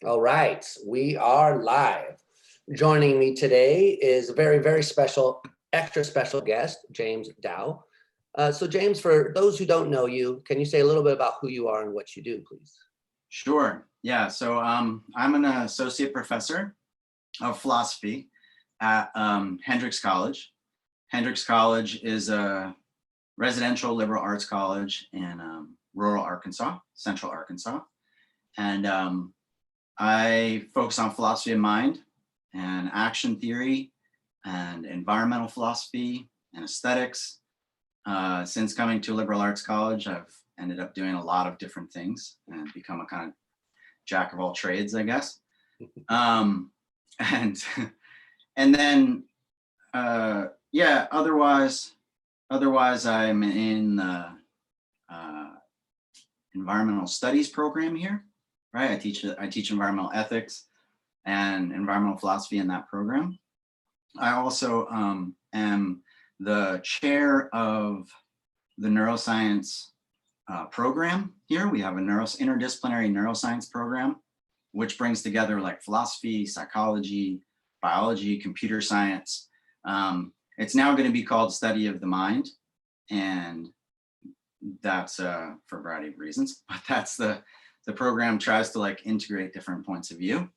All right, we are live. Joining me today is a very, very special, extra special guest, James Dow. So James, for those who don't know you, can you say a little bit about who you are and what you do, please? Sure. Yeah. So I'm an associate professor of philosophy at Hendrix College. Hendrix College is a residential liberal arts college in rural Arkansas, central Arkansas. And I focus on philosophy of mind and action theory and environmental philosophy and aesthetics. Since coming to liberal arts college, I've ended up doing a lot of different things and become a kind of jack of all trades, I guess. And and then yeah, otherwise I'm in the environmental studies program here, right? I teach environmental ethics and environmental philosophy in that program. I also am the chair of the neuroscience program here. We have a interdisciplinary neuroscience program, which brings together like philosophy, psychology, biology, computer science. It's now going to be called Study of the Mind, and that's for a variety of reasons, but that's the program tries to like integrate different points of view.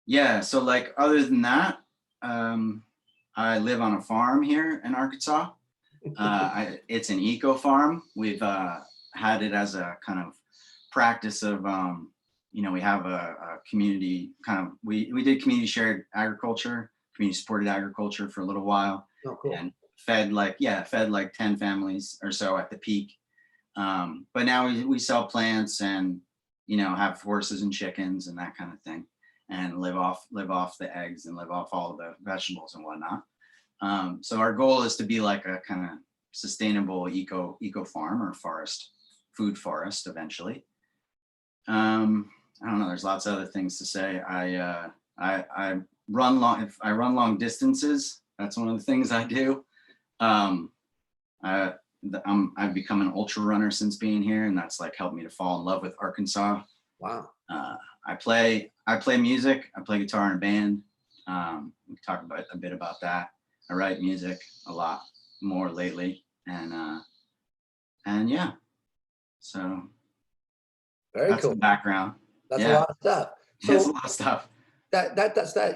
Yeah, so like other than that, I live on a farm here in Arkansas. It's an eco farm. We've had it as a kind of practice of, we have a community kind of, we did community shared agriculture, community supported agriculture for a little while. Oh, cool. And fed like 10 families or so at the peak. But now we sell plants and, have horses and chickens and that kind of thing, and live off the eggs and live off all the vegetables and whatnot. So our goal is to be like a kind of sustainable eco farm or food forest eventually. I don't know, there's lots of other things to say. I run long distances. That's one of the things I do. I've become an ultra runner since being here, and that's like helped me to fall in love with Arkansas. Wow. I play music. I play guitar in a band. We talk about a bit about that. I write music a lot more lately, and yeah, so That's cool. The background. That's a lot of stuff. So it's a lot of stuff. That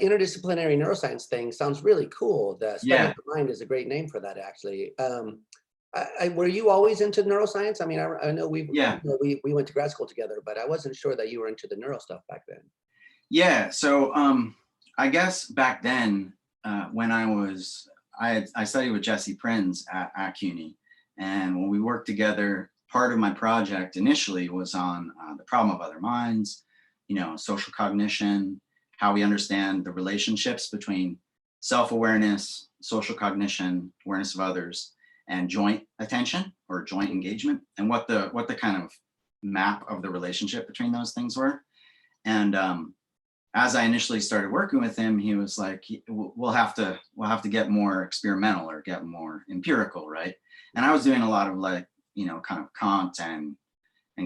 interdisciplinary neuroscience thing sounds really cool. The Study of the Mind is a great name for that, actually. Were you always into neuroscience? I mean, I know we went to grad school together, but I wasn't sure that you were into the neuro stuff back then. Yeah, so I guess back then, when I studied with Jesse Prinz at CUNY, and when we worked together, part of my project initially was on the problem of other minds, social cognition, how we understand the relationships between self-awareness, social cognition, awareness of others, and joint attention or joint engagement, and what the kind of map of the relationship between those things were. And as I initially started working with him, he was like, we'll have to get more experimental or get more empirical, right? And I was doing a lot of like, kind of Kant and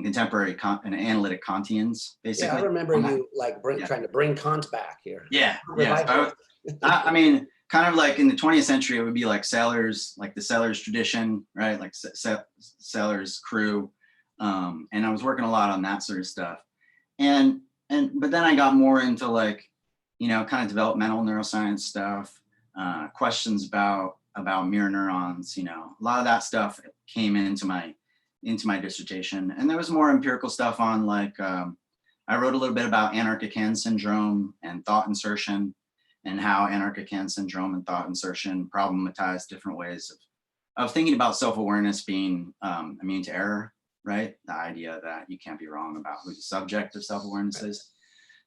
contemporary and analytic Kantians, basically. Yeah, I remember you like trying to bring Kant back here. Yeah, yeah. So I mean, kind of like in the 20th century, it would be like Sellers, like the Sellers tradition, right? Like Sellers crew. And I was working a lot on that sort of stuff. But then I got more into like, kind of developmental neuroscience stuff, questions about mirror neurons, a lot of that stuff came into my dissertation. And there was more empirical stuff on like, I wrote a little bit about anarchic hand syndrome and thought insertion, and how anarchic hand syndrome and thought insertion problematize different ways of thinking about self-awareness being immune to error, right? The idea that you can't be wrong about who the subject of self-awareness is.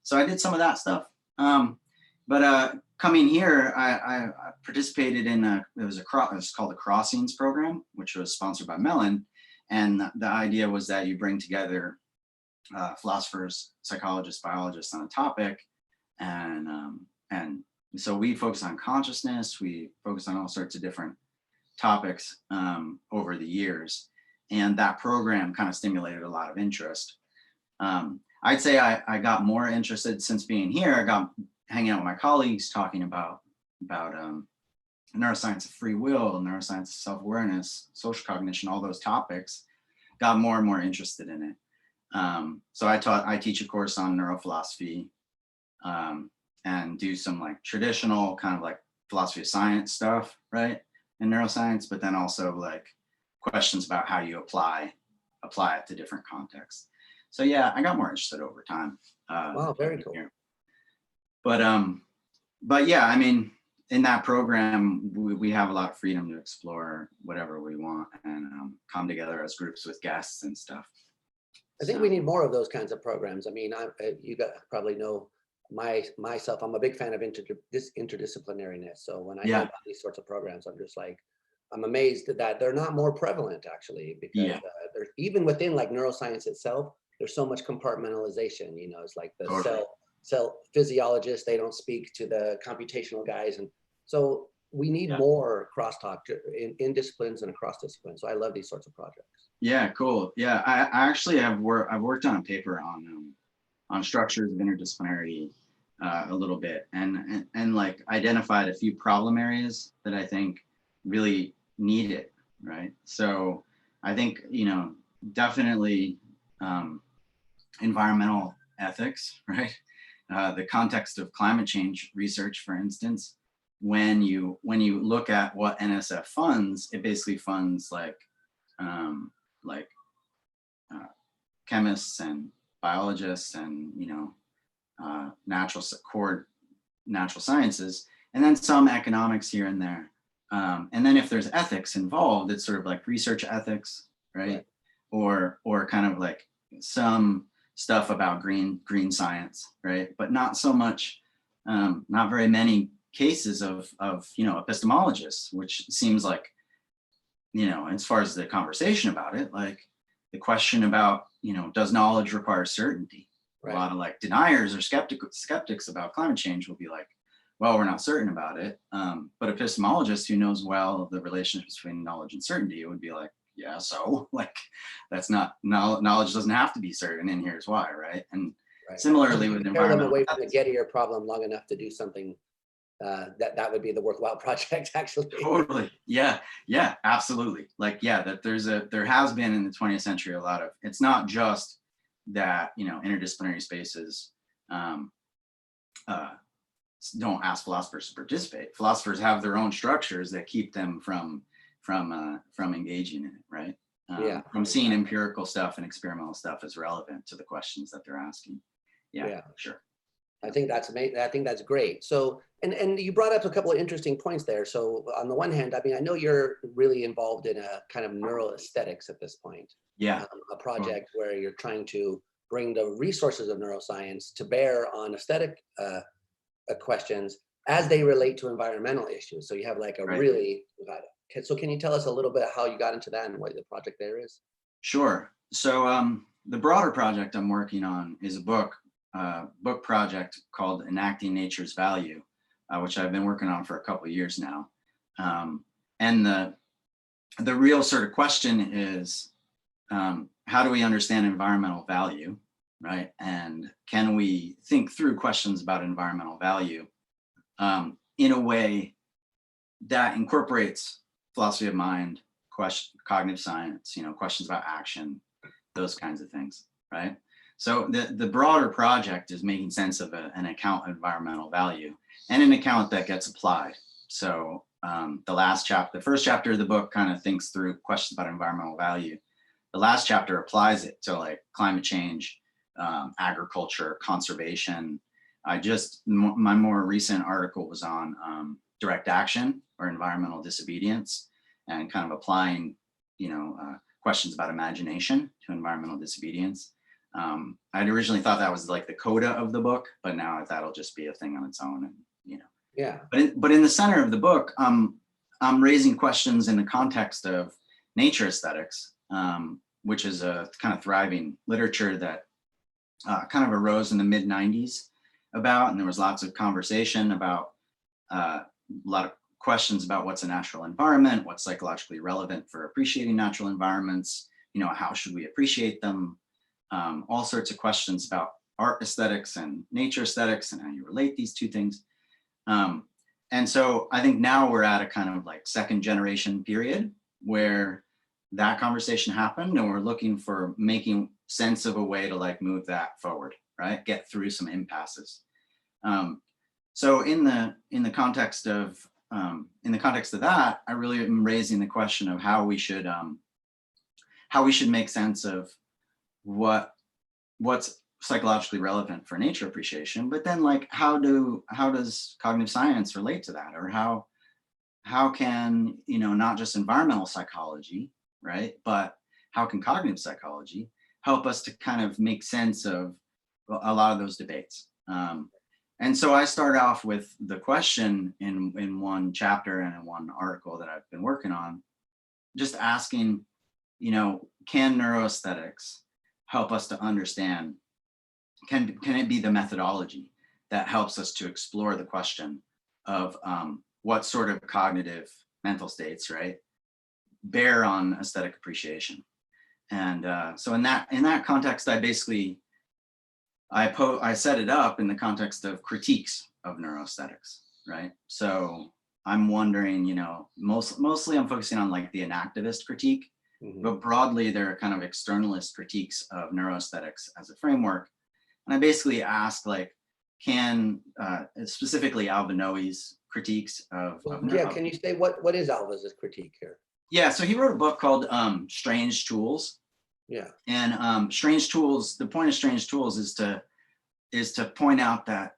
So I did some of that stuff. But coming here, I participated in it was called the Crossings program, which was sponsored by Mellon. And the idea was that you bring together philosophers, psychologists, biologists on a topic. And so we focus on consciousness. We focus on all sorts of different topics over the years. And that program kind of stimulated a lot of interest. I'd say I got more interested since being here. I got hanging out with my colleagues, talking about neuroscience of free will, neuroscience of self-awareness, social cognition, all those topics, got more and more interested in it. So I teach a course on neurophilosophy, and do some like traditional kind of like philosophy of science stuff, right, in neuroscience, but then also like questions about how you apply it to different contexts. So yeah, I got more interested over time. Wow, very cool. But yeah, I mean, in that program, we have a lot of freedom to explore whatever we want and come together as groups with guests and stuff. I think we need more of those kinds of programs. I mean, you probably know myself, I'm a big fan of interdisciplinariness. So when I hear about these sorts of programs, I'm just like, I'm amazed that they're not more prevalent actually, because there's even within like neuroscience itself, there's so much compartmentalization. You know, it's like the cell physiologists, they don't speak to the computational guys, and so we need more crosstalk in disciplines and across disciplines. So I love these sorts of projects. Yeah, cool. Yeah, I actually I've worked on a paper on structures of interdisciplinarity a little bit, and like identified a few problem areas that I think really need it, right? So I think, you know, definitely environmental ethics, right? The context of climate change research, for instance, when you look at what NSF funds, it basically funds like chemists and biologists and, you know, core natural sciences, and then some economics here and there. And then if there's ethics involved, it's sort of like research ethics, right? Or kind of like some stuff about green science, right? But not so much, not very many cases of you know, epistemologists, which seems like, you know, as far as the conversation about it, like the question about, you know, does knowledge require certainty? A lot of like deniers or skeptics about climate change will be like, well, we're not certain about it. But epistemologist who knows well the relationship between knowledge and certainty would be like, yeah, so like, that's not, knowledge doesn't have to be certain, and here's why, right? And similarly with environmental them away from the Gettier problem long enough to do something that would be the worthwhile project, actually. Totally. Yeah, absolutely. Like, yeah, that there has been in the 20th century a lot of, it's not just that, you know, interdisciplinary spaces don't ask philosophers to participate. Philosophers have their own structures that keep them from engaging in it, right? From seeing empirical stuff and experimental stuff as relevant to the questions that they're asking. Yeah, sure. I think that's amazing. I think that's great. So, and you brought up a couple of interesting points there. So on the one hand, I mean, I know you're really involved in a kind of neuroaesthetics at this point. Yeah. A project where you're trying to bring the resources of neuroscience to bear on aesthetic questions as they relate to environmental issues. So you have like a really, so can you tell us a little bit how you got into that and what the project there is? Sure. So the broader project I'm working on is a book project called Enacting Nature's Value, which I've been working on for a couple of years now. And the real sort of question is, how do we understand environmental value, right? And can we think through questions about environmental value in a way that incorporates philosophy of mind, cognitive science, you know, questions about action, those kinds of things, right? So the broader project is making sense of an account of environmental value and an account that gets applied. So the first chapter of the book kind of thinks through questions about environmental value. The last chapter applies it to like climate change, agriculture, conservation. My more recent article was on direct action or environmental disobedience, and kind of applying, you know, questions about imagination to environmental disobedience. I'd originally thought that was like the coda of the book, but now that'll just be a thing on its own, and you know. Yeah. But in the center of the book, I'm raising questions in the context of nature aesthetics, which is a kind of thriving literature that kind of arose in the mid 90s about, and there was lots of conversation about a lot of questions about what's a natural environment, what's psychologically relevant for appreciating natural environments, you know, how should we appreciate them? all sorts of questions about art aesthetics and nature aesthetics and how you relate these two things. And so I think now we're at a kind of like second generation period where that conversation happened, and we're looking for making sense of a way to like move that forward, right? Get through some impasses. So in the context of that, I really am raising the question of how we should make sense of what's psychologically relevant for nature appreciation, but then like how does cognitive science relate to that, or how can, you know, not just environmental psychology, right, but how can cognitive psychology help us to kind of make sense of a lot of those debates. And so I start off with the question in one chapter and in one article that I've been working on, just asking, you know, can neuroaesthetics help us to understand, can it be the methodology that helps us to explore the question of what sort of cognitive mental states, right, bear on aesthetic appreciation. And so in that context, I basically, I set it up in the context of critiques of neuroaesthetics, right? So I'm wondering, you know, mostly I'm focusing on like the enactivist critique, but broadly there are kind of externalist critiques of neuroaesthetics as a framework. And I basically ask, like, can specifically Alvin Noe's critiques of yeah, can you say what is Alva's critique here? Yeah, so he wrote a book called Strange Tools. Yeah. And Strange Tools, the point of Strange Tools is to point out that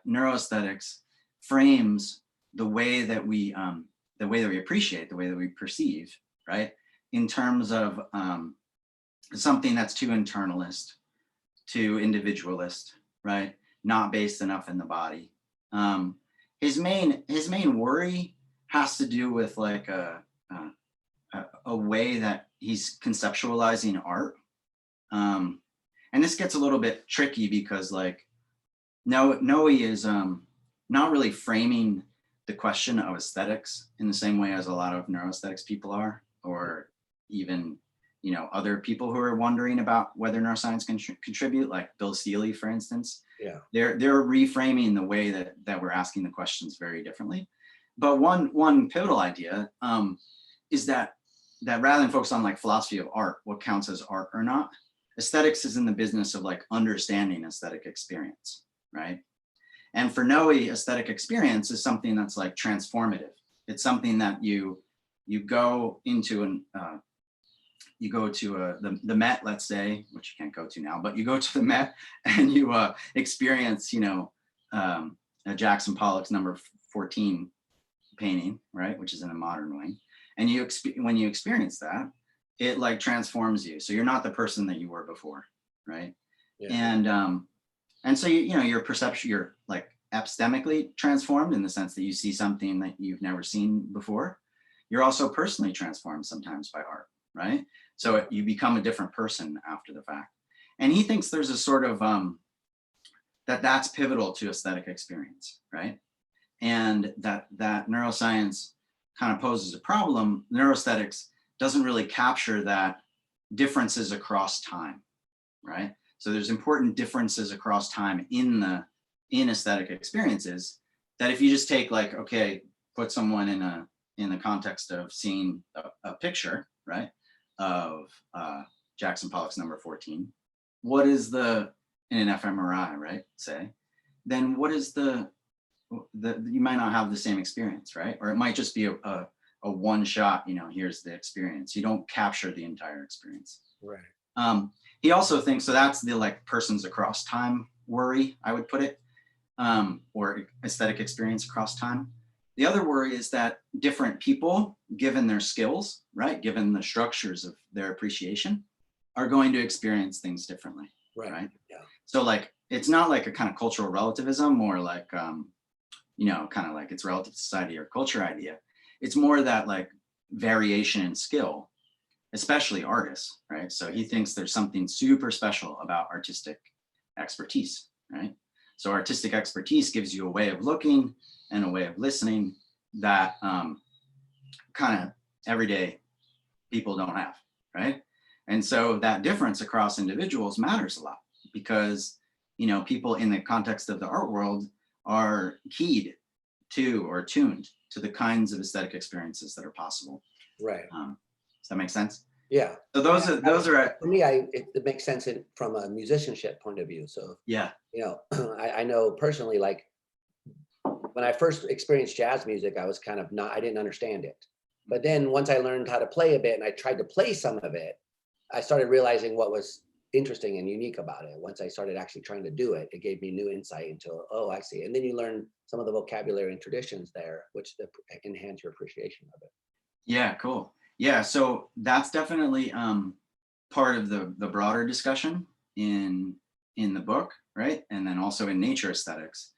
neuroaesthetics frames the way that we appreciate, the way that we perceive, right, in terms of something that's too internalist, too individualist, right, not based enough in the body. His main worry has to do with like a way that he's conceptualizing art. And this gets a little bit tricky because like Noe is not really framing the question of aesthetics in the same way as a lot of neuroaesthetics people are, or even, you know, other people who are wondering about whether neuroscience can contribute, like Bill Seeley, for instance. Yeah. They're that way that we're asking the questions very differently. But one pivotal idea is that rather than focus on like philosophy of art, what counts as art or not, aesthetics is in the business of like understanding aesthetic experience, right? And for Noe, aesthetic experience is something that's like transformative. It's something that you go into the Met, let's say, which you can't go to now, but you go to the Met and you experience, you know, a Jackson Pollock's number 14 painting, right, which is in a modern wing. And when you experience that, it like transforms you. So you're not the person that you were before, right? Yeah. And so you know, your perception, you're like epistemically transformed in the sense that you see something that you've never seen before. You're also personally transformed sometimes by art, right? So you become a different person after the fact. And he thinks there's a sort of that's pivotal to aesthetic experience, right? And that neuroscience kind of poses a problem. Neuroaesthetics doesn't really capture that differences across time, right? So there's important differences across time in aesthetic experiences that if you just take like, okay, put someone in the context of seeing a picture, right, of Jackson Pollock's number 14, what is in an fMRI, right, say, then what is you might not have the same experience, right? Or it might just be a one shot, you know, here's the experience. You don't capture the entire experience. Right. He also thinks, so that's the like persons across time worry, I would put it, or aesthetic experience across time. The other worry is that different people, given their skills, right, given the structures of their appreciation, are going to experience things differently, right? Yeah. So like, it's not like a kind of cultural relativism or like, you know, kind of like it's relative to society or culture idea. It's more that like variation in skill, especially artists, right? So he thinks there's something super special about artistic expertise, right? So artistic expertise gives you a way of looking and a way of listening that kind of everyday people don't have, right? And so that difference across individuals matters a lot because, you know, people in the context of the art world are keyed to or tuned to the kinds of aesthetic experiences that are possible. Right. Does that make sense? Yeah. So those are for me. It makes sense from a musicianship point of view. So yeah, you know, I know personally, like when I first experienced jazz music, I was kind of I didn't understand it. But then once I learned how to play a bit and I tried to play some of it, I started realizing what was interesting and unique about it. Once I started actually trying to do it, it gave me new insight into, oh, I see. And then you learn some of the vocabulary and traditions there, which enhance your appreciation of it. Yeah, cool. Yeah, so that's definitely part of the broader discussion in the book, right? And then also in nature aesthetics.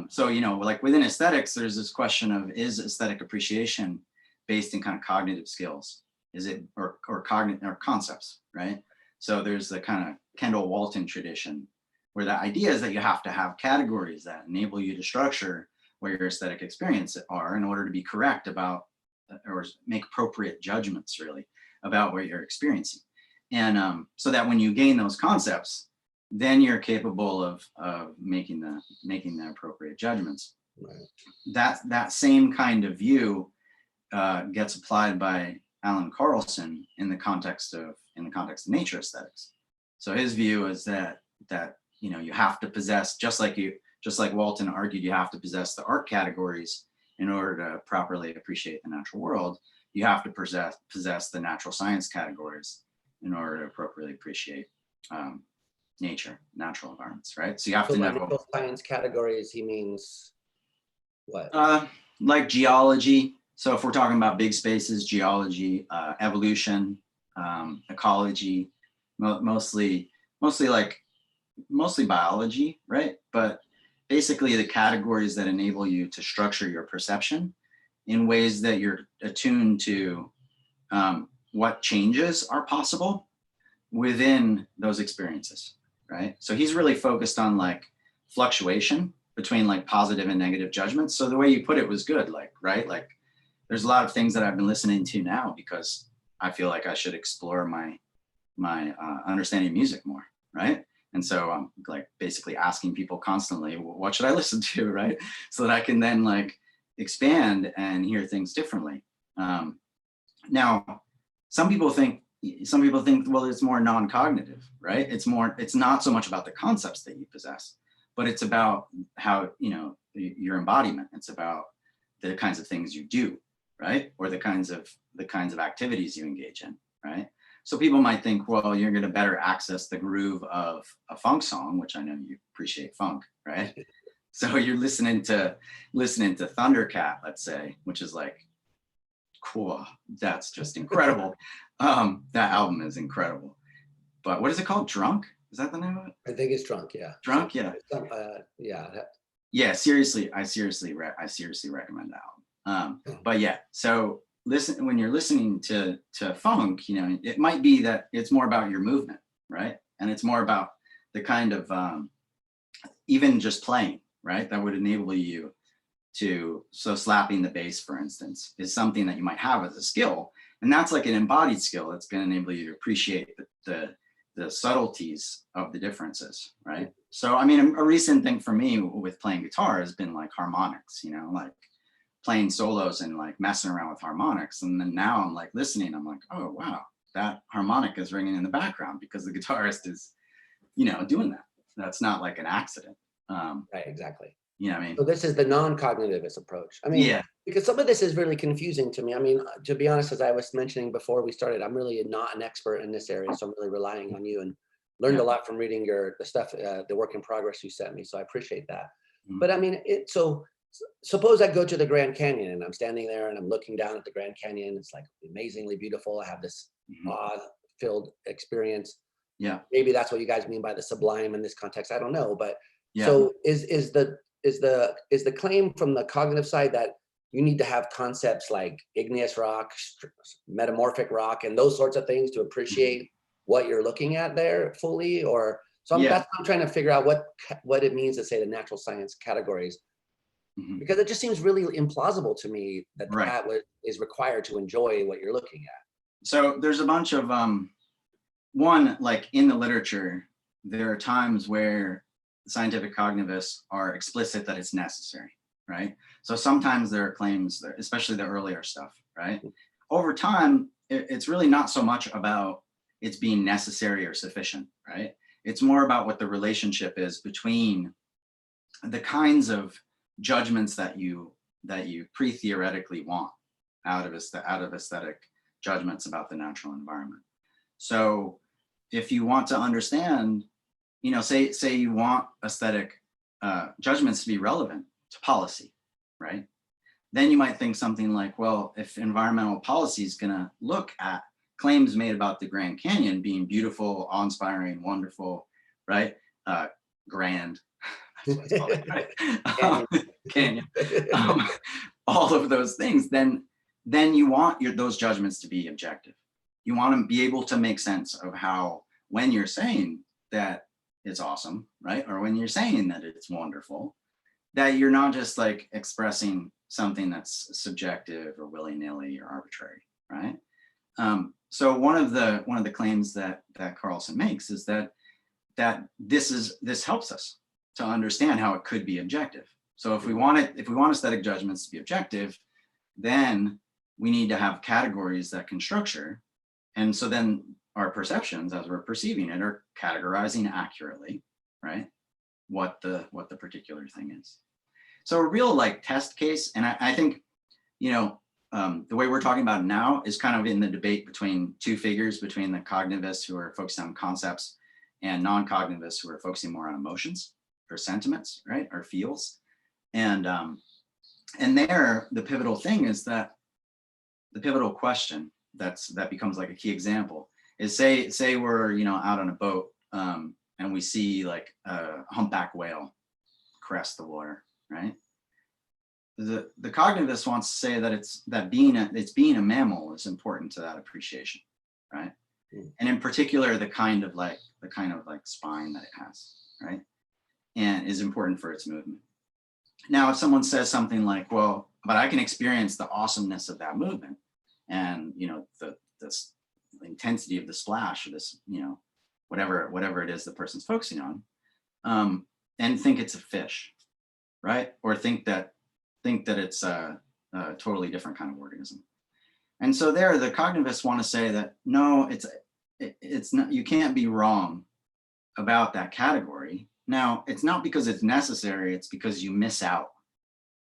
So, you know, like within aesthetics, there's this question of, is aesthetic appreciation based in kind of cognitive skills? Is it, or cognitive or concepts, right? So there's the kind of Kendall Walton tradition where the idea is that you have to have categories that enable you to structure where your aesthetic experiences are in order to be correct about, or make appropriate judgments really about what you're experiencing. And so that when you gain those concepts, then you're capable of making the appropriate judgments. Right. That same kind of view gets applied by Alan Carlson in the context of nature aesthetics. So his view is that you know, you have to possess, just like Walton argued, you have to possess the art categories in order to properly appreciate the natural world. You have to possess the natural science categories in order to appropriately appreciate nature, natural environments, right? So you have to know. Natural science categories, he means what? Like geology. So if we're talking about big spaces, geology, evolution, ecology, mostly biology, right? But basically the categories that enable you to structure your perception in ways that you're attuned to what changes are possible within those experiences, right? So he's really focused on like fluctuation between like positive and negative judgments. So the way you put it was good, like, right? Like there's a lot of things that I've been listening to now because I feel like I should explore my understanding of music more, right? And so I'm like basically asking people constantly, what should I listen to, right? So that I can then like expand and hear things differently. Now, some people think, well, it's more non-cognitive, right? It's not so much about the concepts that you possess, but it's about how, you know, your embodiment. It's about the kinds of things you do, right? Or the kinds of activities you engage in, right? So people might think, well, you're going to better access the groove of a funk song, which I know you appreciate funk, right? So you're listening to Thundercat, let's say, which is like, cool, that's just incredible. That album is incredible. But what is it called? Drunk? Is that the name of it? I think it's Drunk, yeah. Drunk, yeah. Yeah. Yeah, seriously, I seriously recommend that album. But yeah, so when you're listening to funk, you know, it might be that it's more about your movement, right? And it's more about the kind of even just playing, right? That would enable you to, so slapping the bass, for instance, is something that you might have as a skill. And that's like an embodied skill that's going to enable you to appreciate the subtleties of the differences, right? So, I mean, a recent thing for me with playing guitar has been like harmonics, you know, like playing solos and like messing around with harmonics. And then now I'm like listening, I'm like, oh, wow, that harmonic is ringing in the background because the guitarist is, you know, doing that. That's not like an accident. Right, exactly. You know what I mean? So this is the non-cognitivist approach. I mean, yeah, because some of this is really confusing to me. I mean, to be honest, as I was mentioning before we started, I'm really not an expert in this area. So I'm really relying on you and learned a lot from reading the stuff, the work in progress you sent me. So I appreciate that. Mm-hmm. But I mean, so suppose I go to the Grand Canyon and I'm standing there and I'm looking down at the Grand Canyon. It's like amazingly beautiful. I have this awe-filled experience. Yeah. Maybe that's what you guys mean by the sublime in this context. I don't know. But so is the claim from the cognitive side that you need to have concepts like igneous rock, metamorphic rock, and those sorts of things to appreciate what you're looking at there fully? Or so that's what I'm trying to figure out what it means to say the natural science categories, because it just seems really implausible to me that that is required to enjoy what you're looking at. So there's a bunch of one, like in the literature, there are times where scientific cognitivists are explicit that it's necessary, right? So sometimes there are claims, especially the earlier stuff, right? Over time, it's really not so much about it's being necessary or sufficient, right? It's more about what the relationship is between the kinds of judgments that you pre-theoretically want out of aesthetic judgments about the natural environment. So if you want to understand, you know, say you want aesthetic judgments to be relevant to policy, right? Then you might think something like, well, if environmental policy is going to look at claims made about the Grand Canyon being beautiful, awe-inspiring, wonderful, right? Grand, that's what it's called, right? Canyon. All of those things, then you want those judgments to be objective. You want to be able to make sense of how, when you're saying that it's awesome, right? Or when you're saying that it's wonderful, that you're not just like expressing something that's subjective or willy-nilly or arbitrary, right? So one of the claims that Carlson makes is that this helps us to understand how it could be objective. So if we want aesthetic judgments to be objective, then we need to have categories that can structure. And so then our perceptions, as we're perceiving it, are categorizing accurately, right? What the particular thing is. So a real like test case, and I think, you know, the way we're talking about it now is kind of in the debate between two figures, between the cognitivists who are focused on concepts and non-cognitivists who are focusing more on emotions or sentiments, right, or feels. And there, the pivotal thing is that the pivotal question that becomes like a key example is say we're, you know, out on a boat and we see like a humpback whale crest the water, right? The cognitivist wants to say that being a mammal is important to that appreciation, right? And in particular, the kind of like spine that it has, right? And is important for its movement. Now, if someone says something like, well, but I can experience the awesomeness of that movement and, you know, the intensity of the splash or this, you know, whatever it is the person's focusing on, and think it's a fish, right? Or think that it's a totally different kind of organism. And so there, the cognitivists want to say that, no, it's not, you can't be wrong about that category. Now, it's not because it's necessary, it's because you miss out.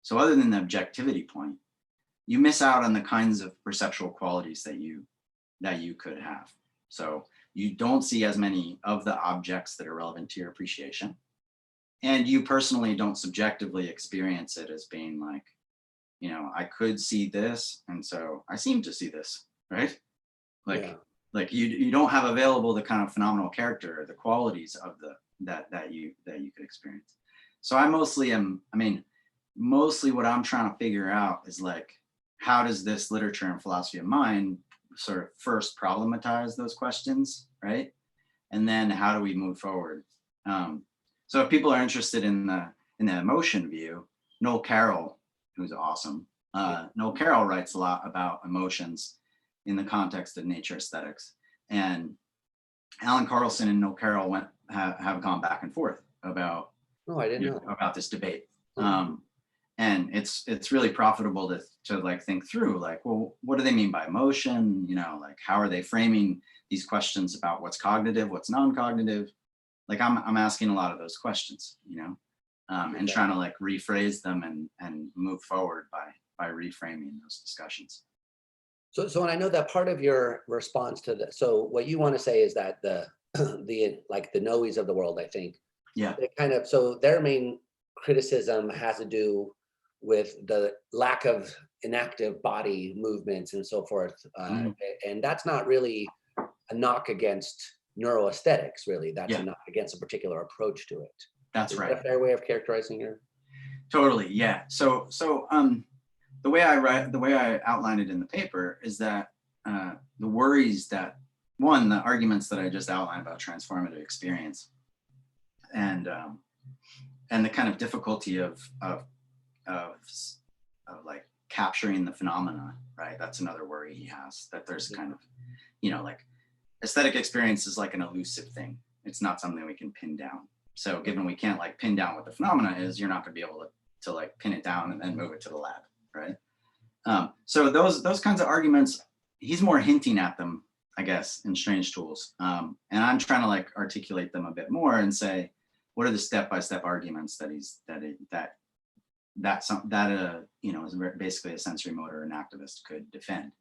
So other than the objectivity point, you miss out on the kinds of perceptual qualities that you could have. So you don't see as many of the objects that are relevant to your appreciation. And you personally don't subjectively experience it as being like, you know, I could see this, and so I seem to see this, right? Like, yeah. Like you don't have available the kind of phenomenal character or the qualities of that you could experience. So mostly what I'm trying to figure out is like, how does this literature and philosophy of mind sort of first problematize those questions, right? And then how do we move forward? So if people are interested in the emotion view, Noel Carroll, who's awesome, Noel Carroll writes a lot about emotions in the context of nature aesthetics. And Alan Carlson and Noel Carroll have gone back and forth about about this debate. And it's really profitable to like think through like, well, what do they mean by emotion? You know, like how are they framing these questions about what's cognitive, what's non-cognitive? Like I'm asking a lot of those questions, you know, and trying to like rephrase them and move forward by reframing those discussions. So, and I know that part of your response to this, so what you want to say is that the like the Noes of the world, I think, yeah, they kind of, so their main criticism has to do with the lack of inactive body movements and so forth, and that's not really a knock against neuroaesthetics, really. That's a knock against a particular approach to it. That's right. Is that a fair way of characterizing your? Totally, yeah. So the way I outlined it in the paper is that the worries that, one, the arguments that I just outlined about transformative experience, and the kind of difficulty of like capturing the phenomena, right? That's another worry he has, that there's kind of, you know, like aesthetic experience is like an elusive thing. It's not something we can pin down. So given we can't like pin down what the phenomena is, you're not going to be able to like pin it down and then move it to the lab, right? So those kinds of arguments, he's more hinting at them, I guess, in Strange Tools. And I'm trying to like articulate them a bit more and say, what are the step-by-step arguments that you know, is basically a sensory motor and activist could defend.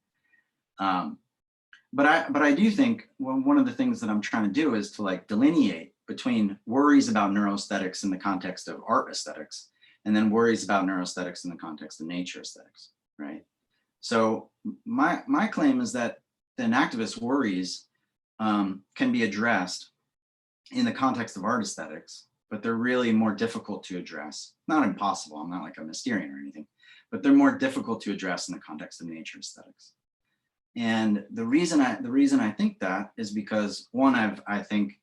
But I do think one of the things that I'm trying to do is to like delineate between worries about neuroaesthetics in the context of art aesthetics, and then worries about neuroaesthetics in the context of nature aesthetics, right? So my claim is that an activist's worries can be addressed in the context of art aesthetics, but they're really more difficult to address. Not impossible, I'm not like a Mysterian or anything, but they're more difficult to address in the context of nature aesthetics. And the reason I think that is because one, I think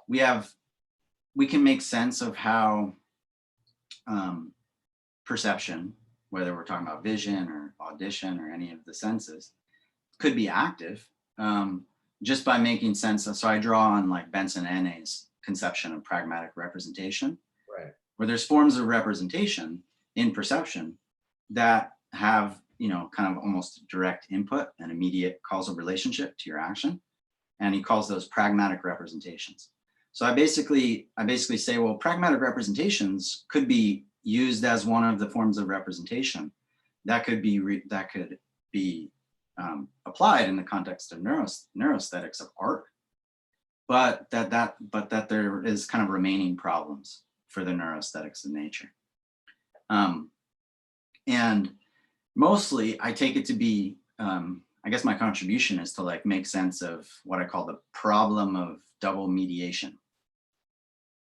we can make sense of how perception, whether we're talking about vision or audition or any of the senses, could be active just by making sense. So I draw on like Benson Enne's conception of pragmatic representation, right, where there's forms of representation in perception that have, you know, kind of almost direct input and immediate causal relationship to your action. And he calls those pragmatic representations. So I basically say, well, pragmatic representations could be used as one of the forms of representation that could be applied in the context of neuroaesthetics of art, but that there is kind of remaining problems for the neuroaesthetics of nature. And mostly I take it to be, I guess my contribution is to like make sense of what I call the problem of double mediation.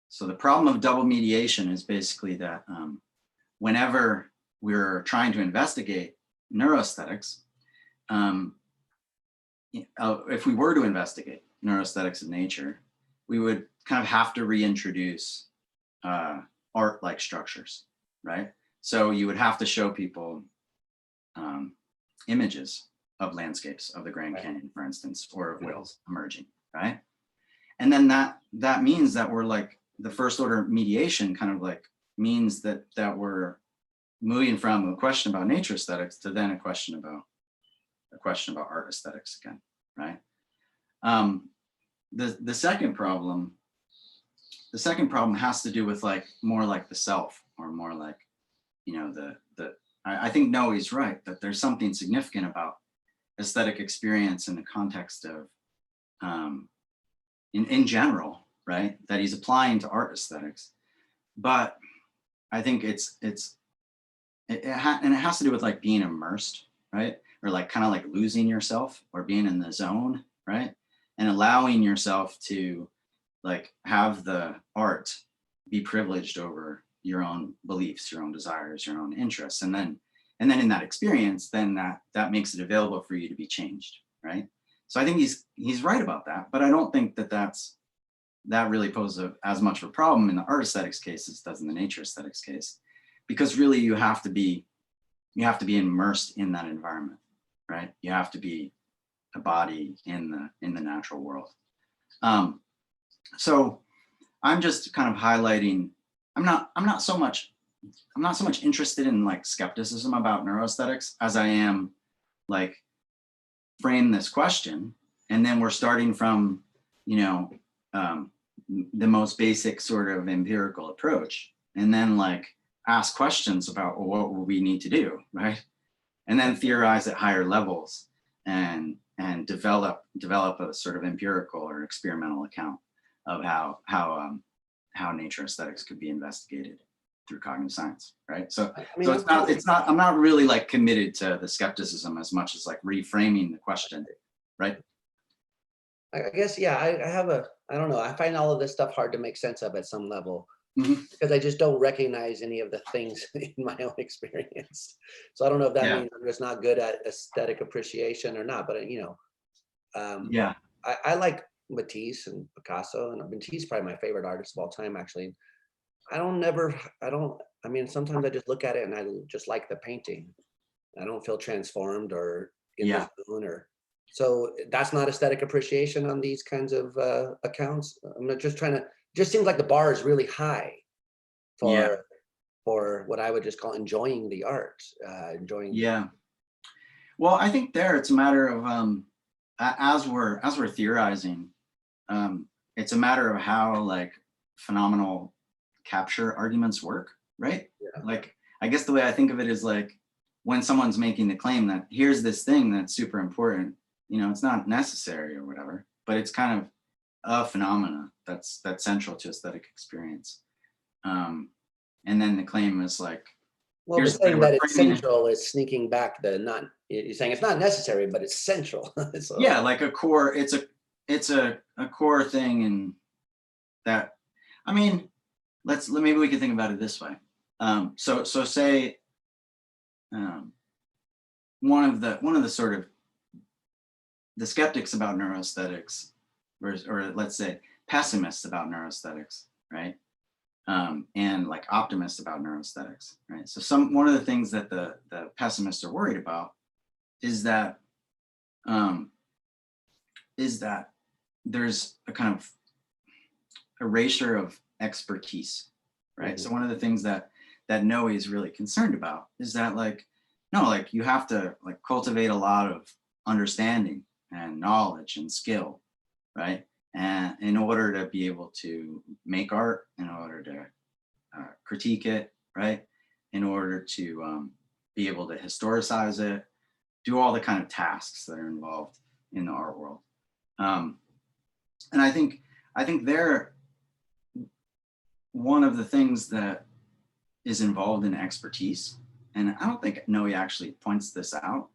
So the problem of double mediation is basically that whenever we're trying to investigate neuroaesthetics, if we were to investigate neuroaesthetics of nature, we would kind of have to reintroduce art-like structures, right? So you would have to show people images of landscapes of the Grand Canyon, for instance, or of whales emerging, right? And then that means that we're like, the first order mediation kind of like means that we're moving from a question about nature aesthetics to then a question about art aesthetics again, right? The second problem has to do with like more like the self, or more like, you know, I think Noe's right that there's something significant about aesthetic experience in the context of in general, right, that he's applying to art aesthetics. But I think it has to do with like being immersed, right? Or like kind of like losing yourself or being in the zone, right? And allowing yourself to like have the art be privileged over your own beliefs, your own desires, your own interests. And then in that experience, then that makes it available for you to be changed, right? So I think he's right about that, but I don't think that really poses as much of a problem in the art aesthetics case as it does in the nature aesthetics case, because really you have to be immersed in that environment, right? You have to be a body in the natural world. So I'm just kind of highlighting, I'm not so much interested in like skepticism about neuroaesthetics as I am like frame this question, and then we're starting from, you know, the most basic sort of empirical approach, and then like ask questions about, well, what will we need to do, right? And then theorize at higher levels and develop a sort of empirical or experimental account of how nature aesthetics could be investigated through cognitive science, right? So, I mean, I'm not really like committed to the skepticism as much as like reframing the question, right? I guess, yeah, I don't know, I find all of this stuff hard to make sense of at some level, because I just don't recognize any of the things in my own experience. So I don't know if that means I'm just not good at aesthetic appreciation or not, but you know, I like Matisse and Picasso, and Matisse is probably my favorite artist of all time, actually. I mean, sometimes I just look at it and I just like the painting. I don't feel transformed or in the zone, or So that's not aesthetic appreciation on these kinds of accounts. I'm not just trying to. Just seems like the bar is really high for what I would just call enjoying the art, enjoying. Yeah. Well, I think there it's a matter of as we're theorizing, it's a matter of how like phenomenal capture arguments work, right? Yeah. Like, I guess the way I think of it is like when someone's making the claim that here's this thing that's super important, you know, it's not necessary or whatever, but it's kind of a phenomena that's central to aesthetic experience. And then the claim is like, well, here's saying that it's central is sneaking back the not. You're saying it's not necessary, but it's central. So, yeah, like a core. It's a core thing, and that. I mean, maybe we can think about it this way. So say one of the sort of the skeptics about neuroaesthetics, or let's say pessimists about neuroaesthetics, right? And like optimists about neuroaesthetics, right? So one of the things that the pessimists are worried about is that there's a kind of erasure of expertise, right? Mm-hmm. So one of the things that Noe is really concerned about is that like, no, like you have to like cultivate a lot of understanding and knowledge and skill, right? And in order to be able to make art, in order to critique it, right? In order to be able to historicize it, do all the kind of tasks that are involved in the art world. And I think they're one of the things that is involved in expertise. And I don't think Noe actually points this out,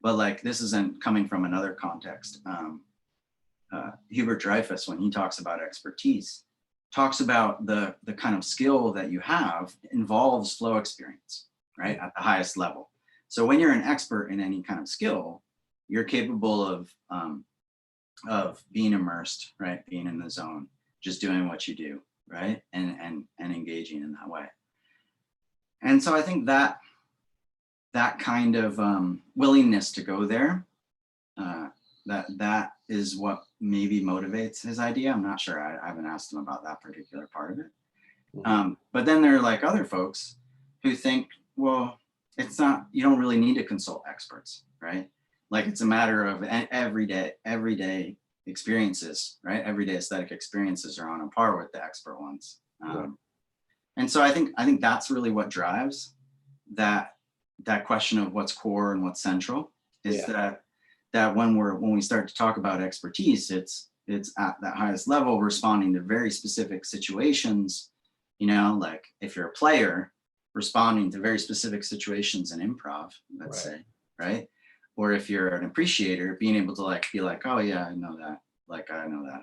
but like this isn't coming from another context. Hubert Dreyfus, when he talks about expertise, talks about the kind of skill that you have involves flow experience, right? At the highest level. So when you're an expert in any kind of skill, you're capable of being immersed, right? Being in the zone, just doing what you do, right? And engaging in that way. And so I think that kind of willingness to go there, that is what maybe motivates his idea. I'm not sure. I haven't asked him about that particular part of it. Mm-hmm. But then there are like other folks who think, well, it's not, you don't really need to consult experts, right? Like it's a matter of everyday experiences, right? Everyday aesthetic experiences are on a par with the expert ones. Right. And so I think that's really what drives that question of what's core and what's central is that when we start to talk about expertise, it's at that highest level responding to very specific situations, you know, like if you're a player responding to very specific situations in improv, let's say, right? Or if you're an appreciator, being able to like be like, oh yeah, I know that, like I know that,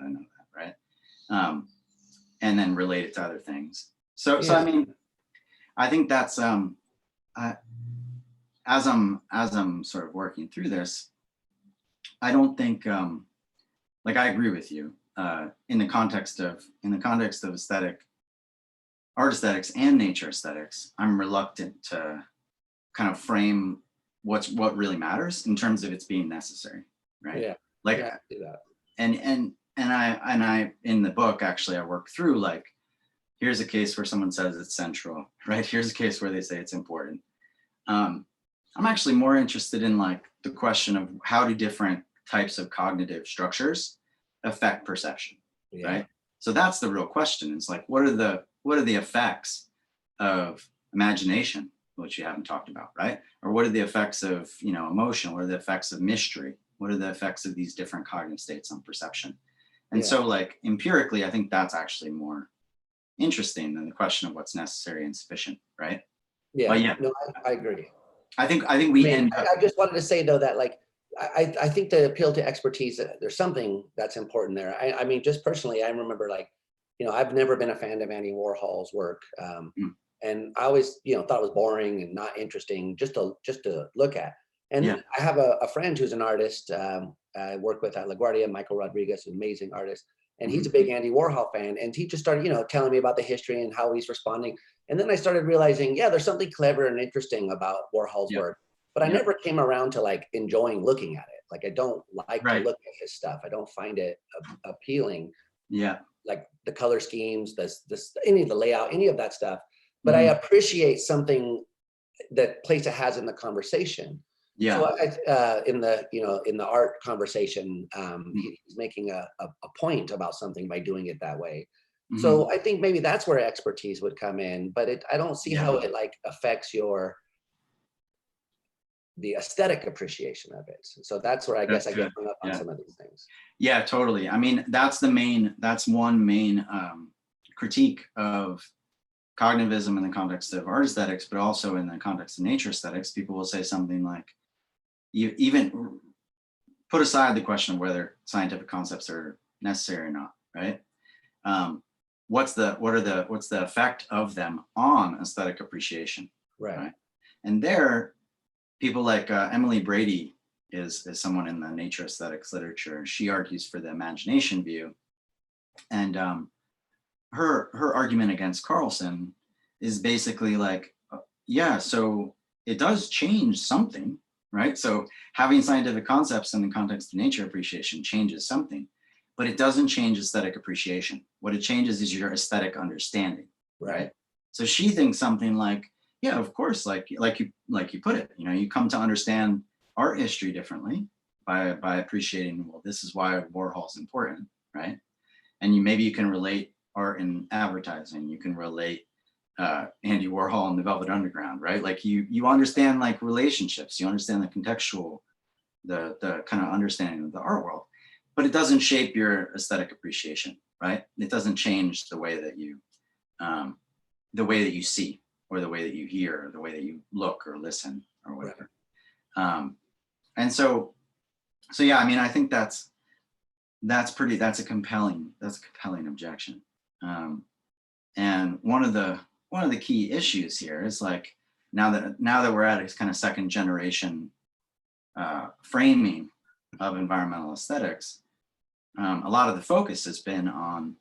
right? And then relate it to other things. So I mean, I think that's as I'm sort of working through this, I don't think like I agree with you in the context of art aesthetics and nature aesthetics. I'm reluctant to kind of frame what really matters in terms of it's being necessary, right? Yeah. Like, I do that. And I in the book actually I work through like, here's a case where someone says it's central, right? Here's a case where they say it's important. I'm actually more interested in like the question of how do different types of cognitive structures affect perception, right? So that's the real question. It's like, what are the effects of imagination, which you haven't talked about, right? Or what are the effects of, you know, emotion? What are the effects of mystery? What are the effects of these different cognitive states on perception? And so like empirically, I think that's actually more interesting than the question of what's necessary and sufficient, right? Yeah, but yeah, no, I agree. I think we end up. I just wanted to say though that like, I think the appeal to expertise, there's something that's important there. I mean, just personally, I remember like, you know, I've never been a fan of Andy Warhol's work. And I always, you know, thought it was boring and not interesting just to look at. And I have a friend who's an artist I work with at LaGuardia, Michael Rodriguez, an amazing artist. And he's a big Andy Warhol fan. And he just started, you know, telling me about the history and how he's responding. And then I started realizing, there's something clever and interesting about Warhol's work. but I never came around to like enjoying looking at it. Like I don't like to look at his stuff. I don't find it appealing. Yeah. Like the color schemes, any of the layout, any of that stuff. But I appreciate something that Placer has in the conversation. Yeah. So in the art conversation, he's making a point about something by doing it that way. So I think maybe that's where expertise would come in, but I don't see how it like affects the aesthetic appreciation of it. So that's where I guess I get hung up on some of these things. Yeah, totally. I mean, that's one main critique of cognitivism in the context of art aesthetics, but also in the context of nature aesthetics. People will say something like, you even put aside the question of whether scientific concepts are necessary or not, right? What's the effect of them on aesthetic appreciation, right? And there, people like Emily Brady is someone in the nature aesthetics literature. She argues for the imagination view, and her argument against Carlson is basically like, yeah, so it does change something, right? So having scientific concepts in the context of nature appreciation changes something, but it doesn't change aesthetic appreciation. What it changes is your aesthetic understanding, right? So she thinks something like, yeah, of course, like you put it, you come to understand art history differently by appreciating, well, this is why Warhol's important, right? And maybe you can relate art in advertising, you can relate Andy Warhol and the Velvet Underground, right? Like you understand like relationships, you understand the contextual, the kind of understanding of the art world, but it doesn't shape your aesthetic appreciation, right? It doesn't change the way that you see, or the way that you hear, or the way that you look or listen or whatever. And so yeah, I mean, I think that's a compelling objection. And one of the key issues here is like, now that we're at a kind of second generation framing of environmental aesthetics, a lot of the focus has been on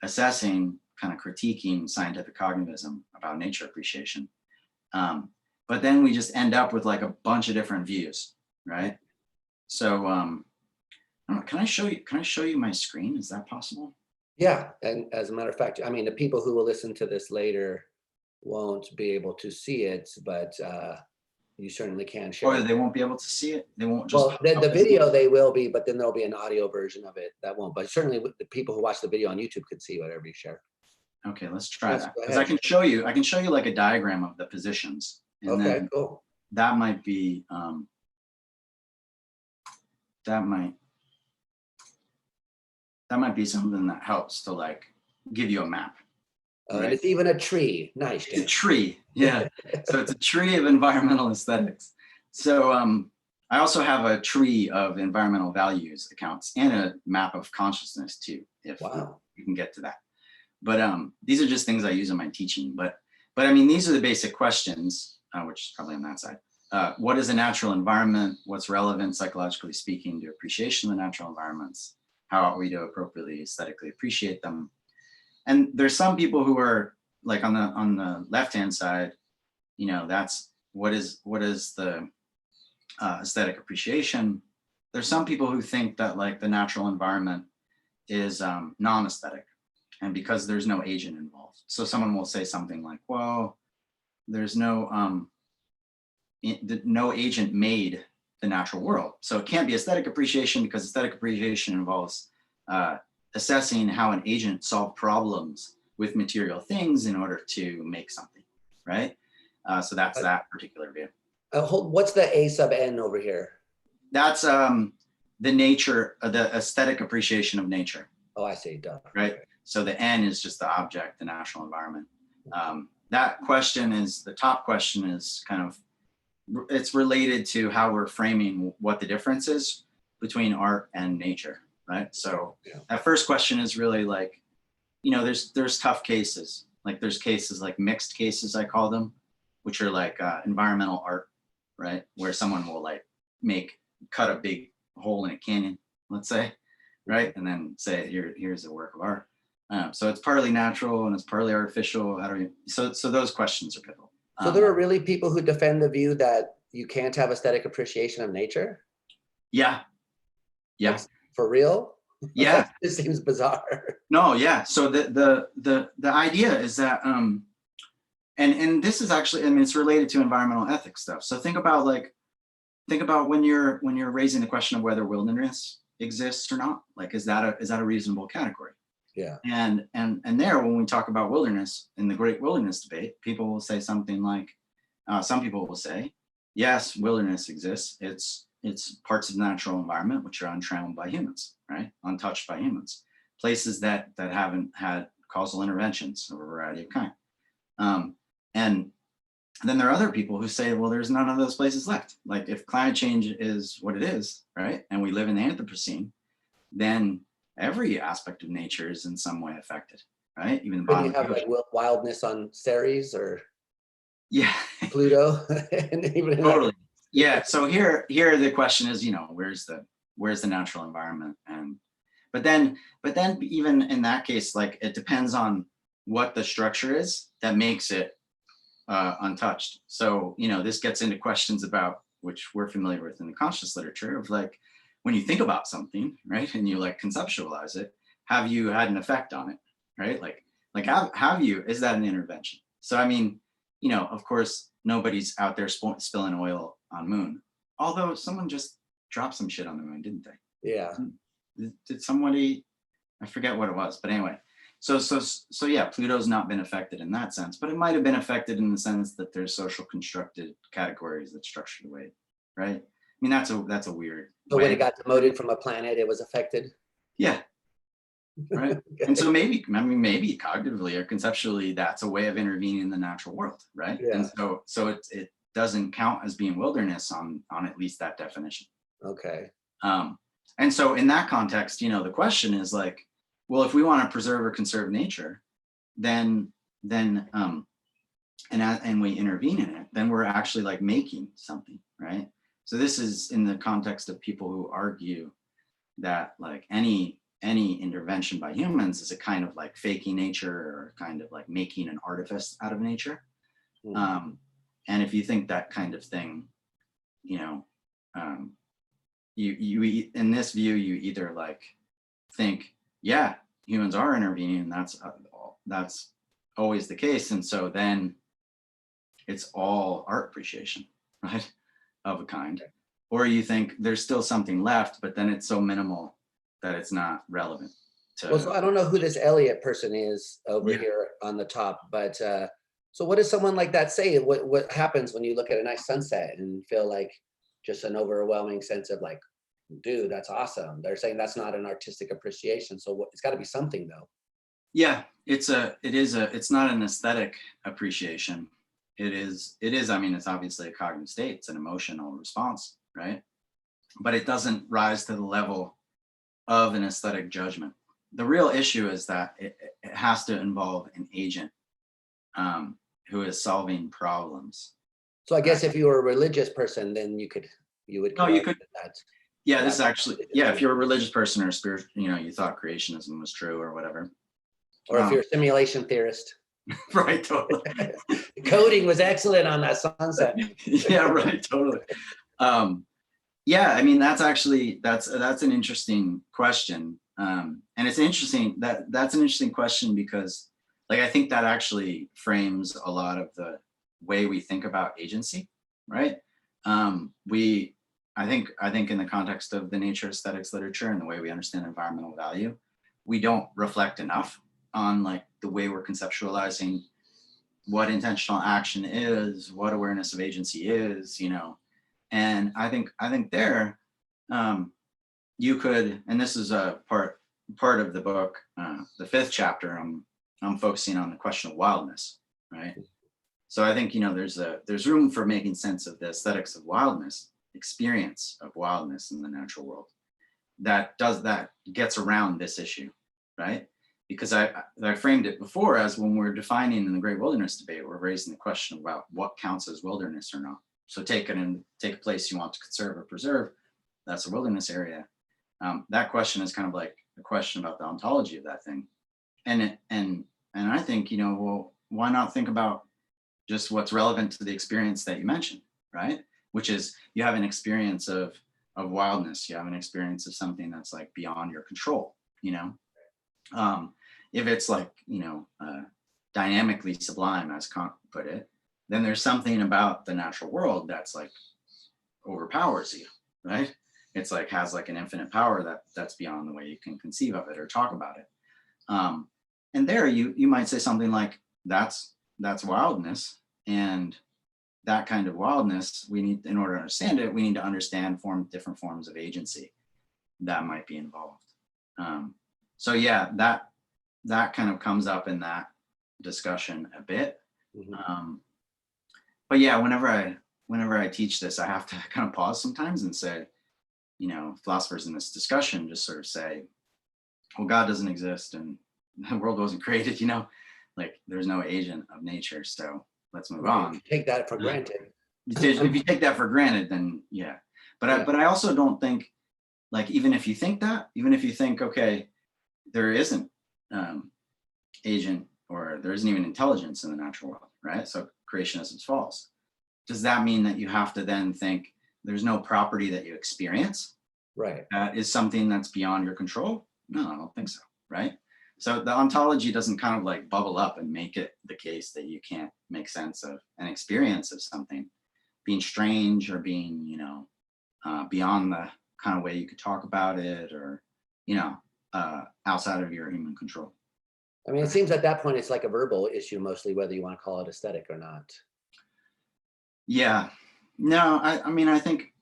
assessing, kind of critiquing scientific cognitivism about nature appreciation. But then we just end up with like a bunch of different views, right? So I don't know, can I show you my screen? Is that possible? Yeah, and as a matter of fact, I mean, the people who will listen to this later won't be able to see it, but you certainly can share. Or they won't be able to see it? They won't just... Well, the video they will be, but then there'll be an audio version of it that won't. But certainly the people who watch the video on YouTube could see whatever you share. Okay, let's try that. Because I can show you like a diagram of the positions. And okay, cool. That might be that might be something that helps to like give you a map. Right? And it's even a tree. Nice. It's a tree, yeah. So it's a tree of environmental aesthetics. So I also have a tree of environmental values accounts and a map of consciousness too, if we can get to that. But these are just things I use in my teaching. But I mean, these are the basic questions, which is probably on that side. What is a natural environment? What's relevant, psychologically speaking, to appreciation of the natural environments? How are we to appropriately aesthetically appreciate them? And there's some people who are like on the left-hand side, that's what is the aesthetic appreciation. There's some people who think that like the natural environment is non-aesthetic, and because there's no agent involved. So someone will say something like, well, there's no agent made the natural world. So it can't be aesthetic appreciation, because aesthetic appreciation involves assessing how an agent solved problems with material things in order to make something, right? So that's that particular view. What's the A sub N over here? That's the nature, the aesthetic appreciation of nature. Oh, I see, duh. Right, so the N is just the object, the natural environment. That question is, the top question is kind of, it's related to how we're framing what the difference is between art and nature, right? So that first question is really like, there's tough cases. Like there's cases like mixed cases, I call them, which are like environmental art, right? Where someone will like cut a big hole in a canyon, let's say, right? And then say, here's a work of art. So it's partly natural and it's partly artificial. So those questions are pivotal. So there are really people who defend the view that you can't have aesthetic appreciation of nature? Yeah. Yeah. Like, for real? Yeah. It seems bizarre. No, yeah. So the idea is that and this is actually, I mean, it's related to environmental ethics stuff. So think about when you're raising the question of whether wilderness exists or not. Like, is that a reasonable category? Yeah. And there, when we talk about wilderness in the great wilderness debate, people will say something like, some people will say, yes, wilderness exists. It's parts of the natural environment which are untrammeled by humans, right? Untouched by humans. Places that haven't had causal interventions of a variety of kind. And then there are other people who say, well, there's none of those places left. Like, if climate change is what it is, right? And we live in the Anthropocene, then every aspect of nature is in some way affected, right? Even the Could bottom you of the have like ocean. Wildness on Ceres or Yeah, Pluto? And even in totally. Yeah. So here the question is, where's the natural environment? But then even in that case, like, it depends on what the structure is that makes it untouched. So, this gets into questions about, which we're familiar with in the conscious literature, of like, when you think about something, right, and you like conceptualize it, have you had an effect on it, right? Like have you, is that an intervention? So, I mean, of course, nobody's out there spilling oil on moon, although someone just dropped some shit on the moon, didn't they? Yeah. Did somebody, I forget what it was, but anyway. So yeah, Pluto's not been affected in that sense, but it might have been affected in the sense that there's social constructed categories that structure the way, right? I mean, that's a weird But way. when it got demoted from a planet, it was affected. Yeah. Right. And so maybe cognitively or conceptually, that's a way of intervening in the natural world, right? Yeah. And so it doesn't count as being wilderness on at least that definition. Okay. And so in that context, the question is like, well, if we want to preserve or conserve nature, then and we intervene in it, then we're actually like making something, right? So this is in the context of people who argue that like any intervention by humans is a kind of like faking nature, or kind of like making an artifice out of nature. Mm-hmm. And if you think that kind of thing, you in this view, you either like think, yeah, humans are intervening, and that's always the case, and so then it's all art appreciation, right, of a kind. Or you think there's still something left, but then it's so minimal that it's not relevant to. Well, so I don't know who this Elliot person is over here on the top, but so what does someone like that say? What happens when you look at a nice sunset and feel like just an overwhelming sense of like, dude, that's awesome. They're saying that's not an artistic appreciation. So it's got to be something though. Yeah, it's not an aesthetic appreciation. It is, I mean, it's obviously a cognitive state. It's an emotional response, right? But it doesn't rise to the level of an aesthetic judgment. The real issue is that it has to involve an agent who is solving problems. So I guess if you were a religious person, then you would. No, you could. That. Yeah, this is actually, yeah, if you're a religious person or a spirit, you thought creationism was true or whatever. Or if you're a simulation theorist. Right, totally. The coding was excellent on that sunset. Yeah, right, totally. Yeah, I mean, that's an interesting question. And it's interesting that's an interesting question because like, I think that actually frames a lot of the way we think about agency, right? I think in the context of the nature aesthetics literature and the way we understand environmental value, we don't reflect enough on like the way we're conceptualizing what intentional action is, what awareness of agency is, and I think there you could, and this is a part of the book, the 5th chapter, I'm focusing on the question of wildness, right? So I think there's room for making sense of the aesthetics of wildness, experience of wildness in the natural world, that gets around this issue, right? Because I framed it before as when we're defining in the great wilderness debate, we're raising the question about what counts as wilderness or not. So take a place you want to conserve or preserve, that's a wilderness area. That question is kind of like a question about the ontology of that thing. And I think, well, why not think about just what's relevant to the experience that you mentioned, right? which is you have an experience of wildness. You have an experience of something that's like beyond your control, you know? If it's like, you know, dynamically sublime, as Kant put it, then there's something about the natural world that's like overpowers you, right? It's like has like an infinite power that's beyond the way you can conceive of it or talk about it. And there you might say something like, that's wildness, and that kind of wildness, we need, in order to understand it, we need to understand different forms of agency that might be involved. So yeah, that kind of comes up in that discussion a bit. But yeah, whenever I teach this, I have to kind of pause sometimes and say, you know, philosophers in this discussion just sort of say, well, God doesn't exist and the world wasn't created, you know, like there's no agent of nature, so let's move on. Take that for granted. If you take that for granted, then yeah. But I also don't think, like, even if you think, okay, there isn't agent, or there isn't even intelligence in the natural world, right? So creationism's false. Does that mean that you have to then think there's no property that you experience? Right. That is something that's beyond your control? No, I don't think so, right? So the ontology doesn't kind of like bubble up and make it the case that you can't make sense of an experience of something being strange or being, you know, beyond the kind of way you could talk about it, or, you know, outside of your human control. I mean, it seems at that point, it's like a verbal issue, mostly, whether you want to call it aesthetic or not. Yeah, no, I mean, I think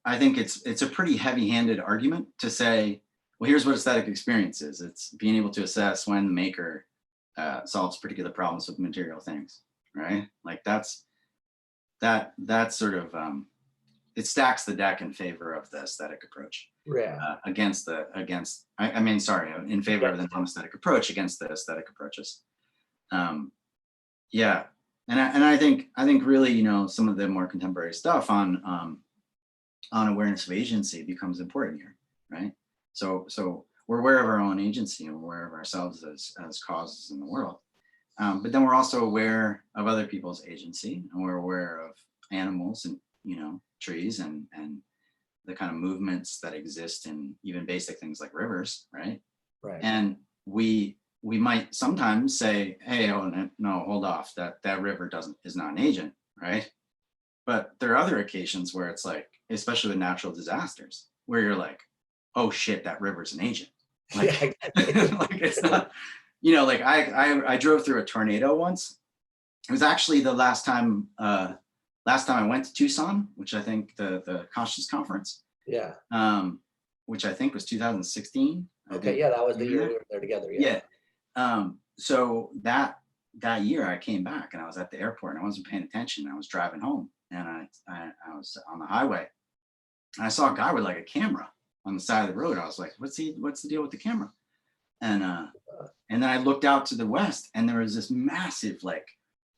it's a pretty heavy-handed argument to say, well, here's what aesthetic experience is. It's being able to assess when the maker solves particular problems with material things, right? Like that's sort of, it stacks the deck in favor of the aesthetic approach. Yeah. In favor of the non-aesthetic approach against the aesthetic approaches. Yeah, and I think really, you know, some of the more contemporary stuff on awareness of agency becomes important here, right? So we're aware of our own agency and we're aware of ourselves as causes in the world, but then we're also aware of other people's agency, and we're aware of animals and, you know, trees and the kind of movements that exist in even basic things like rivers, right? Right. And we might sometimes say, hey, oh no, hold off, that river is not an agent, right? But there are other occasions where it's like, especially with natural disasters, where you're like, oh shit, that river's an agent. Like, like it's not, you know, like I drove through a tornado once. It was actually the last time I went to Tucson, which I think the Conscious Conference. Yeah. Which I think was 2016. Okay, yeah, that was the year we were there together. Yeah. So that year I came back and I was at the airport and I wasn't paying attention. I was driving home and I was on the highway and I saw a guy with like a camera on the side of the road. I was like, what's the deal with the camera? And then I looked out to the west and there was this massive like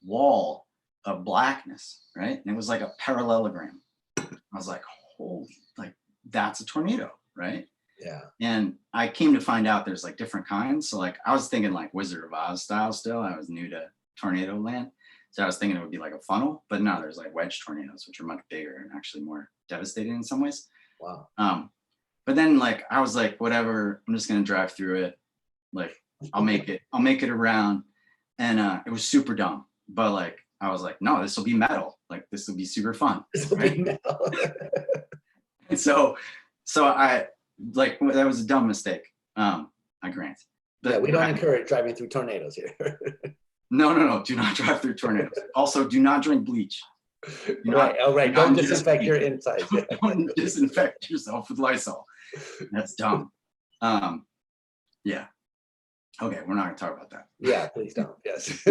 wall of blackness, right? And it was like a parallelogram. I was like, holy, like that's a tornado, right? Yeah. And I came to find out there's like different kinds. So like I was thinking like Wizard of Oz style still. I was new to tornado land. So I was thinking it would be like a funnel, but no, there's like wedge tornadoes, which are much bigger and actually more devastating in some ways. Wow. But then like I was like, whatever, I'm just gonna drive through it. Like I'll make it around. And it was super dumb. But like I was like, no, this will be metal. Like this will be super fun. This will be metal. And so I like, that was a dumb mistake. I grant. Yeah, we don't encourage driving through tornadoes here. No, do not drive through tornadoes. Also, do not drink bleach. Right. Don't disinfect your insides. Don't disinfect yourself with Lysol. That's dumb. Yeah. Okay, we're not gonna talk about that. Yeah, please don't. Yes.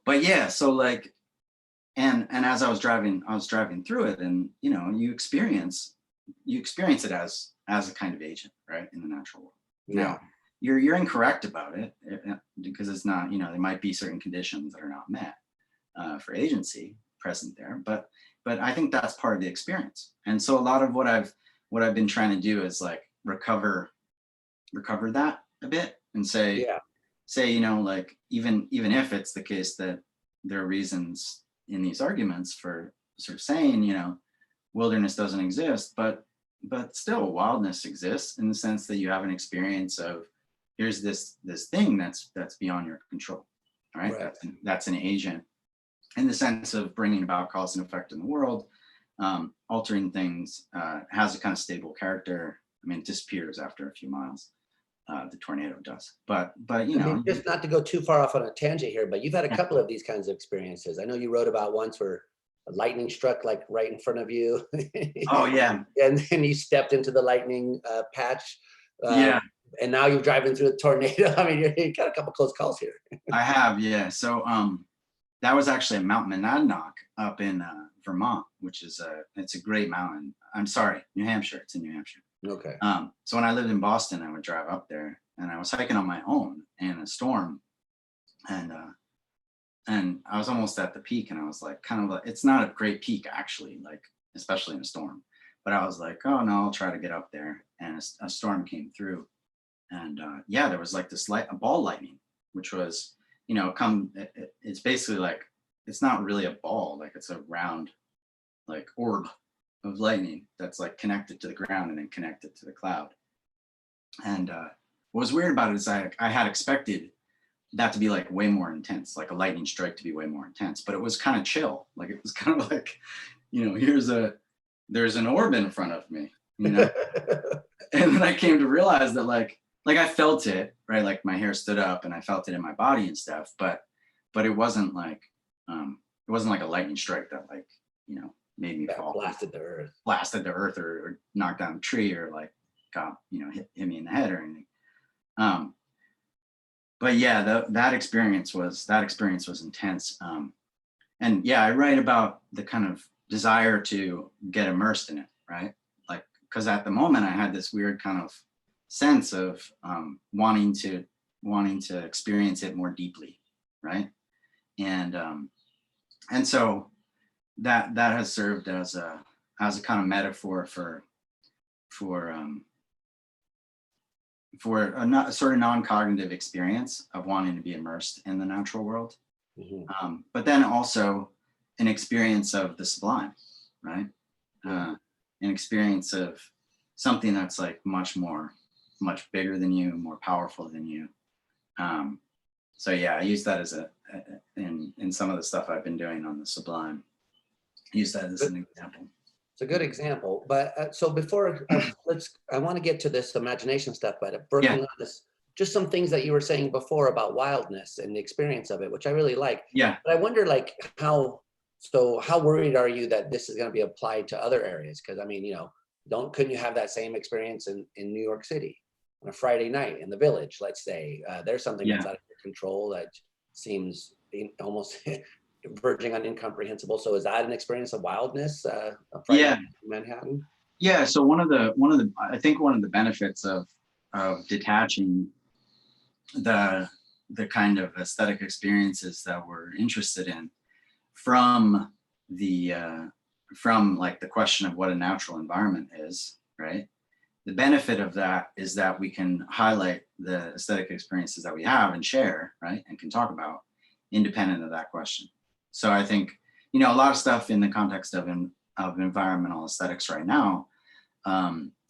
But yeah, so like, and as I was driving through it, and you know, you experience it as a kind of agent, right, in the natural world. Yeah. Now, you're incorrect about it because it's not, you know, there might be certain conditions that are not met for agency present there, but I think that's part of the experience. And so a lot of what I've been trying to do is like recover that a bit and say, you know, like even if it's the case that there are reasons, in these arguments for sort of saying, you know, wilderness doesn't exist, but still wildness exists in the sense that you have an experience of, here's this thing that's beyond your control, right? That's an agent in the sense of bringing about cause and effect in the world, altering things, has a kind of stable character. I mean, it disappears after a few miles. The tornado does, but you know, I mean, just not to go too far off on a tangent here, but you've had a couple of these kinds of experiences. I know you wrote about once where lightning struck like right in front of you. Oh yeah. And then you stepped into the lightning patch. Yeah. And now you're driving through a tornado. I mean, you got a couple close calls here. I have, yeah. So that was actually at Mount Monadnock up in Vermont, which is it's a great mountain. I'm sorry, New Hampshire. It's in New Hampshire. Okay. So when I lived in Boston, I would drive up there, and I was hiking on my own in a storm, and I was almost at the peak, and I was like, kind of like, it's not a great peak actually, like especially in a storm, but I was like, oh no, I'll try to get up there, and a storm came through, and yeah, there was like this a ball lightning, which was, you know, it's basically like, it's not really a ball, like it's a round, like orb of lightning that's like connected to the ground and then connected to the cloud. And what was weird about it is I had expected that to be like way more intense, like a lightning strike to be way more intense, but it was kind of chill. Like it was kind of like, you know, there's an orb in front of me, you know. And then I came to realize that like I felt it, right? Like my hair stood up and I felt it in my body and stuff, but it wasn't like a lightning strike that, like, you know, made me fall, blasted the earth, or knocked down a tree, or like got, you know, hit me in the head or anything. But yeah, that experience was intense. And yeah, I write about the kind of desire to get immersed in it, right? Like, because at the moment I had this weird kind of sense of wanting to experience it more deeply, right? And so that has served as a kind of metaphor for a sort of non-cognitive experience of wanting to be immersed in the natural world. Mm-hmm. But then also an experience of the sublime, right? An experience of something that's like much bigger than you, more powerful than you. So yeah, I use that as in some of the stuff I've been doing on the sublime. Use that as an example. It's a good example, but so before I want to get to this imagination stuff, but working on this, just some things that you were saying before about wildness and the experience of it, which I really like. Yeah. But I wonder, like, how worried are you that this is going to be applied to other areas? Because I mean, you know, couldn't you have that same experience in New York City on a Friday night in the Village? Let's say there's something that's out of your control that seems almost verging on incomprehensible. So is that an experience of wildness? In Manhattan? Yeah. So I think one of the benefits of detaching the kind of aesthetic experiences that we're interested in from like the question of what a natural environment is, right? The benefit of that is that we can highlight the aesthetic experiences that we have and share, right? And can talk about independent of that question. So I think, you know, a lot of stuff in the context of environmental aesthetics right now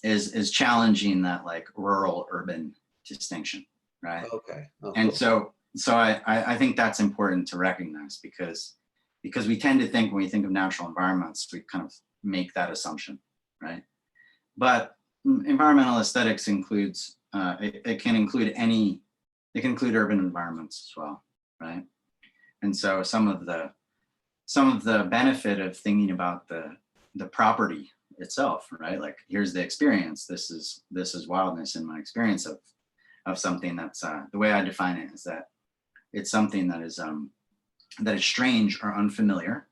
is challenging that like rural urban distinction, right? Okay. And so I think that's important to recognize because we tend to think, when we think of natural environments, we kind of make that assumption, right? But environmental aesthetics includes it can include urban environments as well, right? And so some of the benefit of thinking about the property itself, right? Like, here's the experience. This is wildness in my experience of something that's the way I define it is that it's something that is strange or unfamiliar,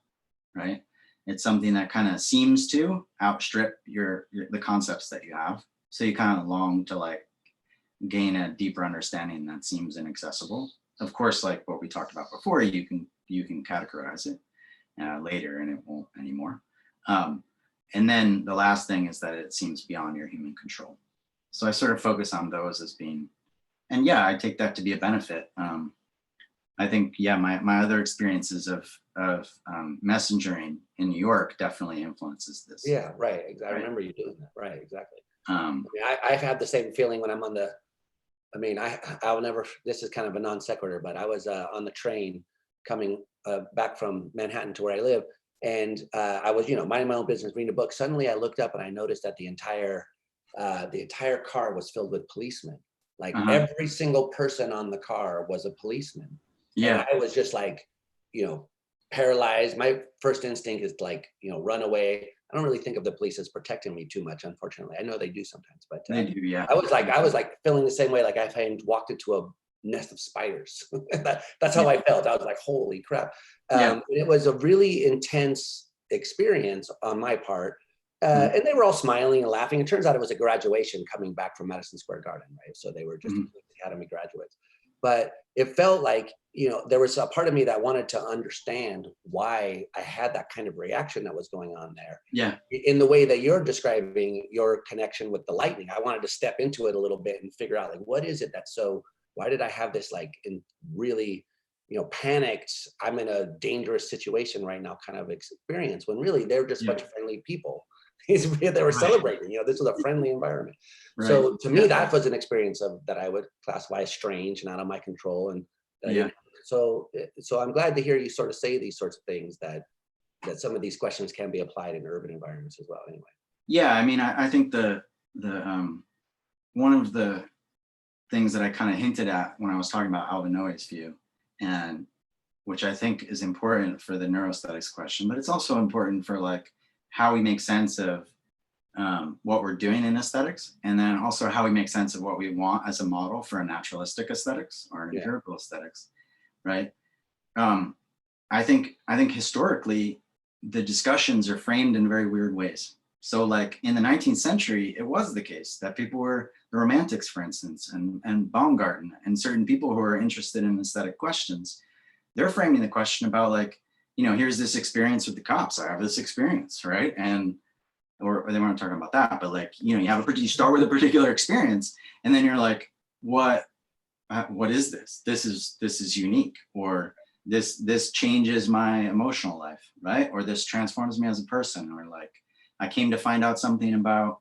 right? It's something that kind of seems to outstrip the concepts that you have. So you kind of long to like gain a deeper understanding that seems inaccessible. Of course, like what we talked about before, you can categorize it later and it won't anymore. And then the last thing is that it seems beyond your human control. So I sort of focus on those as being, and yeah, I take that to be a benefit. I think, yeah, my other experiences of messengering in New York definitely influences this. Yeah, right. I remember you doing that. Right, exactly. I mean, I've had the same feeling when I'm on the, I mean, I'll never, this is kind of a non sequitur, but I was on the train coming back from Manhattan to where I live. And I was, minding my own business, reading a book. Suddenly I looked up and I noticed that the entire car was filled with policemen. Like every single person on the car was a policeman. Yeah. And I was just like, paralyzed. My first instinct is like, run away. I don't really think of the police as protecting me too much, unfortunately. I know they do sometimes, but they do, yeah. I was like feeling the same way, like if I had walked into a nest of spiders. That's how I felt. I was like, holy crap. It was a really intense experience on my part. And they were all smiling and laughing. It turns out it was a graduation coming back from Madison Square Garden, right? So they were just Academy graduates. But it felt like, there was a part of me that wanted to understand why I had that kind of reaction that was going on there. Yeah. In the way that you're describing your connection with the lightning, I wanted to step into it a little bit and figure out, like, what is it that's so, why did I have this, like, in really, panicked, I'm in a dangerous situation right now kind of experience, when really they're just a bunch of friendly people. They were celebrating, this was a friendly environment. Right. So to me, that was an experience that I would classify as strange and out of my control. And so I'm glad to hear you sort of say these sorts of things, that some of these questions can be applied in urban environments as well. Anyway. Yeah, I mean, I think the one of the things that I kind of hinted at when I was talking about Alvin Noé's view, and which I think is important for the neuroaesthetics question, but it's also important for like how we make sense of what we're doing in aesthetics, and then also how we make sense of what we want as a model for a naturalistic aesthetics or an empirical aesthetics, right? I think historically the discussions are framed in very weird ways. So like in the 19th century, it was the case that people were the Romantics, for instance, and Baumgarten, and certain people who are interested in aesthetic questions, they're framing the question about like, here's this experience with the cops. I have this experience, right? And or they weren't talking about that, but like, you start with a particular experience, and then you're like, what is this? This is unique, or this changes my emotional life, right? Or this transforms me as a person, or like, I came to find out something about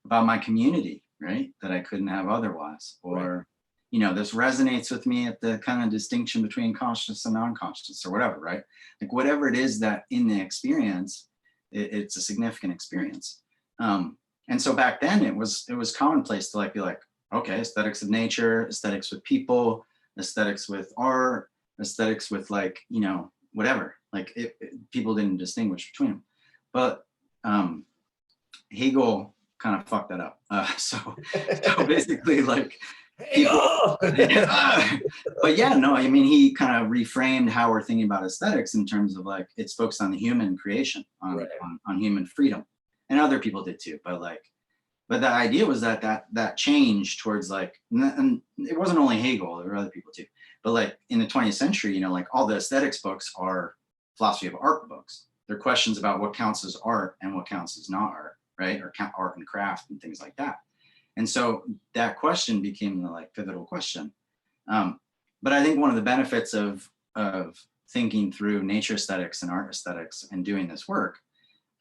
my community, right? That I couldn't have otherwise, or this resonates with me at the kind of distinction between conscious and non-conscious, or whatever, right? Like whatever it is that in the experience, it's a significant experience. And so back then it was commonplace to like be like, okay, aesthetics of nature, aesthetics with people, aesthetics with art, aesthetics with like, whatever, like people didn't distinguish between them. But Hegel kind of fucked that up. So basically like, people, but yeah, no, I mean, he kind of reframed how we're thinking about aesthetics in terms of like, it's focused on the human creation, on human freedom, and other people did too. But the idea was that change towards like, and it wasn't only Hegel, there were other people too, but like in the 20th century, like all the aesthetics books are philosophy of art books. They're questions about what counts as art and what counts as not art, right? Or art and craft and things like that. And so that question became the like pivotal question. But I think one of the benefits of thinking through nature aesthetics and art aesthetics and doing this work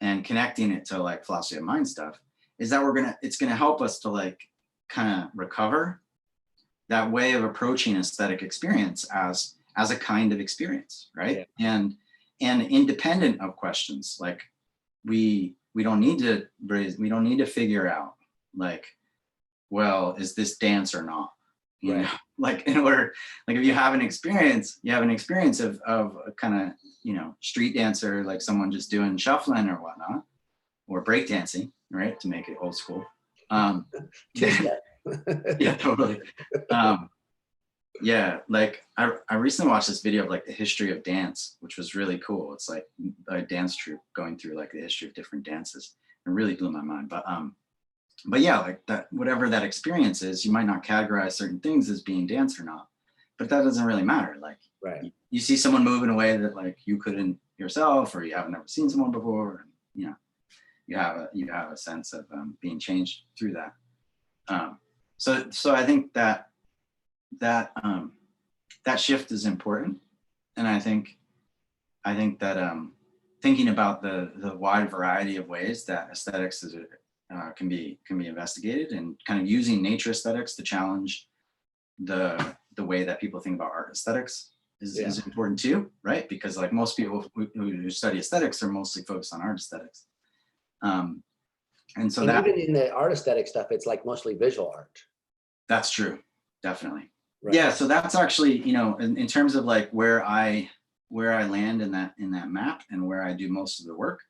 and connecting it to like philosophy of mind stuff is that it's gonna help us to like kind of recover that way of approaching aesthetic experience as a kind of experience, right? Yeah. And independent of questions, like we don't need to figure out like, well, is this dance or not? You know, like in order, like if you have an experience of a kind of, street dancer, like someone just doing shuffling or whatnot, or breakdancing, right? To make it old school. Yeah, totally. Yeah, like I recently watched this video of like the history of dance, which was really cool. It's like a dance troupe going through like the history of different dances. It really blew my mind. But yeah, like that, whatever that experience is, you might not categorize certain things as being dance or not, but that doesn't really matter. Like you see someone move in a way that like you couldn't yourself, or you haven't never seen someone before, and, you have a sense of being changed through that. So I think that that shift is important. And I think that thinking about the wide variety of ways that aesthetics is, can be investigated, and kind of using nature aesthetics to challenge the way that people think about art aesthetics is important too, right? Because like most people who study aesthetics are mostly focused on art aesthetics. And so that, even in the art aesthetic stuff, it's like mostly visual art. That's true, definitely. Right. Yeah, so that's actually, you know, in terms of like where I land in that map and where I do most of the work,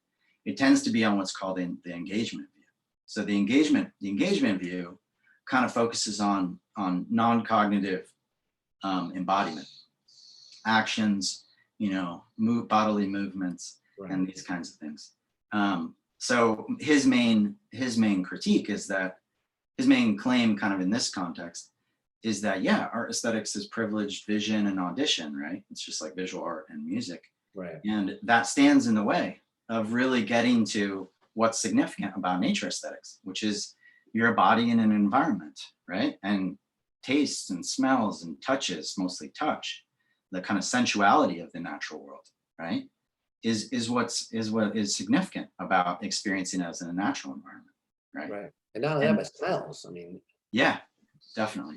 it tends to be on what's called the engagement view. So the engagement view kind of focuses on non-cognitive embodiment, actions, you know, bodily movements, right, and these kinds of things. So his main critique is that, his main claim kind of in this context is that, yeah, art aesthetics is privileged vision and audition, right? It's just like visual art and music. Right. And that stands in the way of really getting to what's significant about nature aesthetics, which is your body in an environment, right? And tastes and smells and touches, mostly touch, the kind of sensuality of the natural world, right? Is what is significant about experiencing it as in a natural environment, right? Right. And not only that, but smells. I mean, yeah, definitely.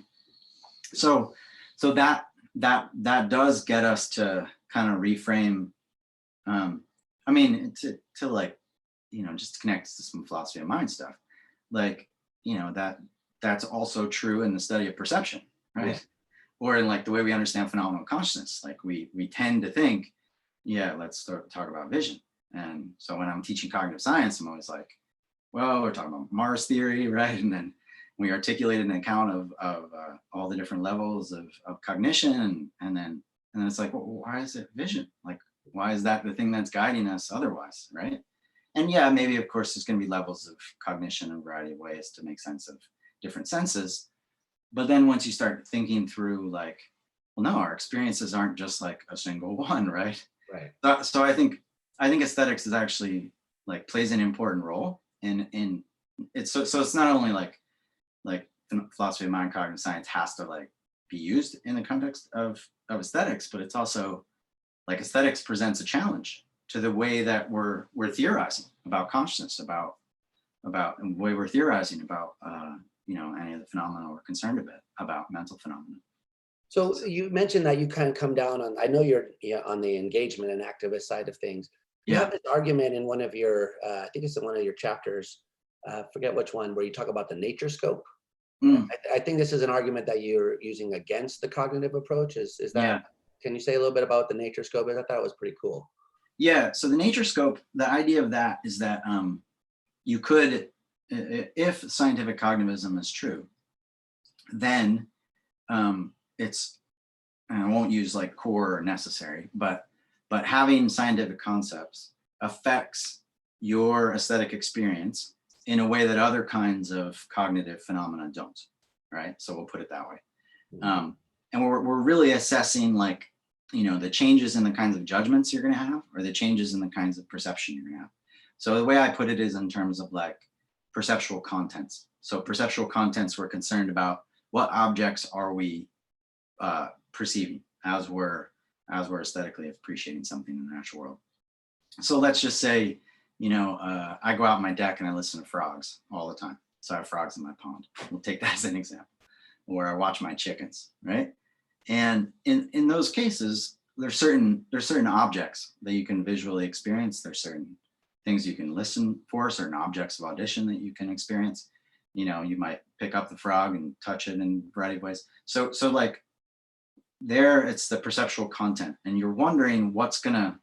So that does get us to kind of reframe. I mean, to like, you know, just to connect to some philosophy of mind stuff, like, you know, that's also true in the study of perception, right? Yeah. Or in like the way we understand phenomenal consciousness. Like we tend to think, yeah, let's talk about vision. And so when I'm teaching cognitive science, I'm always like, well, we're talking about Mars theory, right? And then we articulated an account of all the different levels of cognition, and then it's like, well, why is it vision? Like, why is that the thing that's guiding us otherwise, right? And yeah, maybe of course there's going to be levels of cognition in a variety of ways to make sense of different senses. But then once you start thinking through, like, well, no, our experiences aren't just like a single one, right? Right. So I think aesthetics is actually like plays an important role in it's so it's not only like philosophy of mind, cognitive science has to like be used in the context of aesthetics, but it's also like aesthetics presents a challenge to the way that we're theorizing about consciousness, about the way we're theorizing about you know, any of the phenomena we're concerned about mental phenomena. So you mentioned that you kind of come down on, I know you're on the engagement and activist side of things. You have this argument in one of your, I think it's in one of your chapters, forget which one, where you talk about the nature scope. I think this is an argument that you're using against the cognitive approach. Is that, can you say a little bit about the nature scope? I thought that was pretty cool. Yeah, so the nature scope, the idea of that is that you could, if scientific cognitivism is true, then it's, and I won't use like core or necessary, but having scientific concepts affects your aesthetic experience in a way that other kinds of cognitive phenomena don't, right? So we'll put it that way. And we're really assessing, like, you know, the changes in the kinds of judgments you're going to have, or the changes in the kinds of perception you're going to have. So the way I put it is in terms of like perceptual contents. So perceptual contents, we're concerned about what objects are we perceiving as we're aesthetically appreciating something in the natural world. So let's just say, you know, I go out on my deck and I listen to frogs all the time. So I have frogs in my pond. We'll take that as an example. Or I watch my chickens, right? And in those cases, there's certain objects that you can visually experience. There's certain things you can listen for, certain objects of audition that you can experience. You know, you might pick up the frog and touch it in a variety of ways. So like there, it's the perceptual content, and you're wondering what's gonna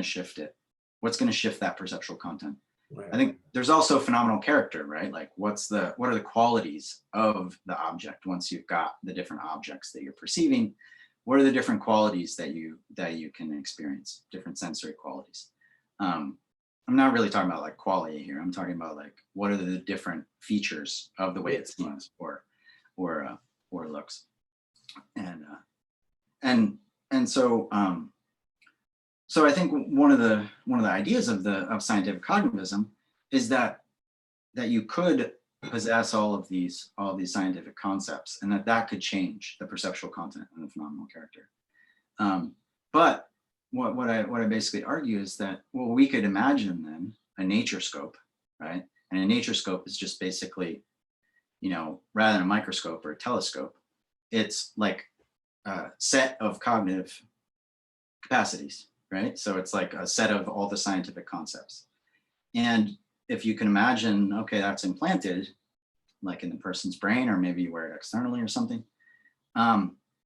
shift it. What's gonna shift that perceptual content? Right. I think there's also phenomenal character, right? Like what are the qualities of the object once you've got the different objects that you're perceiving? What are the different qualities that you can experience, different sensory qualities? I'm not really talking about like quality here. I'm talking about like what are the different features of the way it seems or looks, and so so I think one of the ideas of scientific cognitivism is that you could possess all of these scientific concepts, and that could change the perceptual content of the phenomenal character. But what I basically argue is that, well, we could imagine then a nature scope, right? And a nature scope is just basically, you know, rather than a microscope or a telescope, it's like a set of cognitive capacities, right? So it's like a set of all the scientific concepts. And if you can imagine, okay, that's implanted like in the person's brain, or maybe you wear it externally or something,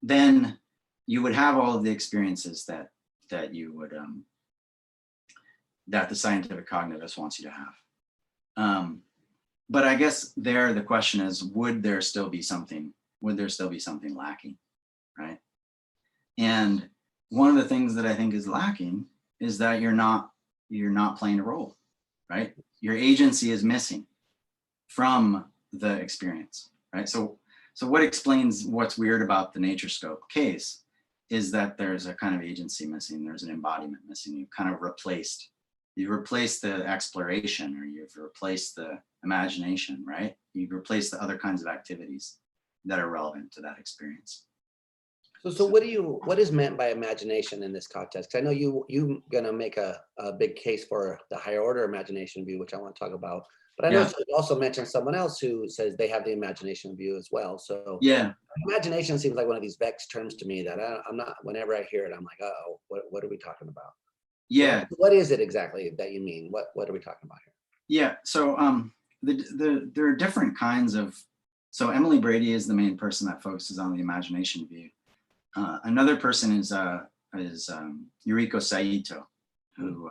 then you would have all of the experiences that you would, that the scientific cognitivist wants you to have. But I guess there, the question is, would there still be something lacking, right? And one of the things that I think is lacking is that you're not playing a role, right? Your agency is missing from the experience, right? So what explains what's weird about the nature scope case is that there's a kind of agency missing, there's an embodiment missing. You've kind of replaced the exploration, or you've replaced the imagination, right? You've replaced the other kinds of activities that are relevant to that experience. So what is meant by imagination in this context? I know you're gonna make a big case for the higher order imagination view, which I want to talk about. But I know you also mentioned someone else who says they have the imagination view as well. So yeah, imagination seems like one of these vexed terms to me that I'm not, whenever I hear it, I'm like, oh, what are we talking about? Yeah. So what is it exactly that you mean? What are we talking about here? Yeah, so there are different kinds of, so Emily Brady is the main person that focuses on the imagination view. Another person is Yuriko Saito, who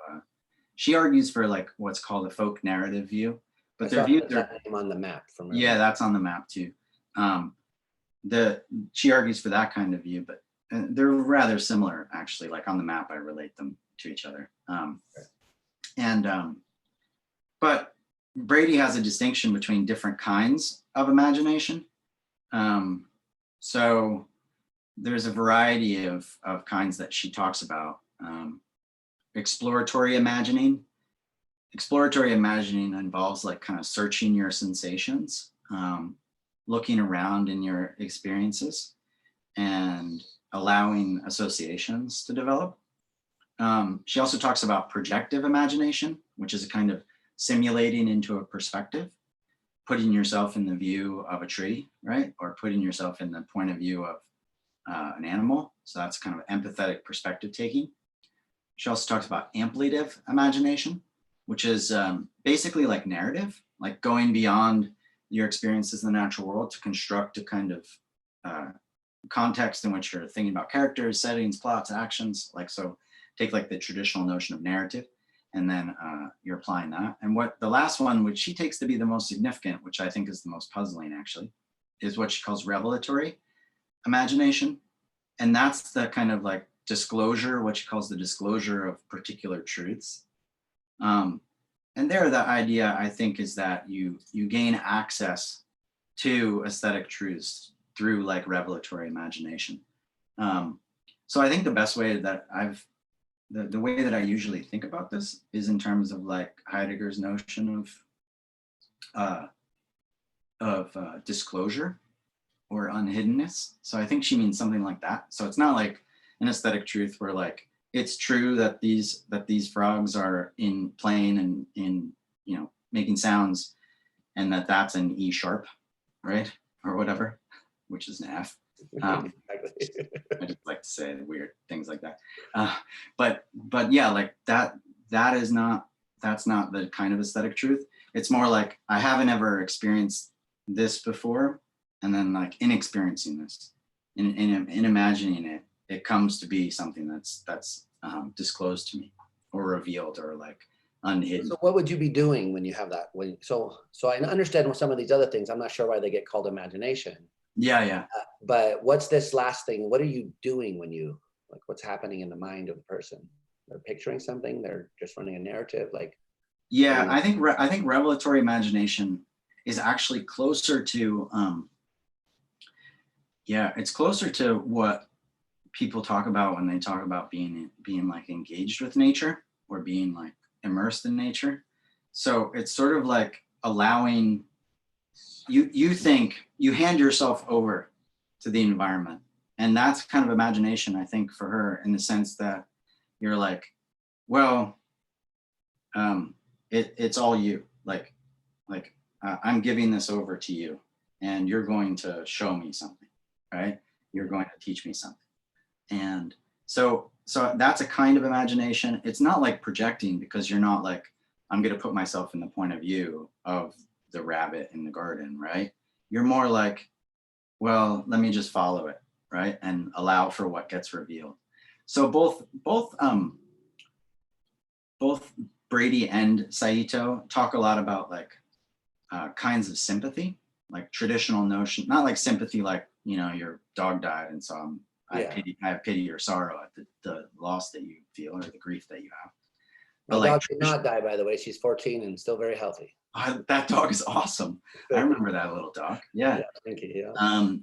she argues for like what's called a folk narrative view. But their views are on the map from yeah, that's on the map too. She argues for that kind of view, but they're rather similar actually. Like on the map, I relate them to each other. But Brady has a distinction between different kinds of imagination. So there's a variety of kinds that she talks about. Exploratory imagining. Exploratory imagining involves like kind of searching your sensations, looking around in your experiences, and allowing associations to develop. She also talks about projective imagination, which is a kind of simulating into a perspective, putting yourself in the view of a tree, right? Or putting yourself in the point of view of an animal. So that's kind of empathetic perspective taking. She also talks about ampliative imagination, which is basically like narrative, like going beyond your experiences in the natural world to construct a kind of context in which you're thinking about characters, settings, plots, actions. Like, so take like the traditional notion of narrative, and then you're applying that. And what the last one, which she takes to be the most significant, which I think is the most puzzling actually, is what she calls revelatory imagination. And that's the kind of like disclosure, what she calls the disclosure of particular truths. And there, the idea, I think, is that you gain access to aesthetic truths through like revelatory imagination. So I think the best way that the way that I usually think about this is in terms of like Heidegger's notion of disclosure or unhiddenness. So I think she means something like that. So it's not like an aesthetic truth where like it's true that these frogs are playing and in making sounds, and that's an E sharp, right, or whatever, which is an F. I just like to say weird things like that. But yeah, like that's not the kind of aesthetic truth. It's more like I haven't ever experienced this before, and then like in experiencing this, in imagining it, it comes to be something that's disclosed to me or revealed or like unhidden. So what would you be doing when you have that? So I understand with some of these other things, I'm not sure why they get called imagination. Yeah. But what's this last thing? What are you doing when you, like, what's happening in the mind of the person? They're picturing something, they're just running a narrative, like. Yeah, I think revelatory imagination is actually closer to, it's closer to what people talk about when they talk about being like engaged with nature or being like immersed in nature. So it's sort of like allowing you hand yourself over to the environment. And that's kind of imagination, I think, for her, in the sense that you're like, well, it's all you. I'm giving this over to you, and you're going to show me something, right? You're going to teach me something. And so that's a kind of imagination. It's not like projecting, because you're not like, I'm going to put myself in the point of view of the rabbit in the garden, right? You're more like, well, let me just follow it, right? And allow for what gets revealed. So both Brady and Saito talk a lot about like kinds of sympathy, like traditional notion, not like sympathy, like, you know, your dog died and so I have pity or sorrow at the loss that you feel or the grief that you have. But my dog did not die, by the way. She's 14 and still very healthy. That dog is awesome. I remember that little dog. Yeah. Thank you. Yeah.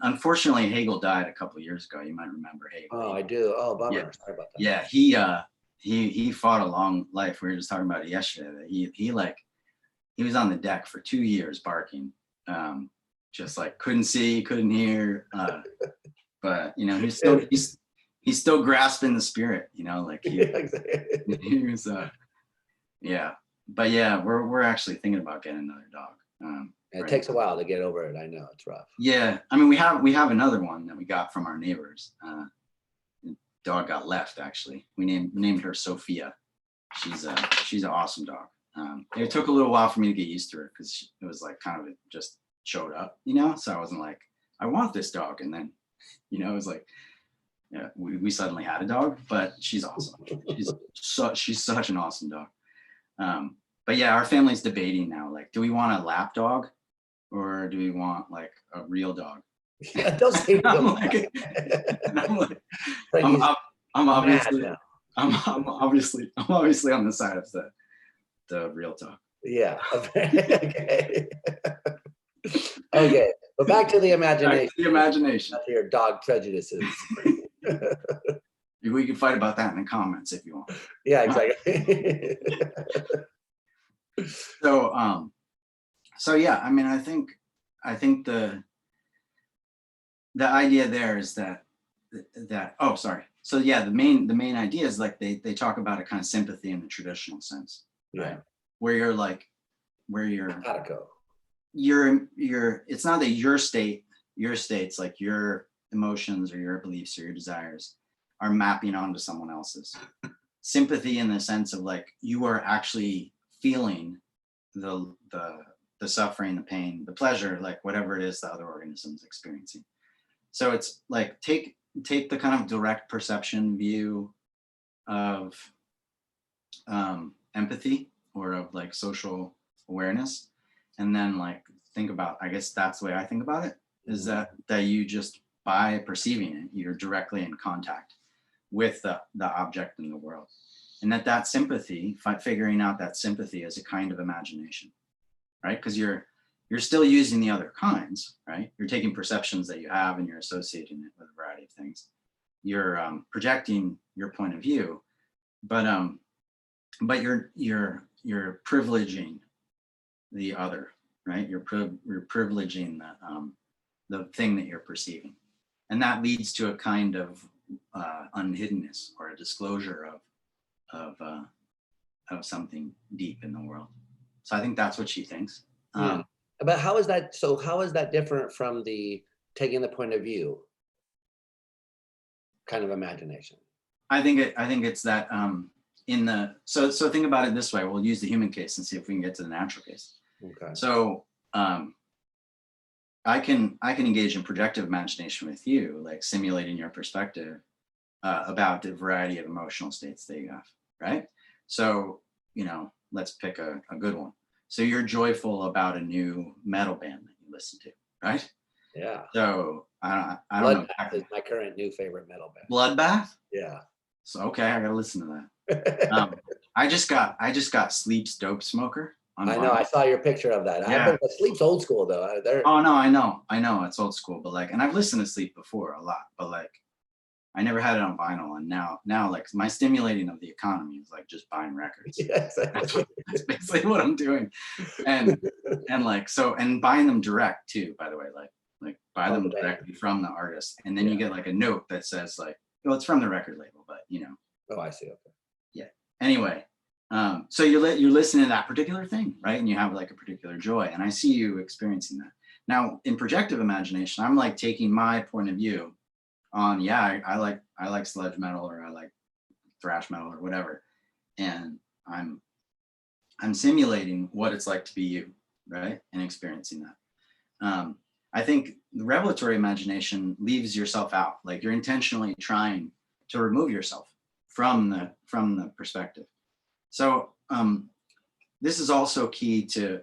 Unfortunately, Hegel died a couple of years ago. You might remember Hegel. Oh, I do. Oh, bummer. Yeah. Sorry about that. Yeah, he fought a long life. We were just talking about it yesterday. That he was on the deck for 2 years barking, just like couldn't see, couldn't hear, but you know, he's still grasping the spirit. You know, like he was. Yeah, but yeah, we're actually thinking about getting another dog. It takes a while to get over it. I know it's rough. Yeah, I mean, we have another one that we got from our neighbors. The dog got left, actually. We named her Sophia. She's an awesome dog. It took a little while for me to get used to her, because it was like kind of just showed up, you know. So I wasn't like, I want this dog, and then, you know, it was like, yeah, we suddenly had a dog. But she's awesome. She's such an awesome dog. But yeah, our family's debating now, like, do we want a lap dog or do we want like a real dog? Yeah, those seem I'm obviously on the side of the real dog. Yeah. Okay. Okay. But back to the imagination. Back to the imagination. Back to your dog prejudices. We can fight about that in the comments if you want. Yeah, exactly. So yeah, I mean, I think the idea there is that oh, sorry. So yeah, the main idea is like they talk about a kind of sympathy in the traditional sense, right? Where you're like, it's not that your states, like your emotions or your beliefs or your desires, are mapping onto someone else's. Sympathy in the sense of like, you are actually feeling the suffering, the pain, the pleasure, like whatever it is the other organism's experiencing. So it's like, take the kind of direct perception view of empathy or of like social awareness, and then like think about, I guess that's the way I think about it, is that you just, by perceiving it, you're directly in contact with the object in the world. And that sympathy, figuring out that sympathy is a kind of imagination, right? Because you're still using the other kinds, right? You're taking perceptions that you have and you're associating it with a variety of things. You're projecting your point of view, but you're privileging the other, right? You're privileging the thing that you're perceiving, and that leads to a kind of unhiddenness or a disclosure of something deep in the world. So I think that's what she thinks. But how is that different from the taking the point of view kind of imagination? I think it's that so think about it this way. We'll use the human case and see if we can get to the natural case. Okay. So I can engage in projective imagination with you, like simulating your perspective about the variety of emotional states that you have, right? So, you know, let's pick a good one. So you're joyful about a new metal band that you listen to, right? Yeah. So I don't know. Bloodbath is my current new favorite metal band. Bloodbath? Yeah. So okay, I gotta listen to that. I just got Sleep's Dope Smoker. I know. I saw your picture of that. Yeah. Sleep's old school though. Oh no, I know it's old school, but like, and I've listened to Sleep before a lot, but like, I never had it on vinyl, and now like my stimulating of the economy is like just buying records. Yeah, exactly. That's basically what I'm doing, and like so, and buying them direct too. By the way, like buy them directly from the artist, and then you get like a note that says like, well, it's from the record label, but you know. Oh, I see. Okay. Yeah. Anyway, so you're listening to that particular thing, right? And you have like a particular joy, and I see you experiencing that. Now, in projective imagination, I'm like taking my point of view on, yeah, I like sludge metal, or I like thrash metal, or whatever, and I'm simulating what it's like to be you, right? And experiencing that. I think the revelatory imagination leaves yourself out, like you're intentionally trying to remove yourself from the perspective. So this is also key to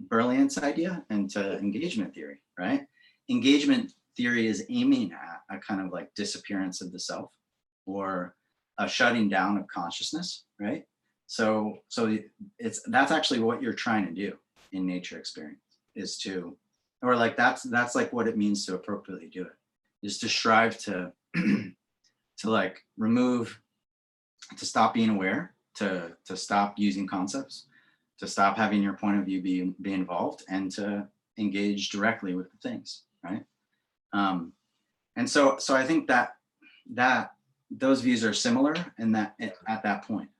Berliant's idea and to engagement theory, right? Engagement theory is aiming at a kind of like disappearance of the self, or a shutting down of consciousness, right? So that's actually what you're trying to do in nature experience, is to, or like that's like what it means to appropriately do it, is to strive to to like remove, to stop being aware, to stop using concepts, to stop having your point of view be involved, and to engage directly with the things, right? And so I think that those views are similar in that at that point.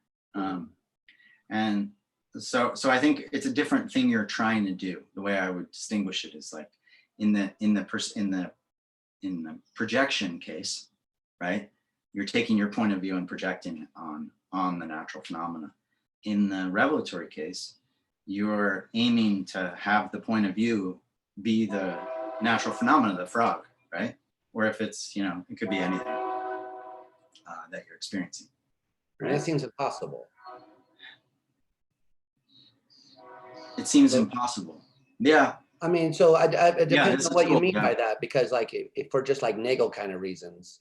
And so I think it's a different thing you're trying to do. The way I would distinguish it is like in the projection case, right? You're taking your point of view and projecting it on the natural phenomena. In the revelatory case, you're aiming to have the point of view be the natural phenomena, the frog, right? Or if it's, you know, it could be anything that you're experiencing. Right? That seems impossible. It seems impossible. Yeah. I mean, so it depends on what you mean by that, because like if for just like Nagel kind of reasons,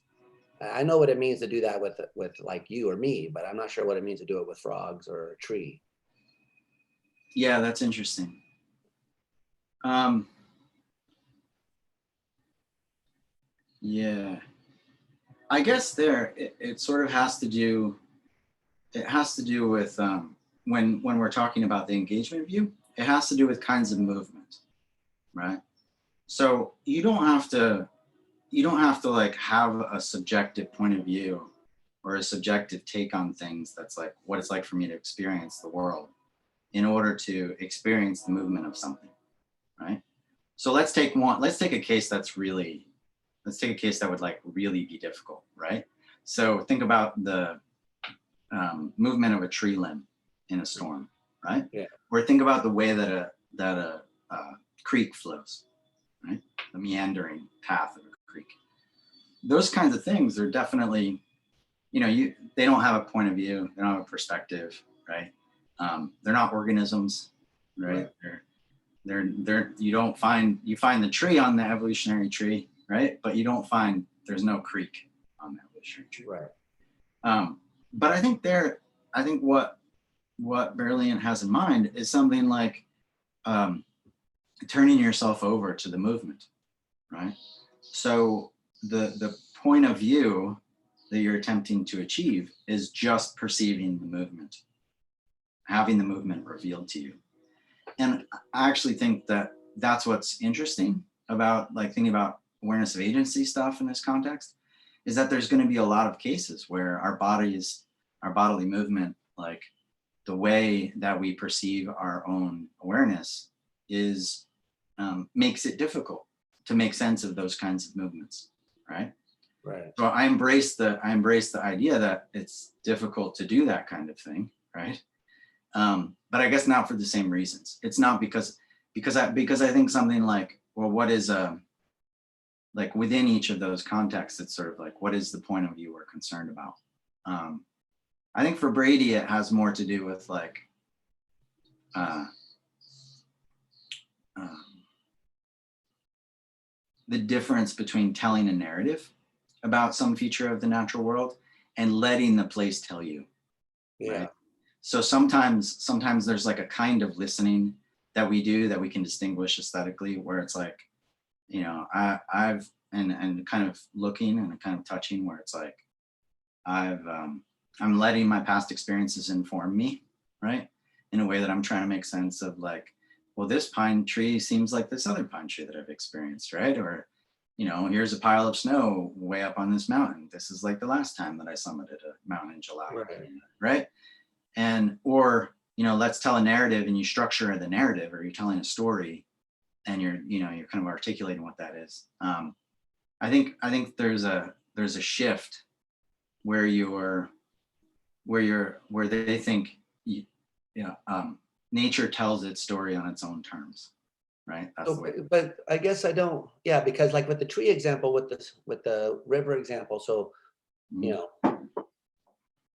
I know what it means to do that with like you or me, but I'm not sure what it means to do it with frogs or a tree. Yeah, that's interesting. Yeah, I guess it sort of has to do. It has to do with when we're talking about the engagement view, it has to do with kinds of movement, right? So you don't have to like have a subjective point of view or a subjective take on things that's like what it's like for me to experience the world in order to experience the movement of something, right? So let's take a case that would like really be difficult, right? So think about the movement of a tree limb in a storm, right? Yeah. Or think about the way that a creek flows, right? The meandering path of a creek. Those kinds of things are definitely, you know, they don't have a point of view, they don't have a perspective, right? They're not organisms, right? You find the tree on the evolutionary tree, right? But there's no creek on the evolutionary tree. Right. But I think what Berliant has in mind is something like turning yourself over to the movement, right? So the point of view that you're attempting to achieve is just perceiving the movement, having the movement revealed to you. And I actually think that that's what's interesting about like thinking about awareness of agency stuff in this context, is that there's going to be a lot of cases where our bodily movement, like the way that we perceive our own awareness is makes it difficult to make sense of those kinds of movements, right? Right. So I embrace the idea that it's difficult to do that kind of thing, right? But I guess not for the same reasons. It's not because I think something like, well, what is like within each of those contexts, it's sort of like, what is the point of view we're concerned about? I think for Brady, it has more to do with like, the difference between telling a narrative about some feature of the natural world and letting the place tell you. Yeah. Right? So sometimes there's like a kind of listening that we do that we can distinguish aesthetically, where it's like, you know, I've and kind of looking and kind of touching, where it's like I'm letting my past experiences inform me, right, in a way that I'm trying to make sense of, like, well, this pine tree seems like this other pine tree that I've experienced, right? Or, you know, here's a pile of snow way up on this mountain. This is like the last time that I summited a mountain in July, right? And, or, you know, let's tell a narrative, and you structure the narrative, or you're telling a story, and you're kind of articulating what that is. I think there's a shift where they think, nature tells its story on its own terms, right? That's but I guess I don't, yeah, because like with the tree example, with the river example, so, you know,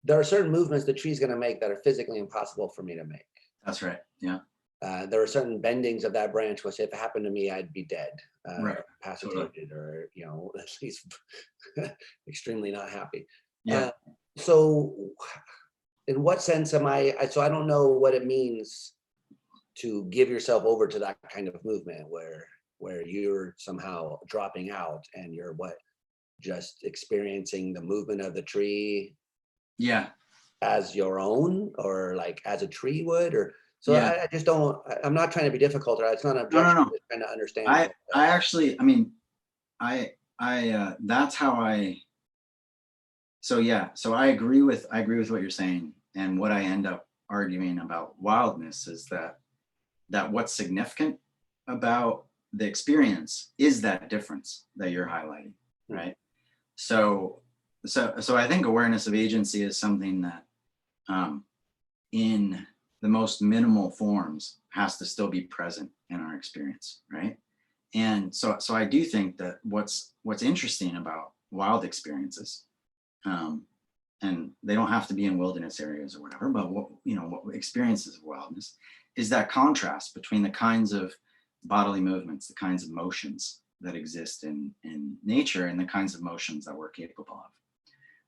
there are certain movements the tree's going to make that are physically impossible for me to make. That's right. Yeah. There are certain bendings of that branch which, if it happened to me, I'd be dead, right. incapacitated, or, you know, at least extremely not happy. Yeah. So in what sense am so I don't know what it means to give yourself over to that kind of movement where you're somehow dropping out and you're just experiencing the movement of the tree as your own, or like as a tree would, or so. I just don't, I'm not trying to be difficult, or it's not an objection. No. I'm just trying to understand. I actually, I mean, that's how so I agree with what you're saying. And what I end up arguing about wildness is that what's significant about the experience is that difference that you're highlighting, right? So I think awareness of agency is something that in the most minimal forms has to still be present in our experience, right? And so I do think that what's interesting about wild experiences, and they don't have to be in wilderness areas or whatever, but what experiences of wildness is that contrast between the kinds of bodily movements, the kinds of motions that exist in nature, and the kinds of motions that we're capable of.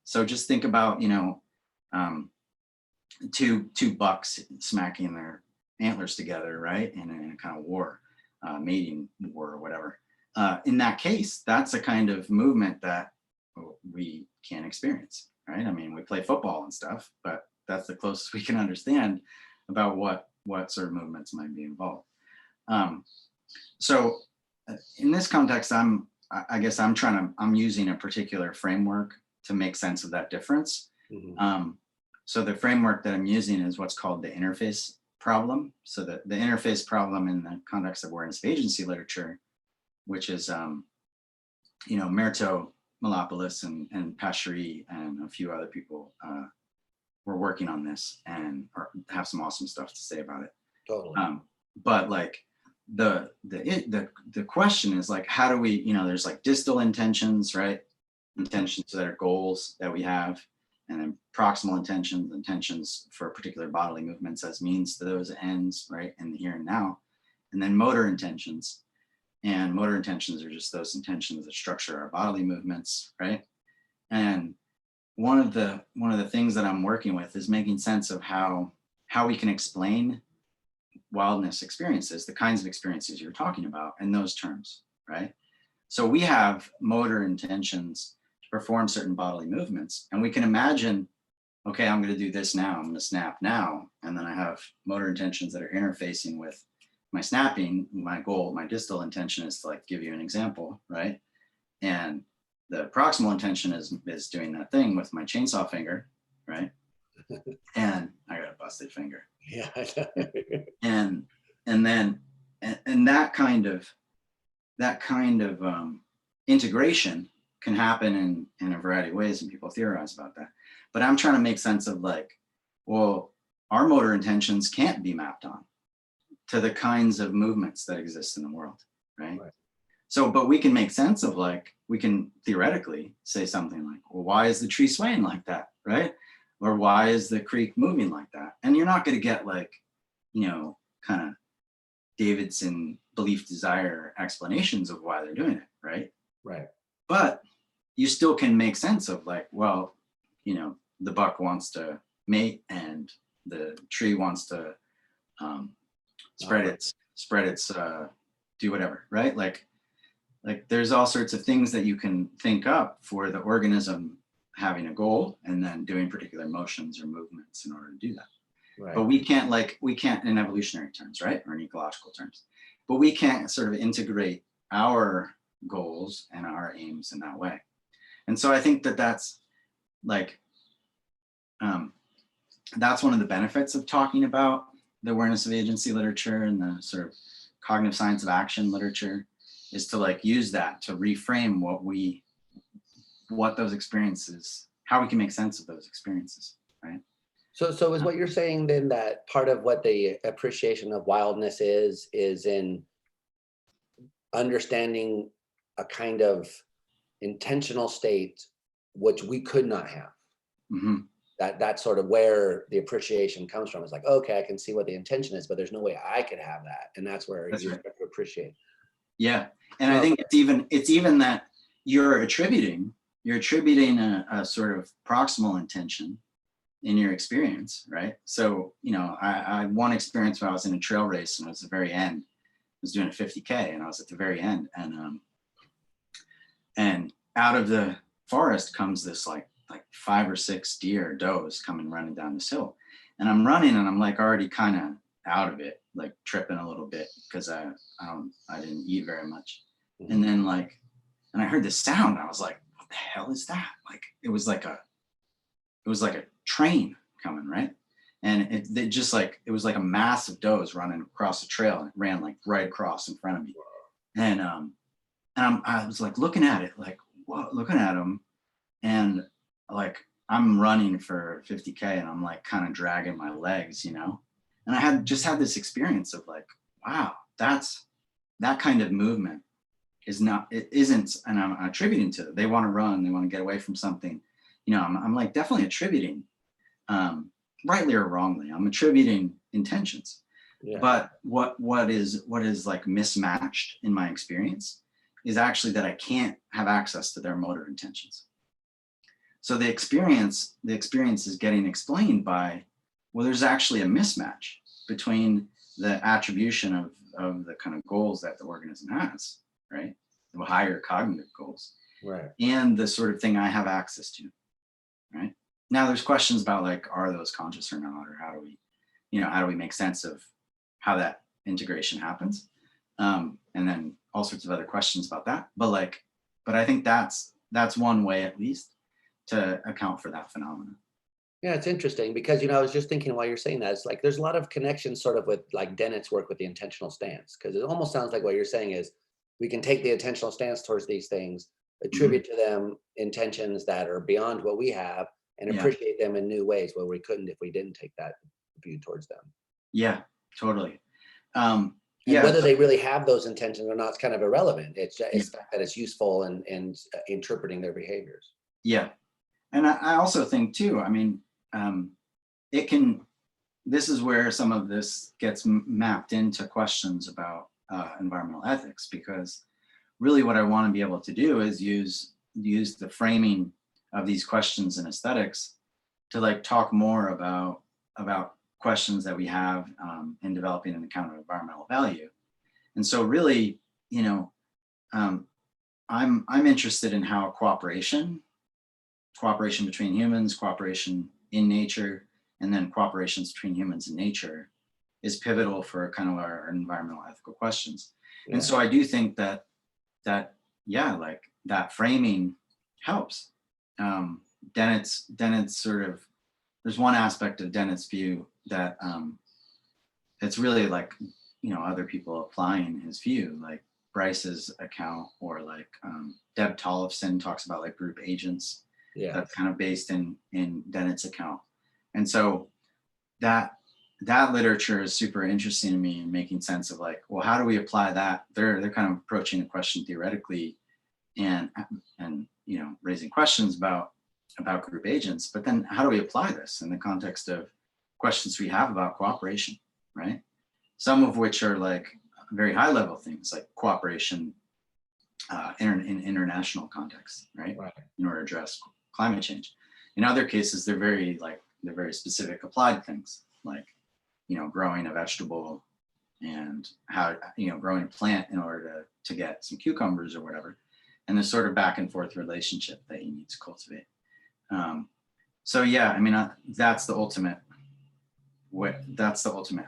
So just think about, two bucks smacking their antlers together, right? In a kind of war, mating war or whatever. In that case, that's a kind of movement that we can't experience, right? I mean, we play football and stuff, but that's the closest we can understand about what sort of movements might be involved. So in this context, I'm using a particular framework to make sense of that difference. So the framework that I'm using is what's called the interface problem. So the interface problem in the context of awareness of agency literature, which is, Merto Malopoulos and Pachery and a few other people were working on this and have some awesome stuff to say about it. Totally. But like the question is, like, how do we, there's like distal intentions, right? Intentions that are goals that we have, and then proximal intentions for particular bodily movements as means to those ends, right? In the here and now. And then motor intentions. And motor intentions are just those intentions that structure our bodily movements, right? And one of the things that I'm working with is making sense of how we can explain wildness experiences, the kinds of experiences you're talking about, in those terms, right? So we have motor intentions to perform certain bodily movements, and we can imagine, okay, I'm going to do this now, I'm going to snap now, and then I have motor intentions that are interfacing with my snapping. My goal, my distal intention is to like give you an example, right? And the proximal intention is doing that thing with my chainsaw finger, right? And I got a busted finger. Yeah. and then that kind of integration can happen in a variety of ways, and people theorize about that. But I'm trying to make sense of, like, well, our motor intentions can't be mapped on to the kinds of movements that exist in the world, right? So, but we can make sense of, like, we can theoretically say something like, well, why is the tree swaying like that, right? Or why is the creek moving like that? And you're not going to get, like, kind of Davidson belief desire explanations of why they're doing it, right? Right. But you still can make sense of, like, well, the buck wants to mate and the tree wants to spread its do whatever, right? Like, like there's all sorts of things that you can think up for the organism having a goal and then doing particular motions or movements in order to do that. Right. But we can't in evolutionary terms, right? Or in ecological terms, but we can't sort of integrate our goals and our aims in that way. And so I think that that's like, that's one of the benefits of talking about the awareness of agency literature and the sort of cognitive science of action literature, is to like use that to reframe what those experiences, how we can make sense of those experiences, right? So is what you're saying then that part of what the appreciation of wildness is in understanding a kind of intentional state which we could not have? Mm-hmm. That's sort of where the appreciation comes from. It's like, okay, I can see what the intention is, but there's no way I could have that. And that's where you start to appreciate. Yeah. And I think it's even that you're attributing a sort of proximal intention in your experience, right? So, you know, I had one experience where I was in a trail race and it was at the very end. I was doing a 50K and I was at the very end, and out of the forest comes this like 5 or 6 deer does coming running down this hill, and I'm running and I'm like already kind of out of it, like tripping a little bit because I didn't eat very much. Mm-hmm. And then and I heard this sound. I was like, what the hell is that? Like it was like a train coming, right? And it was like a mass of does running across the trail, and it ran like right across in front of me. And I was like looking at it, like looking at them, and like I'm running for 50K and I'm like kind of dragging my legs, you know? And I had this experience of like, wow, that kind of movement isn't, and I'm attributing to it. They want to run, they want to get away from something. You know, I'm like definitely attributing, rightly or wrongly, I'm attributing intentions. Yeah. But what is like mismatched in my experience is actually that I can't have access to their motor intentions. So the experience is getting explained by, well, there's actually a mismatch between the attribution of the kind of goals that the organism has, right? The higher cognitive goals, right? And the sort of thing I have access to, right? Now there's questions about like, are those conscious or not, or how do we make sense of how that integration happens? And then all sorts of other questions about that. But I think that's one way at least to account for that phenomenon. Yeah, it's interesting because, you know, I was just thinking while you're saying that, it's like there's a lot of connections sort of with like Dennett's work with the intentional stance, because it almost sounds like what you're saying is we can take the intentional stance towards these things, attribute to them intentions that are beyond what we have, and appreciate them in new ways where we couldn't if we didn't take that view towards them. Yeah, totally. And whether they really have those intentions or not is kind of irrelevant. It's the fact that it's useful in interpreting their behaviors. Yeah. And I also think too, I mean, this is where some of this gets mapped into questions about environmental ethics, because really what I want to be able to do is use the framing of these questions in aesthetics to like talk more about questions that we have in developing an account of environmental value. And so really, you know, I'm interested in how cooperation between humans, cooperation in nature, and then cooperations between humans and nature is pivotal for kind of our environmental ethical questions. Yeah. And so I do think that like that framing helps. Dennett's sort of, there's one aspect of Dennett's view that it's really like, you know, other people applying his view, like Bryce's account, or like Deb Tollefson talks about like group agents. Yeah, that's kind of based in Dennett's account. And so that literature is super interesting to me in making sense of like, well, how do we apply that? They're kind of approaching the question theoretically and you know, raising questions about group agents, but then how do we apply this in the context of questions we have about cooperation, right? Some of which are like very high level things like cooperation in international context, right? In order to address climate change. In other cases, they're very specific applied things, like, you know, growing a vegetable and how, growing a plant in order to get some cucumbers or whatever, and the sort of back and forth relationship that you need to cultivate. So yeah, I mean, that's the ultimate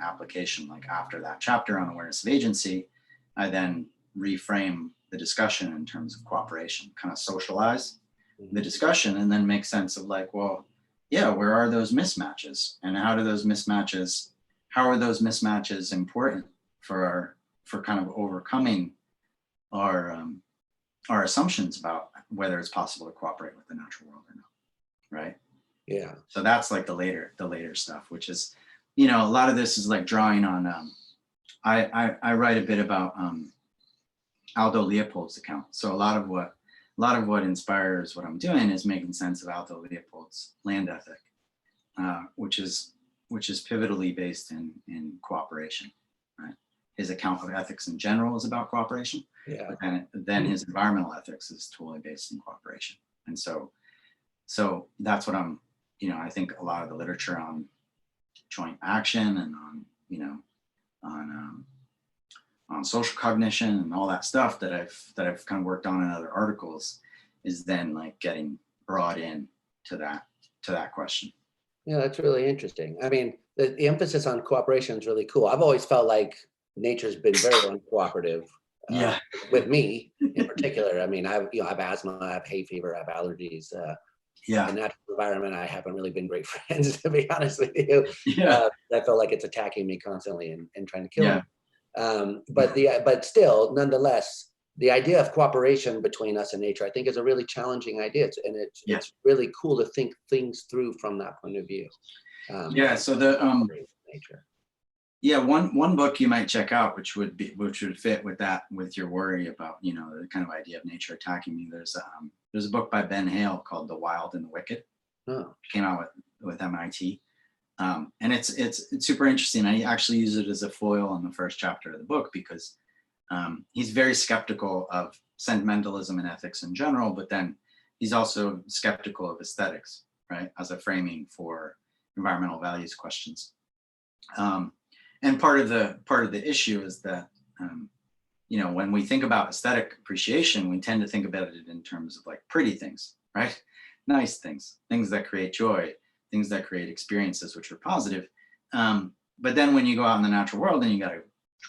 application. Like after that chapter on awareness of agency, I then reframe the discussion in terms of cooperation, kind of socialize the discussion, and then make sense of like, well, yeah, where are those mismatches, and how are those mismatches important for kind of overcoming our assumptions about whether it's possible to cooperate with the natural world or not, right? Yeah. So that's like the later stuff, which is, a lot of this is like drawing on, I write a bit about Aldo Leopold's account. So a lot of what inspires what I'm doing is making sense of Aldo Leopold's land ethic, which is pivotally based in cooperation, right? His account of ethics in general is about cooperation. Yeah. But then his environmental ethics is totally based in cooperation. And so that's what I'm, I think a lot of the literature on joint action and on social cognition and all that stuff that I've kind of worked on in other articles is then like getting brought in to that question. Yeah, that's really interesting. I mean, the emphasis on cooperation is really cool. I've always felt like nature's been very uncooperative. With me in particular. I mean, I have asthma, I have hay fever, I have allergies. In the natural environment, I haven't really been great friends, to be honest with you. I feel like it's attacking me constantly and trying to kill me. But still, nonetheless, the idea of cooperation between us and nature, I think, is a really challenging idea, it's really cool to think things through from that point of view. So the nature. Yeah, one book you might check out, which would fit with your worry about, the kind of idea of nature attacking me. There's a book by Ben Hale called The Wild and the Wicked. Oh. It came out with MIT. And it's super interesting. I actually use it as a foil in the first chapter of the book because he's very skeptical of sentimentalism and ethics in general, but then he's also skeptical of aesthetics, right, as a framing for environmental values questions. And part of the issue is that, when we think about aesthetic appreciation, we tend to think about it in terms of like pretty things, right? Nice things that create joy, things that create experiences which are positive. But then when you go out in the natural world and you got a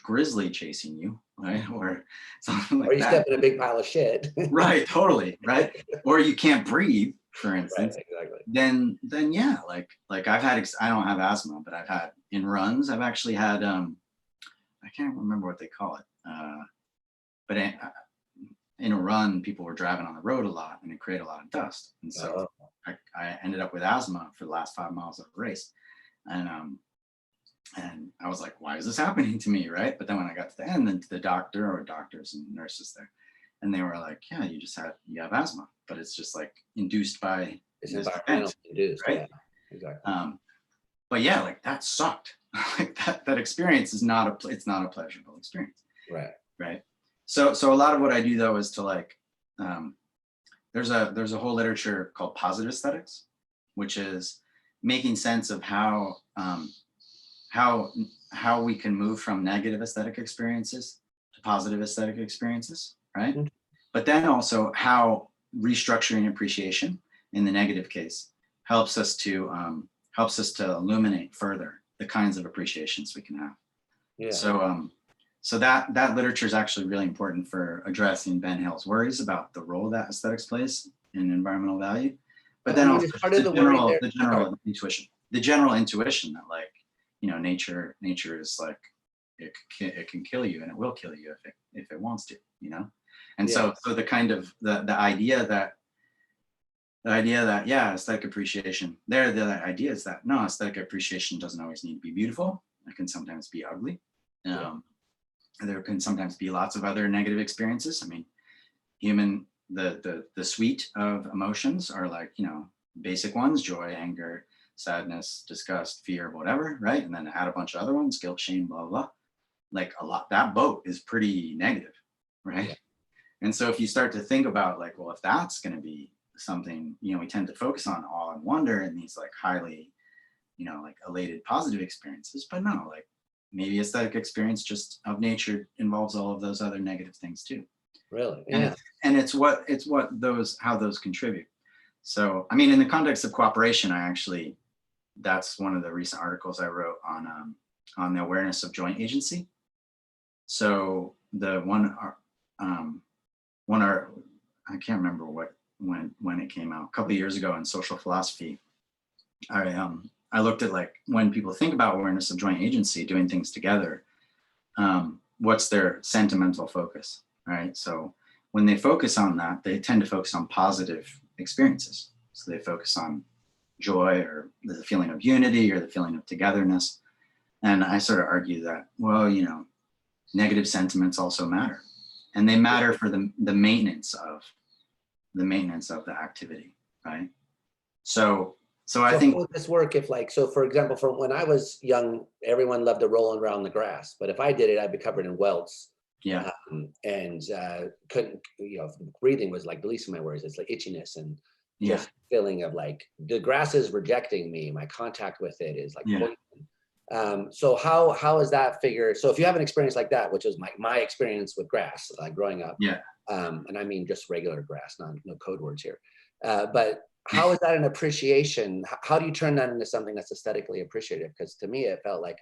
grizzly chasing you, right? Or something like that. Or you step in a big pile of shit. Right, totally, right? Or you can't breathe, for instance. Right, exactly. Then yeah, like I've had, I don't have asthma, but I've had in runs, I've actually had, I can't remember what they call it, but in a run, people were driving on the road a lot and it created a lot of dust. And so I ended up with asthma for the last 5 miles of the race. And I was like, why is this happening to me, right? But then when I got to the end, then to the doctor or doctors and nurses there, and they were like, yeah, you have asthma, but it's just like induced by it's environmental induced, right? Yeah, exactly. But yeah, like that sucked. Like that experience is it's not a pleasurable experience. Right. So a lot of what I do though is to like, there's a whole literature called positive aesthetics, which is making sense of how we can move from negative aesthetic experiences to positive aesthetic experiences, right? Mm-hmm. But then also how restructuring appreciation in the negative case helps us to illuminate further the kinds of appreciations we can have. Yeah. So that literature is actually really important for addressing Ben Hale's worries about the role that aesthetics plays in environmental value. But then also the general intuition that like, nature is like, it can kill you and it will kill you if it wants to, And so the kind of the idea that aesthetic appreciation the idea is that no, aesthetic appreciation doesn't always need to be beautiful. It can sometimes be ugly. There can sometimes be lots of other negative experiences. I mean, the suite of emotions are like, basic ones: joy, anger, sadness, disgust, fear, whatever, right? And then add a bunch of other ones: guilt, shame, blah, blah. Like that boat is pretty negative, right? Yeah. And so if you start to think about like, well, if that's going to be something, we tend to focus on awe and wonder and these like highly, like elated positive experiences, but no, like maybe aesthetic experience just of nature involves all of those other negative things too. Really? Yeah. And it's how those contribute. So, I mean, in the context of cooperation, that's one of the recent articles I wrote on the awareness of joint agency. So the I can't remember when it came out, a couple of years ago in social philosophy. I looked at like when people think about awareness of joint agency, doing things together, what's their sentimental focus, right? So when they focus on that, they tend to focus on positive experiences. So they focus on joy or the feeling of unity or the feeling of togetherness. And I sort of argue that, well, negative sentiments also matter, and they matter for the maintenance of the activity, right? So I think, how would this work if, like, so for example, from when I was young, everyone loved to roll around the grass, but if I did it, I'd be covered in welts. yeah, And couldn't, breathing was like the least of my worries. It's like itchiness and yeah, just feeling of like the grass is rejecting me. My contact with it is like yeah. poison. So how is that figure? So if you have an experience like that, which is my experience with grass, like growing up, Yeah. And I mean just regular grass, no code words here. But how is that an appreciation? How do you turn that into something that's aesthetically appreciative? Because to me, it felt like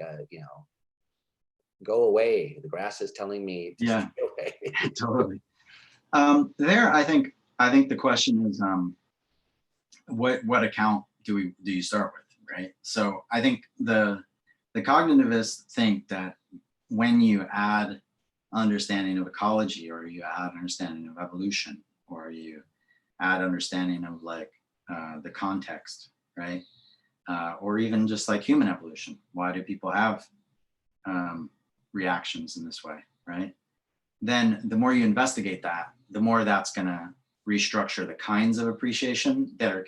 go away. The grass is telling me to Yeah. stay away. Totally. I think the question is, what account do you start with, right? So I think the cognitivists think that when you add understanding of ecology, or you add understanding of evolution, or you add understanding of like the context, right? Or even just like human evolution. Why do people have reactions in this way, right? Then the more you investigate that, the more that's going to restructure the kinds of appreciation that you're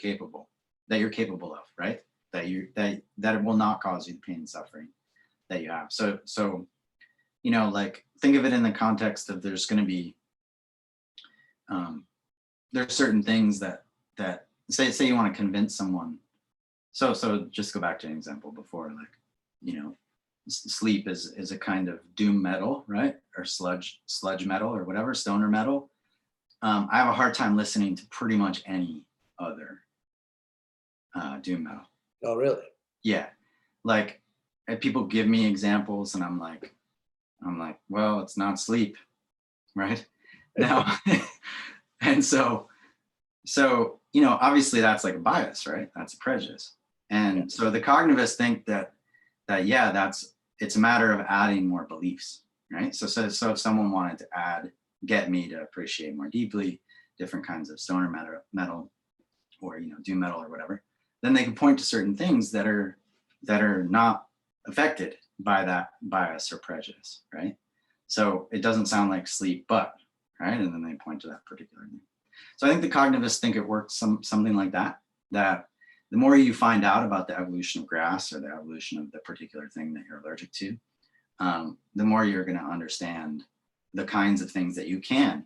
capable of, right? That it will not cause you the pain and suffering that you have. So like think of it in the context of there's going to be there's certain things that say you want to convince someone. So just go back to an example before, like, sleep is a kind of doom metal, right? Or sludge metal or whatever, stoner metal. I have a hard time listening to pretty much any other doom metal. Oh, really? Yeah. Like people give me examples and I'm like, well, it's not sleep, right? Now, and so, obviously that's like a bias, right? That's a prejudice. And so the cognitivists think that it's a matter of adding more beliefs, right? So if someone wanted to get me to appreciate more deeply different kinds of stoner metal or, doom metal or whatever, then they can point to certain things that are not affected by that bias or prejudice, right? So it doesn't sound like sleep, but, right? And then they point to that particular thing. So I think the cognitivists think it works something like that the more you find out about the evolution of grass or the evolution of the particular thing that you're allergic to, the more you're going to understand the kinds of things that you can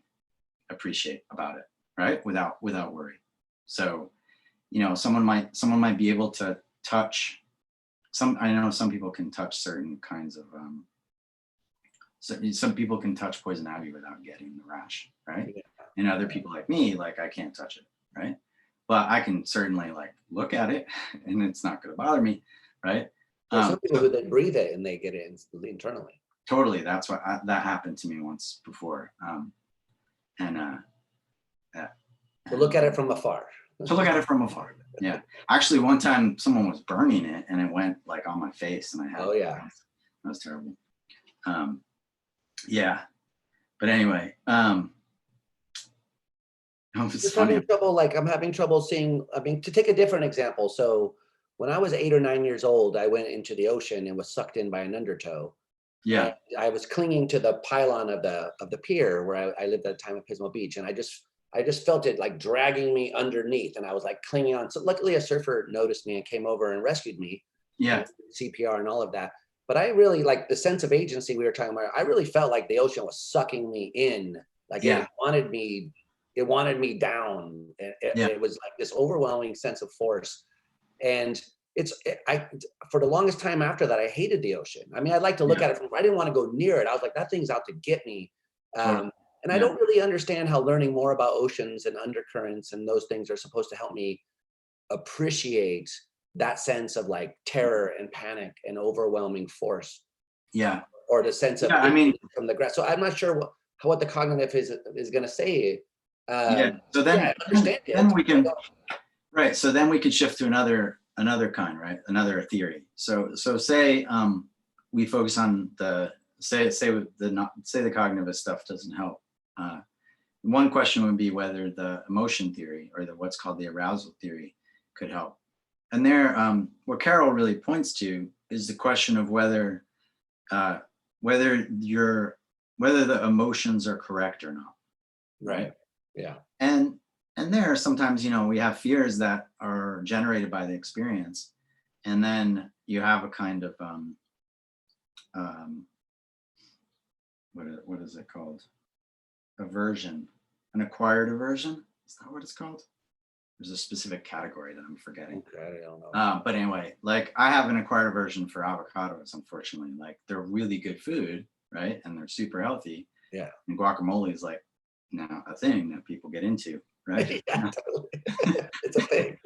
appreciate about it, right? Without worry. So, someone might be able to touch I know some people can touch certain kinds of, some people can touch poison ivy without getting the rash, right? Yeah. And other people like me, like I can't touch it, right? But I can certainly like look at it and it's not going to bother me, right? There's some people who then breathe it and they get it internally. Totally. That's what that happened to me once before. So look at it from afar. Yeah. Actually, one time someone was burning it and it went like on my face and I had, that was terrible. Yeah. But anyway, Just having trouble, like I'm having trouble seeing, to take a different example. So when I was 8 or 9 years old, I went into the ocean and was sucked in by an undertow. Yeah. And I was clinging to the pylon of the pier where I lived at the time at Pismo Beach. And I just felt it like dragging me underneath and I was like clinging on. So luckily a surfer noticed me and came over and rescued me. Yeah. CPR and all of that. But I really, like the sense of agency we were talking about, I really felt like the ocean was sucking me in. Like it wanted me down. It was like this overwhelming sense of force. And for the longest time after that, I hated the ocean. I mean, I'd like to look at it from, I didn't want to go near it. I was like, that thing's out to get me. And I don't really understand how learning more about oceans and undercurrents and those things are supposed to help me appreciate that sense of like terror and panic and overwhelming force. Yeah. Or the sense of, I mean, from the grass. So I'm not sure what the cognitive is going to say. So then we can, right. So then we could shift to another kind, right? Another theory. So say we focus on the say the cognitive stuff doesn't help. One question would be whether the emotion theory or what's called the arousal theory could help. And there, what Carol really points to is the question of whether the emotions are correct or not. Right. Yeah. And there sometimes, we have fears that are generated by the experience. And then you have a kind of, what is it called? Aversion, an acquired aversion. Is that what it's called? There's a specific category that I'm forgetting. Okay, I don't know. But anyway, like I have an acquired aversion for avocados, unfortunately. Like they're really good food, right? And they're super healthy. Yeah. And guacamole is like now a thing that people get into, right? Yeah, totally. It's a thing.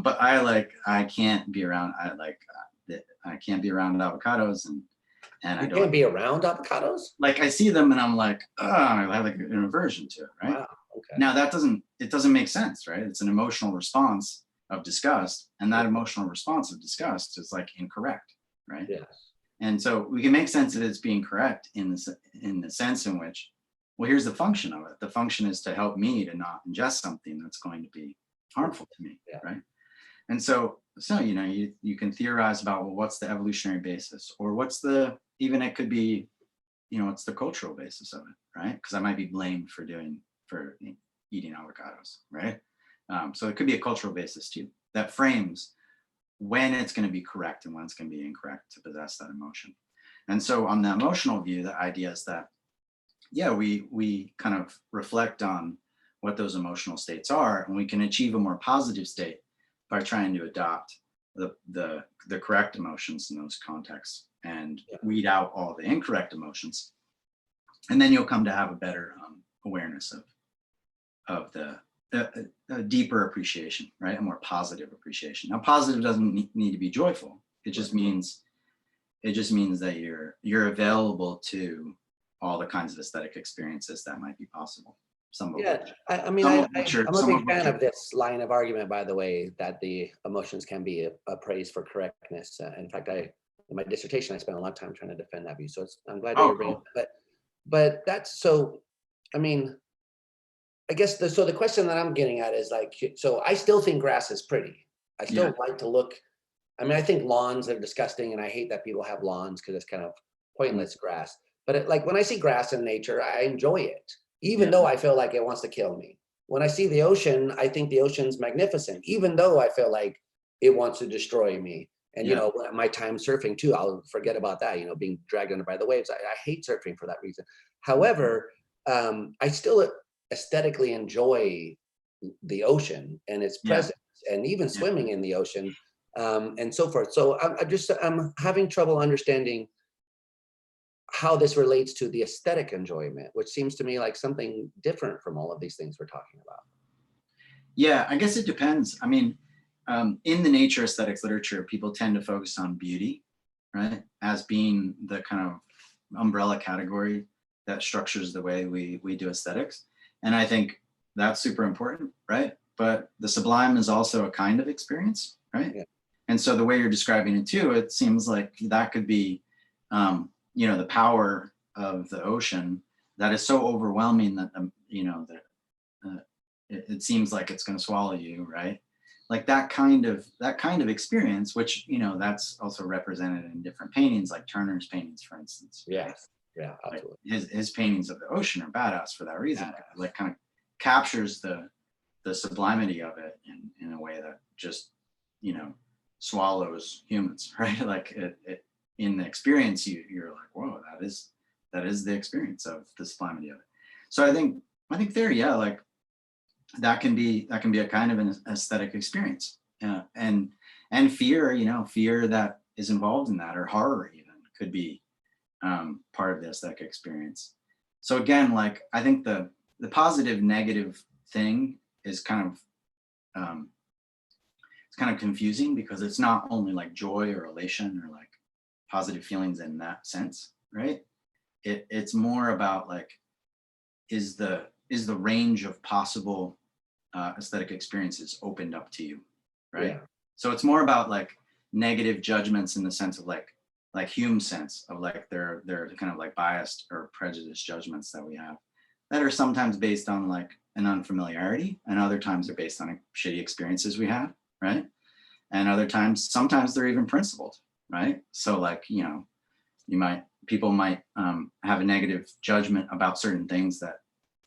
But I can't be around. I can't be around avocados, and you can't be around avocados. Like I see them, and I'm like, oh, I have like an aversion to it, right? Wow. Okay. Now that doesn't make sense, right? It's an emotional response of disgust, and that emotional response of disgust is like incorrect, right? Yes. And so we can make sense of it as being correct in the sense in which, well, here's the function of it. The function is to help me to not ingest something that's going to be harmful to me, right? And so you can theorize about, well, what's the evolutionary basis, or it could be, what's the cultural basis of it, right? Because I might be blamed for eating avocados, right? So it could be a cultural basis too that frames when it's going to be correct and when it's going to be incorrect to possess that emotion. And so on the emotional view, the idea is that, we kind of reflect on what those emotional states are, and we can achieve a more positive state by trying to adopt the correct emotions in those contexts and weed out all the incorrect emotions. And then you'll come to have a better awareness of a deeper appreciation, right? A more positive appreciation. Now, positive doesn't need to be joyful. It just means that you're available to all the kinds of aesthetic experiences that might be possible. I'm a big fan of this line of argument, by the way, that the emotions can be a praise for correctness. In fact, in my dissertation, I spent a lot of time trying to defend that view. So I'm glad you're bringing it. But that's so. I mean, I guess the question that I'm getting at is like, so I still think grass is pretty. I still like to look. I mean, I think lawns are disgusting, and I hate that people have lawns because it's kind of pointless grass. But like when I see grass in nature, I enjoy it, even though I feel like it wants to kill me. When I see the ocean, I think the ocean's magnificent, even though I feel like it wants to destroy me. And, my time surfing too, I'll forget about that, being dragged under by the waves. I hate surfing for that reason. However, I still aesthetically enjoy the ocean and its presence, and even swimming in the ocean, and so forth. So I'm having trouble understanding how this relates to the aesthetic enjoyment, which seems to me like something different from all of these things we're talking about. Yeah, I guess it depends. I mean, in the nature aesthetics literature, people tend to focus on beauty, right, as being the kind of umbrella category that structures the way we do aesthetics. And I think that's super important, right? But the sublime is also a kind of experience, right? Yeah. And so the way you're describing it too, it seems like that could be, the power of the ocean that is so overwhelming that, it seems like it's going to swallow you, right? Like that kind of experience, which, that's also represented in different paintings, like Turner's paintings, for instance. Yes. Right? Yeah, absolutely. Like his paintings of the ocean are badass for that reason. Like kind of captures the sublimity of it in a way that just, swallows humans, right? Like it in the experience, you're like, whoa, that is the experience of the sublimity of it. So I think there, like that can be a kind of an aesthetic experience, and fear, you know, fear that is involved in that, or horror even, could be part of the aesthetic experience. So again, like, I think the positive negative thing is kind of it's kind of confusing, because it's not only like joy or elation or like positive feelings in that sense, right? It's more about like, is the range of possible aesthetic experiences opened up to you, right? Yeah. So it's more about like negative judgments in the sense of like Hume's sense of like they're kind of like biased or prejudiced judgments that we have, that are sometimes based on like an unfamiliarity, and other times they're based on shitty experiences we have, right? And other times, sometimes they're even principled, right? So like, you know, people might have a negative judgment about certain things that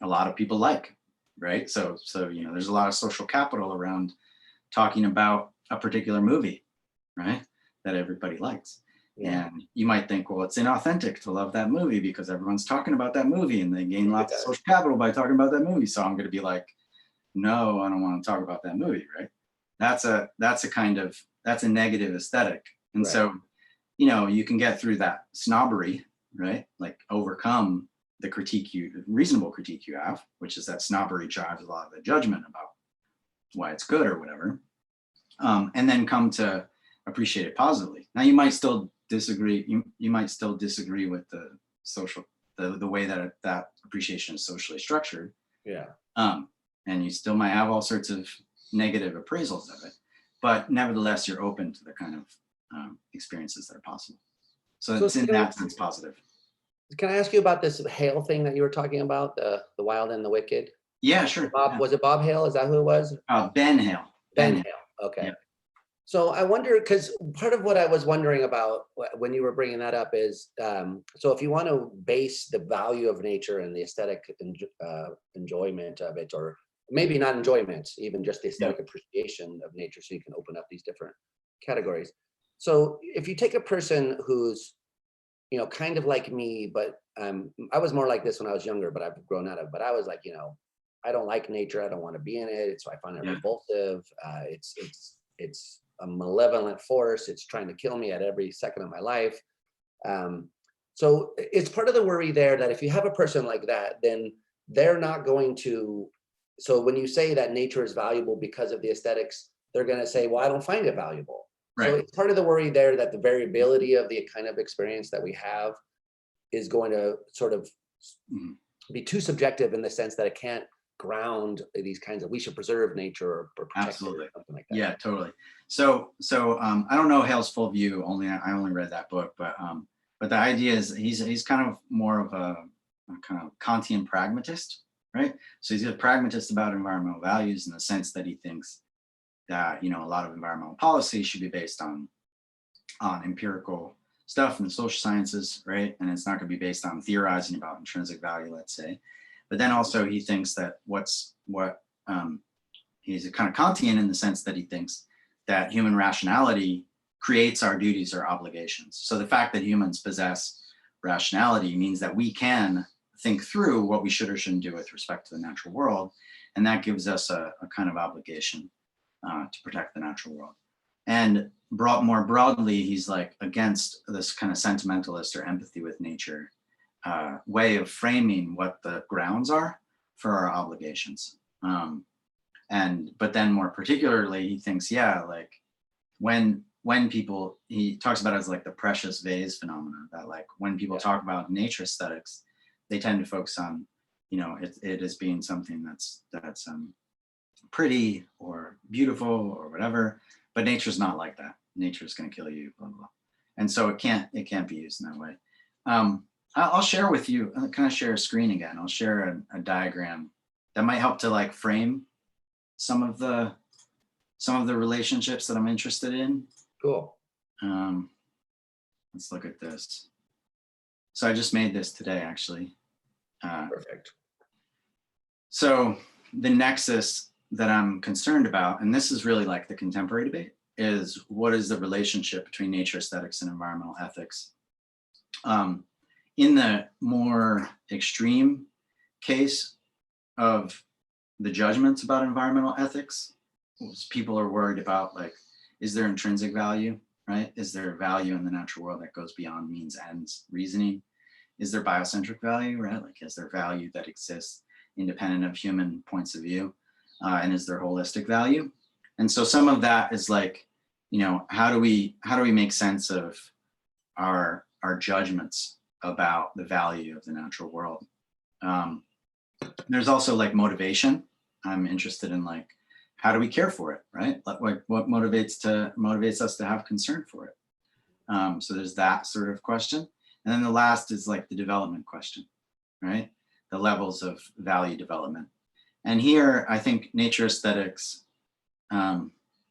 a lot of people like, right? So you know, there's a lot of social capital around talking about a particular movie, right, that everybody likes. Yeah. And you might think, well, it's inauthentic to love that movie because everyone's talking about that movie and they gain lots of social capital by talking about that movie. So I'm going to be like, no, I don't want to talk about that movie, right? That's a negative aesthetic. And right. So, you know, you can get through that snobbery, right? Like overcome the reasonable critique you have, which is that snobbery drives a lot of the judgment about why it's good or whatever. And then come to appreciate it positively. Now you might still disagree. You might still disagree with the way that appreciation is socially structured. Yeah. And you still might have all sorts of negative appraisals of it, but nevertheless, you're open to the kind of experiences that are possible. So it's in that sense positive. Can I ask you about this Hale thing that you were talking about, the Wild and the Wicked? Yeah, sure. Was it Bob Hale? Is that who it was? Ben Hale. Ben Hale. Okay. Yeah. So I wonder, because part of what I was wondering about when you were bringing that up is, so if you want to base the value of nature and the aesthetic enjoyment of it, or maybe not enjoyment, even just the aesthetic appreciation of nature, so you can open up these different categories. So if you take a person who's, you know, kind of like me, but I was more like this when I was younger, but I've grown out of, but I was like, you know, I don't like nature. I don't want to be in it. So I find it repulsive. It's a malevolent force. It's trying to kill me at every second of my life. So it's part of the worry there that if you have a person like that, then they're not going to, so when you say that nature is valuable because of the aesthetics, they're going to say, well, I don't find it valuable. Right. So it's part of the worry there that the variability of the kind of experience that we have is going to sort of be too subjective in the sense that it can't ground these kinds of, we should preserve nature or protect Absolutely. It or something like that. Yeah, totally. So I don't know Hale's full view. I only read that book, but the idea is he's kind of more of a kind of Kantian pragmatist, right? So he's a pragmatist about environmental values in the sense that he thinks that, you know, a lot of environmental policy should be based on empirical stuff in the social sciences, right? And it's not going to be based on theorizing about intrinsic value, let's say. But then also he thinks that he's a kind of Kantian in the sense that he thinks that human rationality creates our duties or obligations. So the fact that humans possess rationality means that we can think through what we should or shouldn't do with respect to the natural world. And that gives us a kind of obligation to protect the natural world. And more broadly, he's like against this kind of sentimentalist or empathy with nature way of framing what the grounds are for our obligations. But then more particularly, he thinks, like when people, he talks about it as like the precious vase phenomenon, that like when people talk about nature aesthetics, they tend to focus on, you know, it as being something that's pretty or beautiful or whatever, but nature's not like that. Nature's going to kill you, blah, blah. And so it can't be used in that way. I'll share with you, can I share a screen again? I'll share a diagram that might help to like frame some of the relationships that I'm interested in. Cool. Let's look at this. So I just made this today, actually. Perfect. So the nexus that I'm concerned about, and this is really like the contemporary debate, is what is the relationship between nature aesthetics and environmental ethics? In the more extreme case of the judgments about environmental ethics, people are worried about, like, is there intrinsic value, right? Is there value in the natural world that goes beyond means, ends, reasoning? Is there biocentric value, right? Like, is there value that exists independent of human points of view? And is there holistic value? And so some of that is like, you know, how do we make sense of our judgments about the value of the natural world? There's also like motivation. I'm interested in, like, how do we care for it, right? Like what motivates us to have concern for it? So there's that sort of question. And then the last is like the development question, right? The levels of value development. And here, I think nature aesthetics,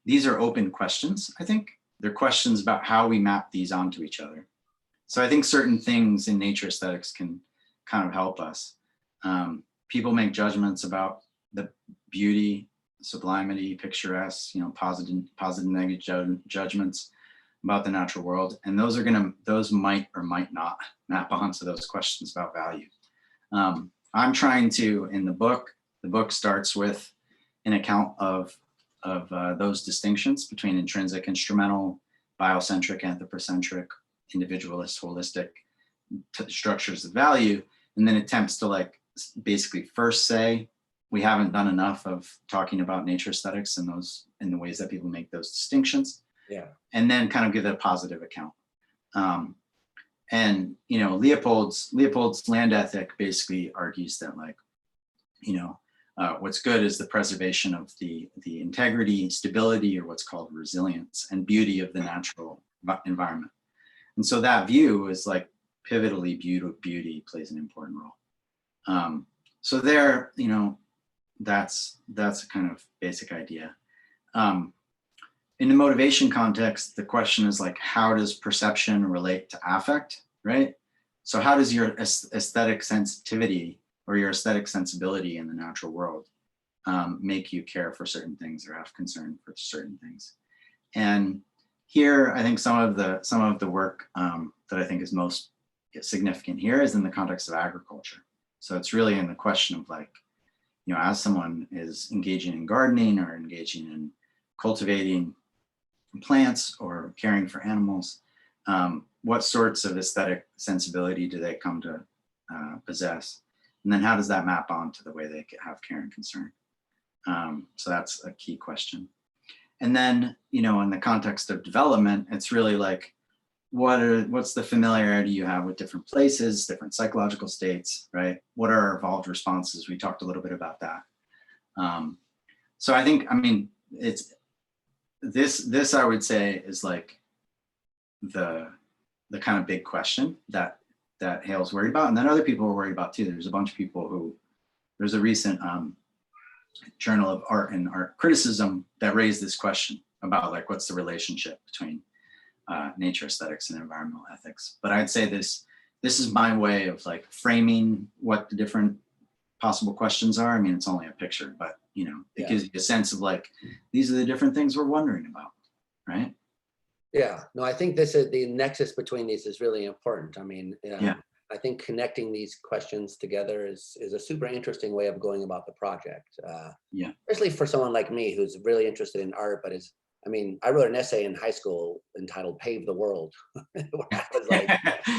these are open questions, I think. They're questions about how we map these onto each other. So I think certain things in nature aesthetics can kind of help us. People make judgments about the beauty, sublimity, picturesque, you know, positive, negative judgments about the natural world. And those might or might not map onto those questions about value. I'm trying to, in the book starts with an account of those distinctions between intrinsic, instrumental, biocentric, anthropocentric, individualist, holistic structures of value, and then attempts to, like, basically first say we haven't done enough of talking about nature aesthetics in the ways that people make those distinctions. Yeah. And then kind of give a positive account. And, you know, Leopold's land ethic basically argues that, like, you know, what's good is the preservation of the integrity, stability, or what's called resilience and beauty of the natural environment. And so that view is like pivotally beauty plays an important role. So there, you know, that's a kind of basic idea. In the motivation context, the question is like, how does perception relate to affect, right? So how does your aesthetic sensitivity or your aesthetic sensibility in the natural world make you care for certain things or have concern for certain things? And here, I think some of the work that I think is most significant here is in the context of agriculture. So it's really in the question of, like, you know, as someone is engaging in gardening or engaging in cultivating plants or caring for animals, what sorts of aesthetic sensibility do they come to possess? And then how does that map onto the way they have care and concern? So that's a key question. And then, you know, in the context of development, it's really like, what's the familiarity you have with different places, different psychological states, right? What are our evolved responses? We talked a little bit about that. So I think, I mean, it's this I would say is like the kind of big question that Hale's worried about, and then other people are worried about too. There's a bunch of people there's a recent Journal of Art and Art Criticism that raised this question about, like, what's the relationship between nature aesthetics and environmental ethics. But I'd say this is my way of, like, framing what the different possible questions are. I mean, it's only a picture, but, you know, it gives you a sense of, like, these are the different things we're wondering about, right? Yeah, no, I think the nexus between these is really important. I mean, I think connecting these questions together is a super interesting way of going about the project. Especially for someone like me who's really interested in art, but I wrote an essay in high school entitled "Pave the World." Where I was like,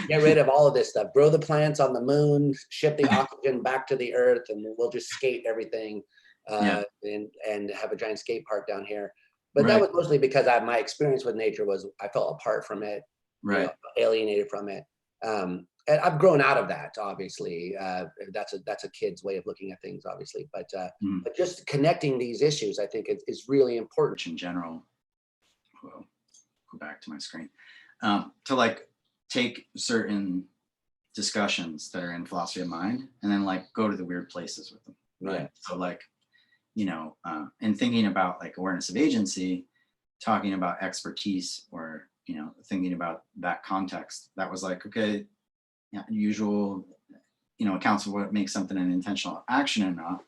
get rid of all of this stuff, grow the plants on the moon, ship the oxygen back to the earth, and we'll just skate everything and have a giant skate park down here. But that was mostly because my experience with nature was I felt apart from it, alienated from it. And I've grown out of that, obviously. That's a kid's way of looking at things, obviously. But just connecting these issues, I think, is really important. In general, well, go back to my screen, to, like, take certain discussions that are in philosophy of mind and then, like, go to the weird places with them, right? So, like, you know, and thinking about, like, awareness of agency, talking about expertise, or, you know, thinking about that context, that was like, okay, usual, you know, accounts of what makes something an intentional action or not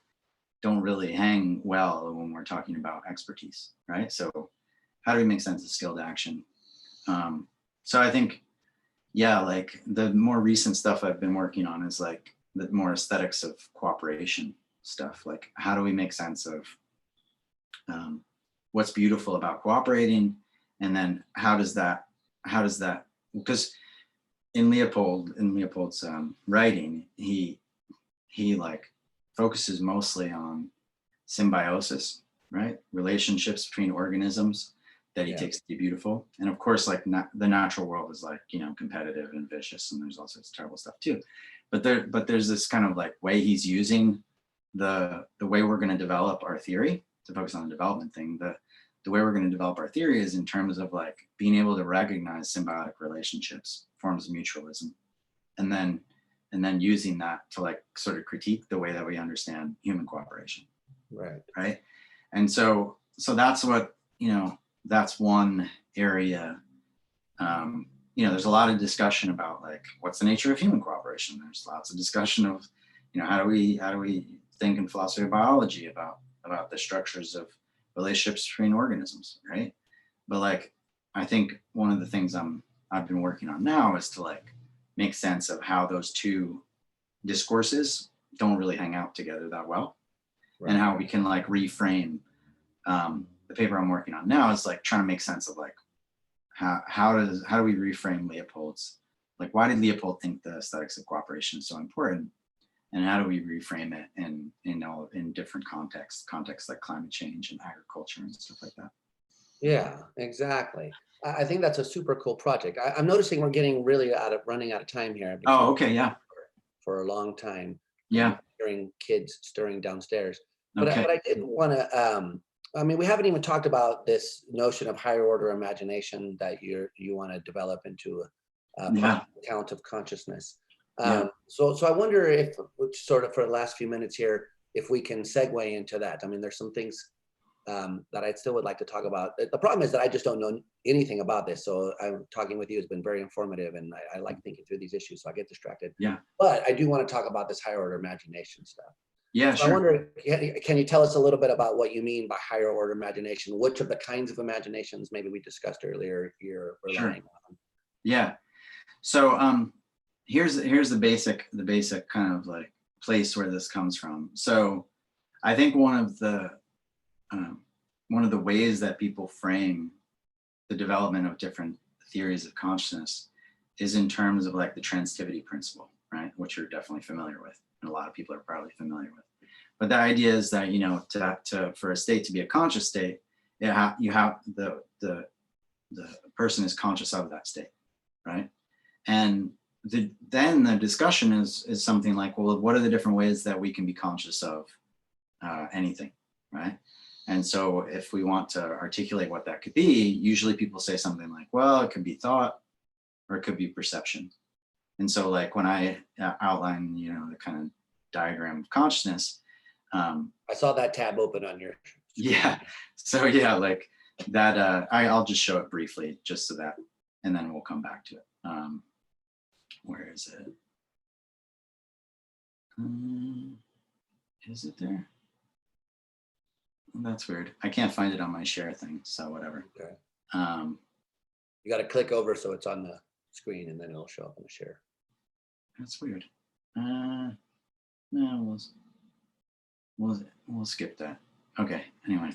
don't really hang well when we're talking about expertise, right? So how do we make sense of skilled action? So I think, like, the more recent stuff I've been working on is, like, the more aesthetics of cooperation stuff. Like, how do we make sense of what's beautiful about cooperating, and then how does that, because in Leopold's writing, he like focuses mostly on symbiosis, right? Relationships between organisms that he takes to be beautiful. And of course, like the natural world is like, competitive and vicious, and there's all sorts of terrible stuff too. But there's this kind of like way he's using the way we're going to develop our theory, to focus on the development thing. The way we're going to develop our theory is in terms of like being able to recognize symbiotic relationships, forms of mutualism, and then using that to like sort of critique the way that we understand human cooperation. Right. And so that's what, that's one area. There's a lot of discussion about like, what's the nature of human cooperation? There's lots of discussion of, how do we think in philosophy of biology about the structures of relationships between organisms, right? But like, I think one of the things I've been working on now is to like make sense of how those two discourses don't really hang out together that well. And how we can like reframe. The paper I'm working on now is like trying to make sense of like how do we reframe Leopold's, like, why did Leopold think the aesthetics of cooperation is so important, and how do we reframe it in different contexts like climate change and agriculture and stuff like that. Yeah, exactly. I think that's a super cool project. I'm noticing we're getting really running out of time here. Oh, okay, yeah. For a long time. Yeah. Hearing kids stirring downstairs. Okay. But I did want to, we haven't even talked about this notion of higher order imagination that you want to develop into a account of consciousness. So I wonder if, sort of for the last few minutes here, if we can segue into that. I mean, there's some things that I still would like to talk about. The problem is that I just don't know anything about this. So I'm talking with you has been very informative, and I like thinking through these issues, so I get distracted. Yeah. But I do want to talk about this higher order imagination stuff. Yeah, so sure. I wonder, can you tell us a little bit about what you mean by higher order imagination? Which of the kinds of imaginations maybe we discussed earlier you're relying on? Yeah. So here's the basic kind of like place where this comes from. So I think one of the ways that people frame the development of different theories of consciousness is in terms of like the transitivity principle, right? Which you're definitely familiar with, and a lot of people are probably familiar with. But the idea is that, for a state to be a conscious state, you have the person is conscious of that state, right? And then the discussion is something like, well, what are the different ways that we can be conscious of anything, right? And so if we want to articulate what that could be, usually people say something like, well, it could be thought, or it could be perception. And so like when I outline, the kind of diagram of consciousness. I saw that tab open on your screen. Yeah. So yeah, like that, I'll just show it briefly just so that, and then we'll come back to it. Where is it? Is it there? That's weird. I can't find it on my share thing, so whatever. Okay. You got to click over so it's on the screen, and then it'll show up on the share. That's weird. No, we'll skip that. Okay. Anyway,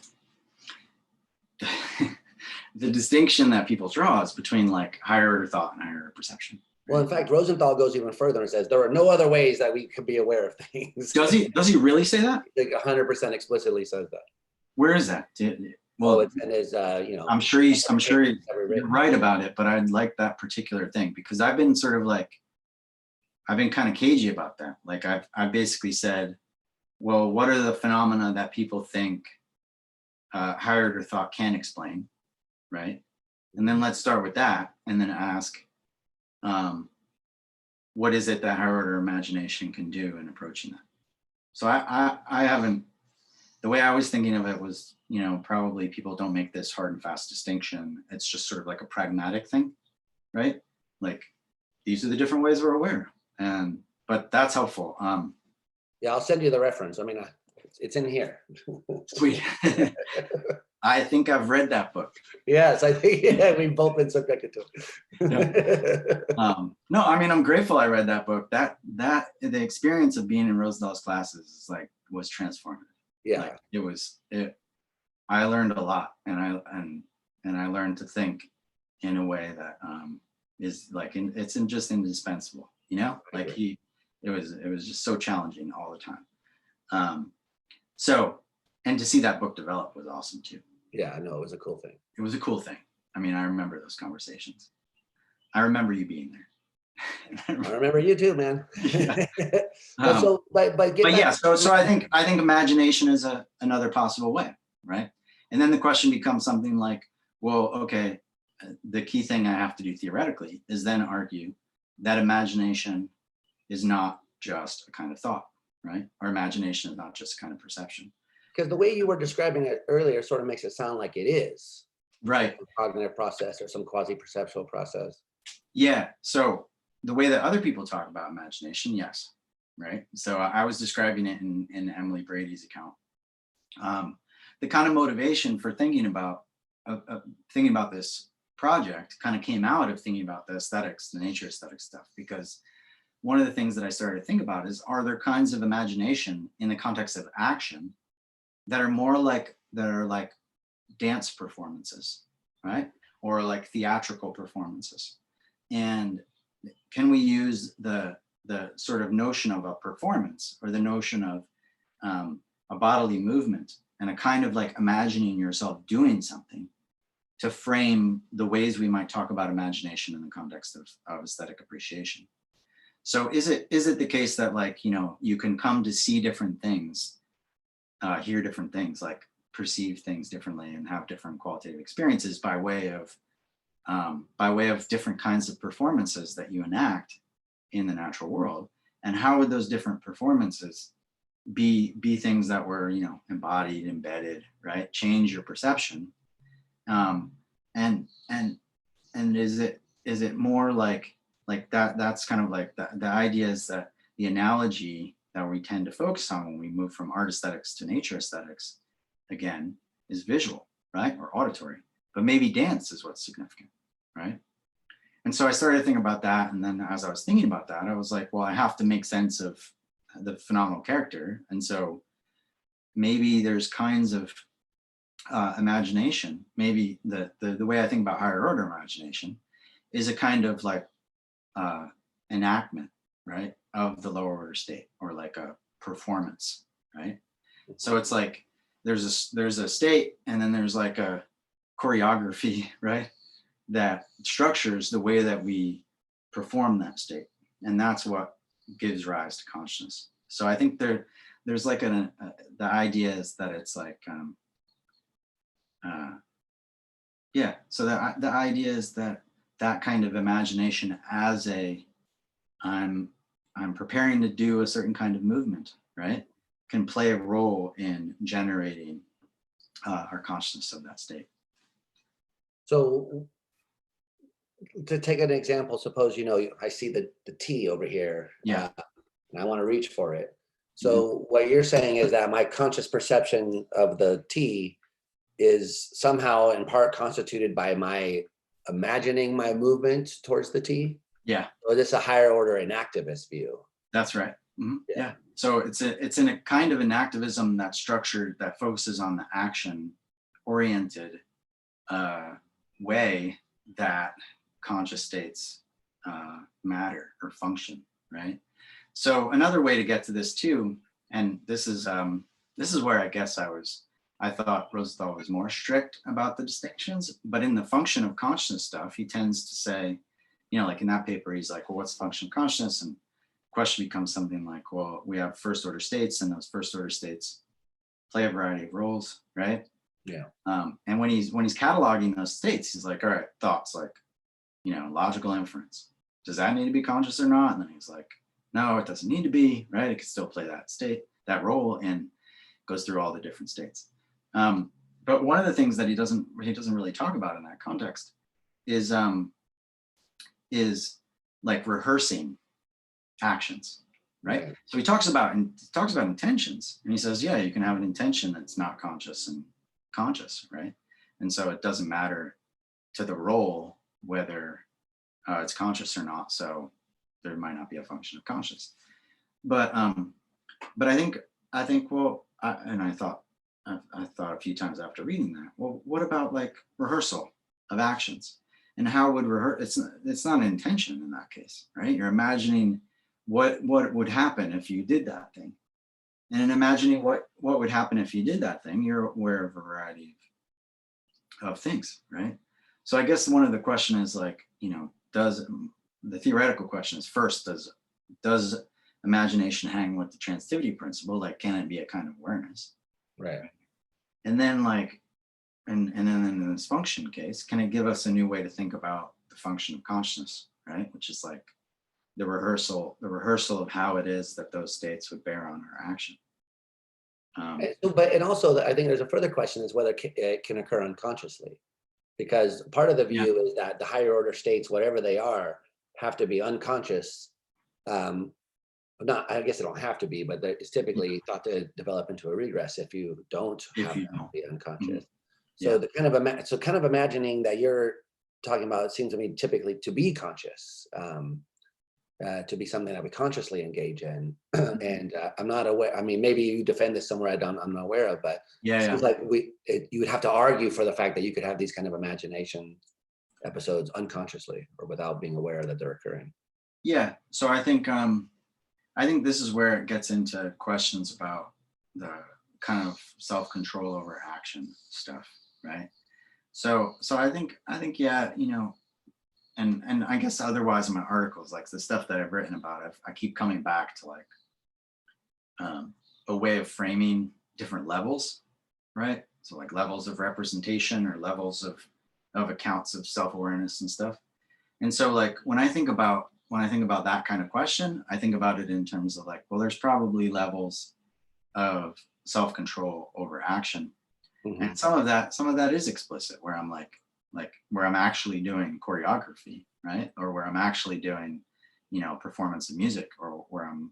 the distinction that people draw is between like higher order thought and higher order perception. Well, in fact, Rosenthal goes even further and says there are no other ways that we could be aware of things. Does he really say that? Like 100% explicitly says that. Where is that? Well, it's in his, I'm sure you're right about it, but I like that particular thing because I've been kind of cagey about that. Like I've basically said, well, what are the phenomena that people think higher order thought can explain, right? And then let's start with that, and then ask, what is it that higher order imagination can do in approaching that? So I haven't. The way I was thinking of it was, probably people don't make this hard and fast distinction. It's just sort of like a pragmatic thing, right? Like these are the different ways we're aware, but that's helpful. Yeah, I'll send you the reference. I mean, it's in here. Sweet. I think I've read that book. Yes, I think we've both been subjected to it. No, I mean, I'm grateful I read that book. That the experience of being in Rosendahl's classes was transformative. Yeah, like, it I learned a lot, and I learned to think in a way that is like it's just indispensable, you know. Like it was just so challenging all the time. So, and to see that book develop was awesome too. Yeah, I know, it was a cool thing. It was a cool thing. I mean, I remember those conversations. I remember you being there. I remember you too, man. Yeah. But yeah, so I think imagination is another possible way, right? And then the question becomes something like, well, okay, the key thing I have to do theoretically is then argue that imagination is not just a kind of thought, right? Or imagination is not just a kind of perception. Because the way you were describing it earlier sort of makes it sound like it is. Right. A cognitive process or some quasi-perceptual process. Yeah. So the way that other people talk about imagination, yes. Right. So I was describing it in Emily Brady's account. The kind of motivation for thinking about this project kind of came out of thinking about the aesthetics, the nature aesthetic stuff, because one of the things that I started to think about is, are there kinds of imagination in the context of action that are more like, dance performances, right? Or like theatrical performances. And can we use the sort of notion of a performance, or the notion of a bodily movement, and a kind of like imagining yourself doing something, to frame the ways we might talk about imagination in the context of aesthetic appreciation? So is it the case that, like, you know, you can come to see different things, hear different things, like perceive things differently, and have different qualitative experiences by way of different kinds of performances that you enact in the natural world? And how would those different performances be things that were, you know, embodied, embedded, right? Change your perception. And is it more like that? That's kind of like the idea is that the analogy that we tend to focus on when we move from art aesthetics to nature aesthetics, again, is visual, right? Or auditory, but maybe dance is what's significant, right? And so I started to think about that. And then as I was thinking about that, I was like, well, I have to make sense of the phenomenal character. And so maybe there's kinds of imagination. Maybe the way I think about higher order imagination is a kind of like enactment, right, of the lower order state, or like a performance, right? So it's like there's a state, and then there's like a choreography, right, that structures the way that we perform that state, and that's what gives rise to consciousness. So I think there's like the idea is that it's like yeah, so the idea is that kind of imagination as I'm preparing to do a certain kind of movement, right, can play a role in generating our consciousness of that state. So to take an example, suppose, you know, I see the T over here, Yeah. and I want to reach for it. So what you're saying is that my conscious perception of the T is somehow in part constituted by my imagining my movement towards the T? Yeah. Or this a higher order enactivist view? That's right. Mm-hmm. Yeah. So it's in a kind of an activism that's structured, that focuses on the action oriented way that conscious states matter or function, right? So another way to get to this too, and this is where I guess I thought Rosenthal was more strict about the distinctions, but in the function of consciousness stuff, he tends to say, you know, like in that paper, he's like, well, what's the function of consciousness? And the question becomes something like, well, we have first order states, and those first order states play a variety of roles, right? Yeah. And when he's cataloging those states, he's like, all right, thoughts, like, you know, logical inference. Does that need to be conscious or not? And then he's like, no, it doesn't need to be, right? It can still play that state, that role, and goes through all the different states. But one of the things that he doesn't really talk about in that context is like rehearsing actions, right? So he talks about intentions, and he says, yeah, you can have an intention that's not conscious and conscious, right? And so it doesn't matter to the role whether it's conscious or not. So there might not be a function of conscious. But I think well, and I thought I thought a few times after reading that, well, what about like rehearsal of actions? And how would it's not an intention in that case, right? You're imagining what would happen if you did that thing. And in imagining what would happen if you did that thing, you're aware of a variety of things, right? So I guess one of the question is like, the theoretical question is first, does imagination hang with the transitivity principle? Like, can it be a kind of awareness? Right. And then like, and then in this function case, can it give us a new way to think about the function of consciousness, right? Which is like the rehearsal of how it is that those states would bear on our action. And also I think there's a further question is whether it can occur unconsciously, because part of the view is that the higher order states, whatever they are, have to be unconscious. I guess they don't have to be, but it's typically thought to develop into a regress if you don't have to be unconscious. So the kind of imagining that you're talking about, it seems to me typically to be conscious, to be something that we consciously engage in. And I'm not aware. I mean, maybe you defend this somewhere I'm not aware of, but it seems like you would have to argue for the fact that you could have these kind of imagination episodes unconsciously or without being aware that they're occurring. Yeah. So I think this is where it gets into questions about the kind of self-control over action stuff, right? So I think yeah, and I guess otherwise in my articles, like the stuff that I've written about, I keep coming back to like a way of framing different levels, right? So like levels of representation or levels of accounts of self-awareness and stuff. And so like when I think about that kind of question, I think about it in terms of like, well, there's probably levels of self-control over action. And some of that is explicit, where I'm like where I'm actually doing choreography, right? Or where I'm actually doing, performance of music, or where I'm,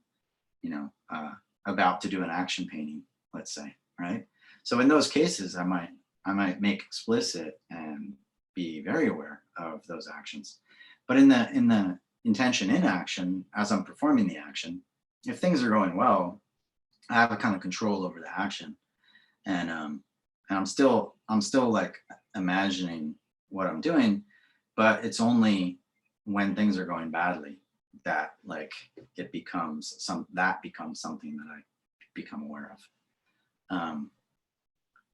about to do an action painting, let's say, right? So in those cases, I might make explicit and be very aware of those actions. But in the intention in action, as I'm performing the action, if things are going well, I have a kind of control over the action, and I'm still like imagining what I'm doing, but it's only when things are going badly that like it becomes something that I become aware of.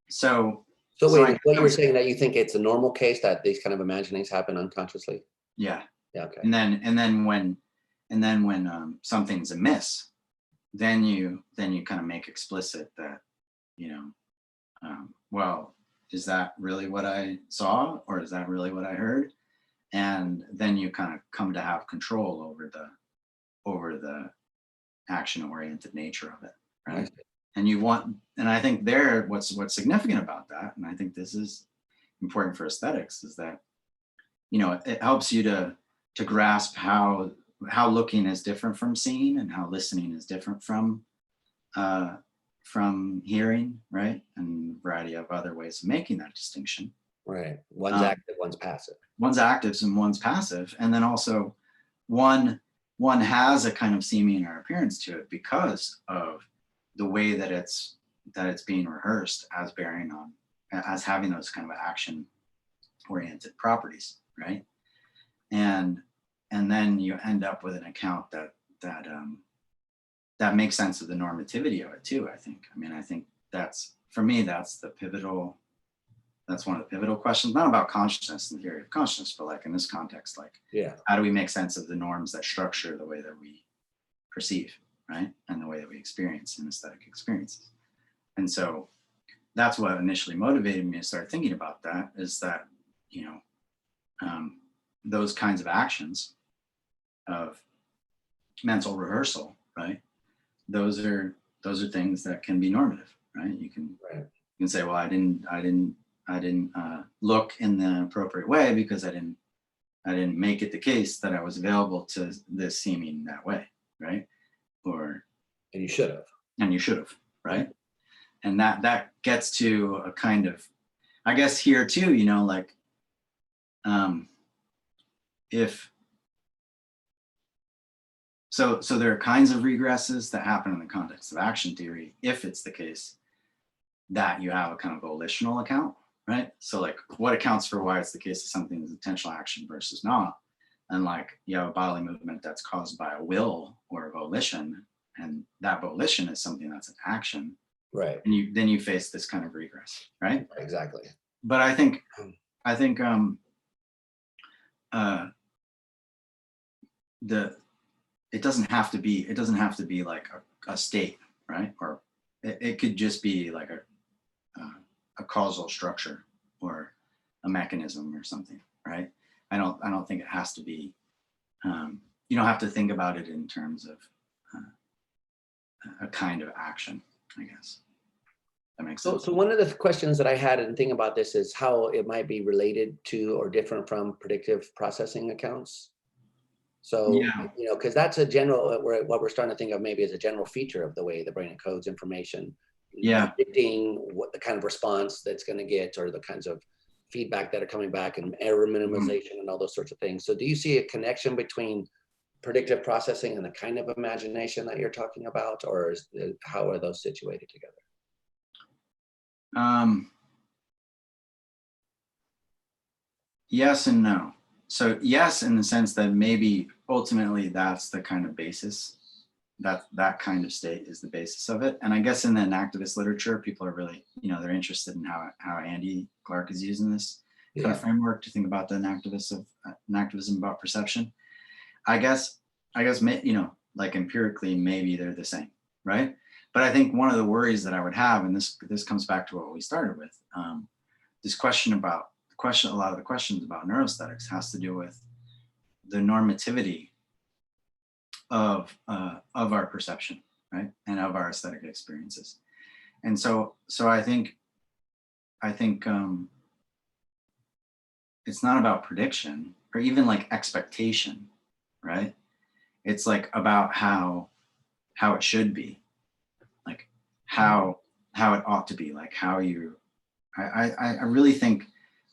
So wait, what you were saying, that you think it's a normal case that these kind of imaginings happen unconsciously? Yeah. Okay. And then when something's amiss, then you kind of make explicit that, well, is that really what I saw, or is that really what I heard? And then you kind of come to have control over the action-oriented nature of it, right? And I think what's significant about that, and I think this is important for aesthetics, is that, it helps you to grasp how looking is different from seeing, and how listening is different from hearing, right? And a variety of other ways of making that distinction. Right. One's active, one's passive. One's active and one's passive. And then also one has a kind of seeming or appearance to it because of the way that it's being rehearsed as bearing on, as having those kind of action oriented properties, right? And then you end up with an account that makes sense of the normativity of it too, I think. I mean, I think that's one of the pivotal questions, not about consciousness and the theory of consciousness, but like in this context, like, how do we make sense of the norms that structure the way that we perceive, right? And the way that we experience in aesthetic experiences. And so that's what initially motivated me to start thinking about that, is that, those kinds of actions of mental rehearsal, right? Those are things that can be normative, right? You can say, well, I didn't look in the appropriate way because I didn't make it the case that I was available to this seeming that way, right? And you should have, right? And that gets to a kind of, I guess here too, like, so there are kinds of regresses that happen in the context of action theory, if it's the case that you have a kind of volitional account, right? So like what accounts for why it's the case that something is intentional action versus not. And like you have a bodily movement that's caused by a will or a volition, and that volition is something that's an action. Right. And then you face this kind of regress, right? Exactly. But I think it doesn't have to be like a state, right? Or it could just be like a causal structure or a mechanism or something, right? I don't think it has to be. You don't have to think about it in terms of a kind of action, I guess. That makes sense. So one of the questions that I had and thinking about this is how it might be related to or different from predictive processing accounts. So, Yeah. you know, because that's a general, what we're starting to think of maybe as a general feature of the way the brain encodes information. Yeah. Predicting what the kind of response that's going to get, or the kinds of feedback that are coming back, and error minimization and all those sorts of things. So do you see a connection between predictive processing and the kind of imagination that you're talking about, or how are those situated together? Yes and no. So yes, in the sense that maybe ultimately that's the kind of basis, that kind of state is the basis of it. And I guess in the activist literature, people are really, they're interested in how Andy Clark is using this kind of framework to think about an activism about perception. I guess, like empirically, maybe they're the same, right? But I think one of the worries that I would have, and this comes back to what we started with, this question about a lot of the questions about neuroaesthetics has to do with the normativity of our perception, right, and of our aesthetic experiences. And so I think it's not about prediction or even like expectation, right? It's like about how it should be, like how it ought to be, like how you. I really think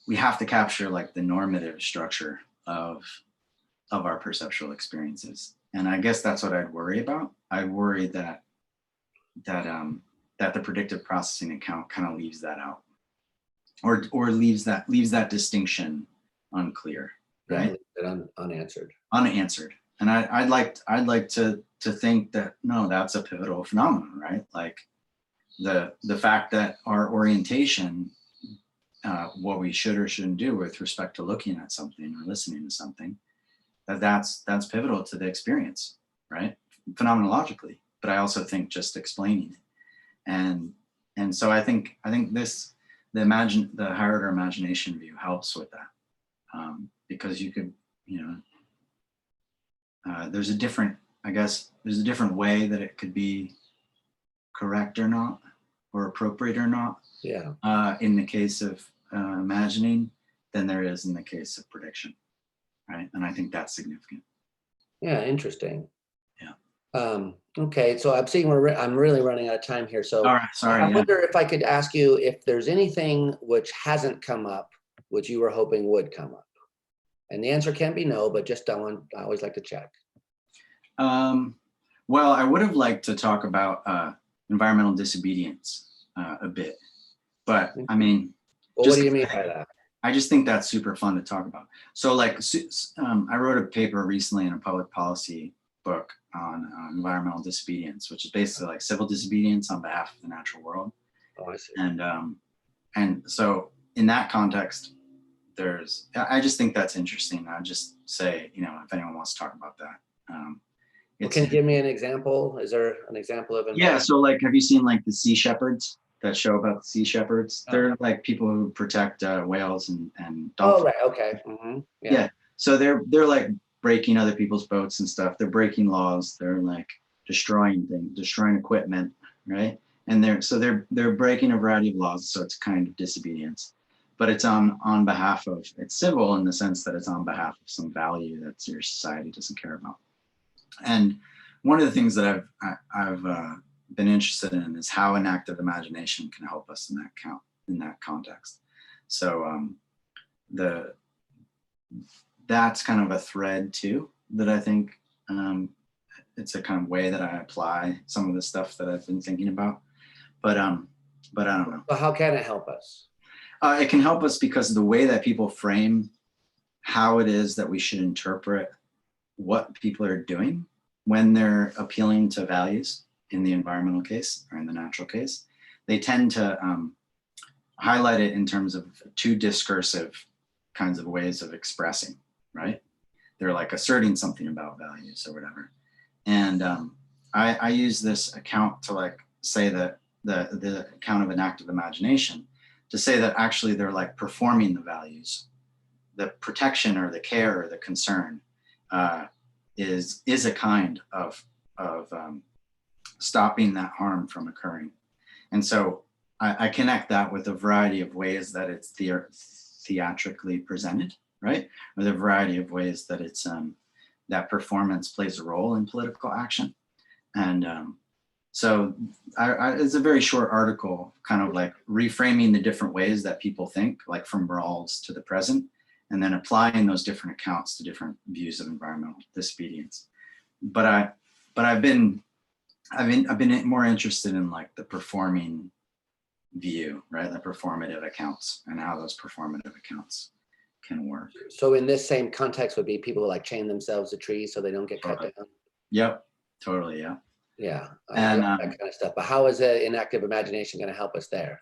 we have to capture like the normative structure of our perceptual experiences. And I guess that's what I'd worry about. I worry that the predictive processing account kind of leaves that out, or leaves that distinction unclear, right? Unanswered. And I'd like to think that no, that's a pivotal phenomenon, right? Like the fact that our orientation, what we should or shouldn't do with respect to looking at something or listening to something, that's pivotal to the experience, right? Phenomenologically, but I also think just explaining it. And so I think the higher order imagination view helps with that, because you could, there's a different way that it could be correct or not, or appropriate or not, in the case of imagining than there is in the case of prediction, right? And I think that's significant. Yeah, interesting. Yeah. Okay, so I'm seeing I'm really running out of time here. So all right, sorry. I wonder if I could ask you if there's anything which hasn't come up, which you were hoping would come up. And the answer can be no, but just I always like to check. Well, I would have liked to talk about environmental disobedience a bit, but I mean, well, what do you mean by that? I just think that's super fun to talk about. So like, I wrote a paper recently in a public policy book on environmental disobedience, which is basically like civil disobedience on behalf of the natural world. Oh, I see. And so in that context, I just think that's interesting. I'd just say, if anyone wants to talk about that. Well, can you give me an example? Is there an example of it? Yeah, so like, have you seen like the sea shepherds, that show about the sea shepherds? They're like people who protect whales and dolphins. Oh, right, okay. Mm-hmm. Yeah, so they're like breaking other people's boats and stuff. They're breaking laws. They're like destroying things, destroying equipment, right? And they're breaking a variety of laws, so it's kind of disobedience. But it's on behalf of, it's civil in the sense that it's on behalf of some value that your society doesn't care about. And one of the things that I've been interested in is how an active imagination can help us in that context. So that's kind of a thread too, that I think it's a kind of way that I apply some of the stuff that I've been thinking about. But but I don't know. So how can it help us? It can help us because of the way that people frame how it is that we should interpret what people are doing when they're appealing to values in the environmental case or in the natural case. They tend to highlight it in terms of two discursive kinds of ways of expressing, right? They're like asserting something about values or whatever. And I use this account to like say that the account of an active imagination to say that actually they're like performing the values. The protection or the care or the concern is a kind of stopping that harm from occurring. And so I connect that with a variety of ways that it's theatrically presented, right? With a variety of ways that it's that performance plays a role in political action. And so it's a very short article, kind of like reframing the different ways that people think, like from Rawls to the present, and then applying those different accounts to different views of environmental disobedience. But I've been more interested in like the performing view, right? The performative accounts and how those performative accounts can work. So in this same context would be people who like chain themselves to trees so they don't get cut down. Yep, totally, yeah. Yeah, and that kind of stuff. But how is an active imagination going to help us there?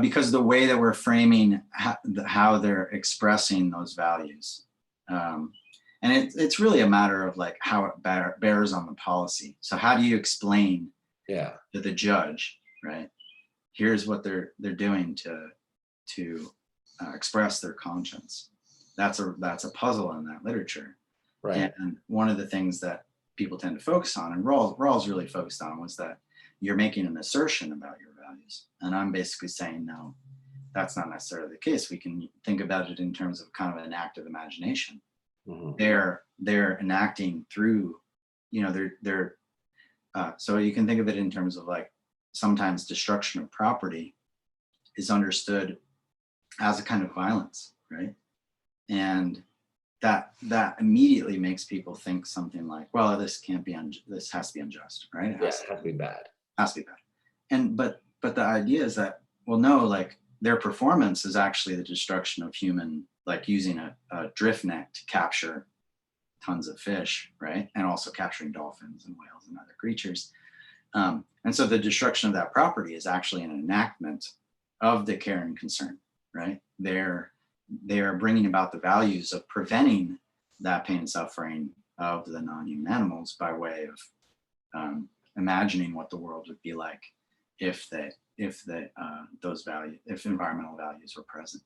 Because the way that we're framing how they're expressing those values. And it's really a matter of like how it bears on the policy. So how do you explain to the judge, right? Here's what they're doing to express their conscience. That's a puzzle in that literature. Right. And one of the things that people tend to focus on, and Rawls really focused on, was that you're making an assertion about your values. And I'm basically saying, no, that's not necessarily the case. We can think about it in terms of kind of an active imagination. Mm-hmm. They're enacting through, so you can think of it in terms of like, sometimes destruction of property is understood as a kind of violence, right? And that immediately makes people think something like, well, this can't be, this has to be unjust, right? It has to be bad. Has to be bad. And but the idea is that, well, no, like their performance is actually the destruction of human, like using a drift net to capture tons of fish, right? And also capturing dolphins and whales and other creatures. And so the destruction of that property is actually an enactment of the care and concern, right? They're bringing about the values of preventing that pain and suffering of the non-human animals by way of imagining what the world would be like if environmental values were present.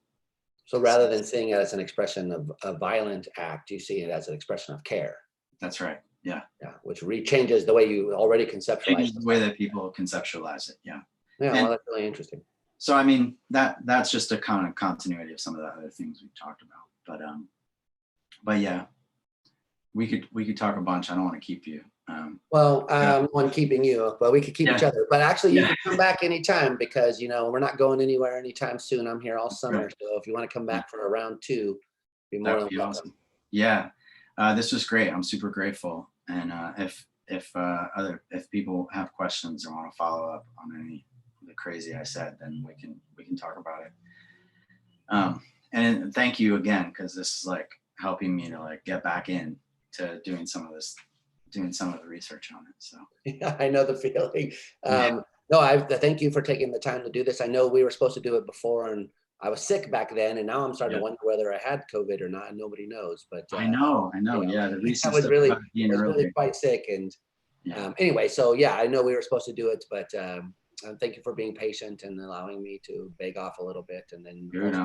So rather than seeing it as an expression of a violent act, you see it as an expression of care. That's right. Yeah. Yeah, which changes the way you already conceptualize the way that people conceptualize it. Yeah. Yeah, well, that's really interesting. So I mean that's just a kind of continuity of some of the other things we've talked about. But yeah, we could talk a bunch. I don't want to keep you. I'm keeping you, but we could keep each other. But actually, you can come back anytime because we're not going anywhere anytime soon. I'm here all summer, so if you want to come back for a round 2, be more than welcome. Awesome. Yeah, this was great. I'm super grateful. And if people have questions or want to follow up on any of the crazy I said, then we can talk about it. And thank you again, because this is like helping me to like get back in to doing some of the research on it. So yeah, I know the feeling. No, I thank you for taking the time to do this. I know we were supposed to do it before, and I was sick back then, and now I'm starting to wonder whether I had COVID or not, and nobody knows. But I know. Yeah, the research I was really quite sick, and anyway, so yeah, I know we were supposed to do it, but thank you for being patient and allowing me to beg off a little bit, and then. Good.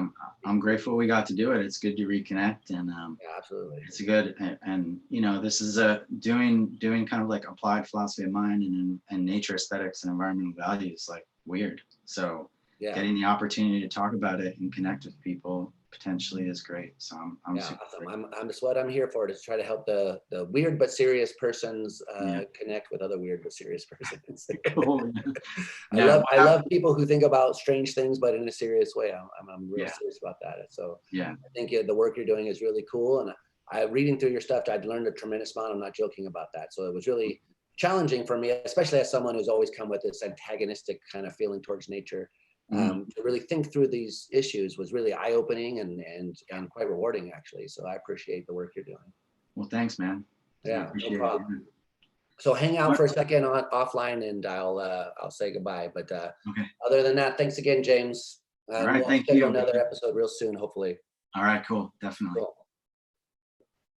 I'm grateful we got to do it. It's good to reconnect, and yeah, absolutely. It's good, and this is doing kind of like applied philosophy of mind and nature aesthetics and environmental values, like weird. So. Yeah. Getting the opportunity to talk about it and connect with people potentially is great. So I'm super awesome. That's what I'm here for, to try to help the weird but serious persons connect with other weird but serious persons. Cool. I love people who think about strange things but in a serious way. I'm real serious about that. So I think the work you're doing is really cool. And reading through your stuff, I'd learned a tremendous amount. I'm not joking about that. So it was really challenging for me, especially as someone who's always come with this antagonistic kind of feeling towards nature. To really think through these issues was really eye-opening and quite rewarding, actually. So I appreciate the work you're doing. Well, thanks, man. Yeah, no problem. So hang out for a second offline, and I'll say goodbye. But okay. Other than that, thanks again, James. All right, we'll thank schedule you. another episode real soon, hopefully. All right, cool, definitely. Cool.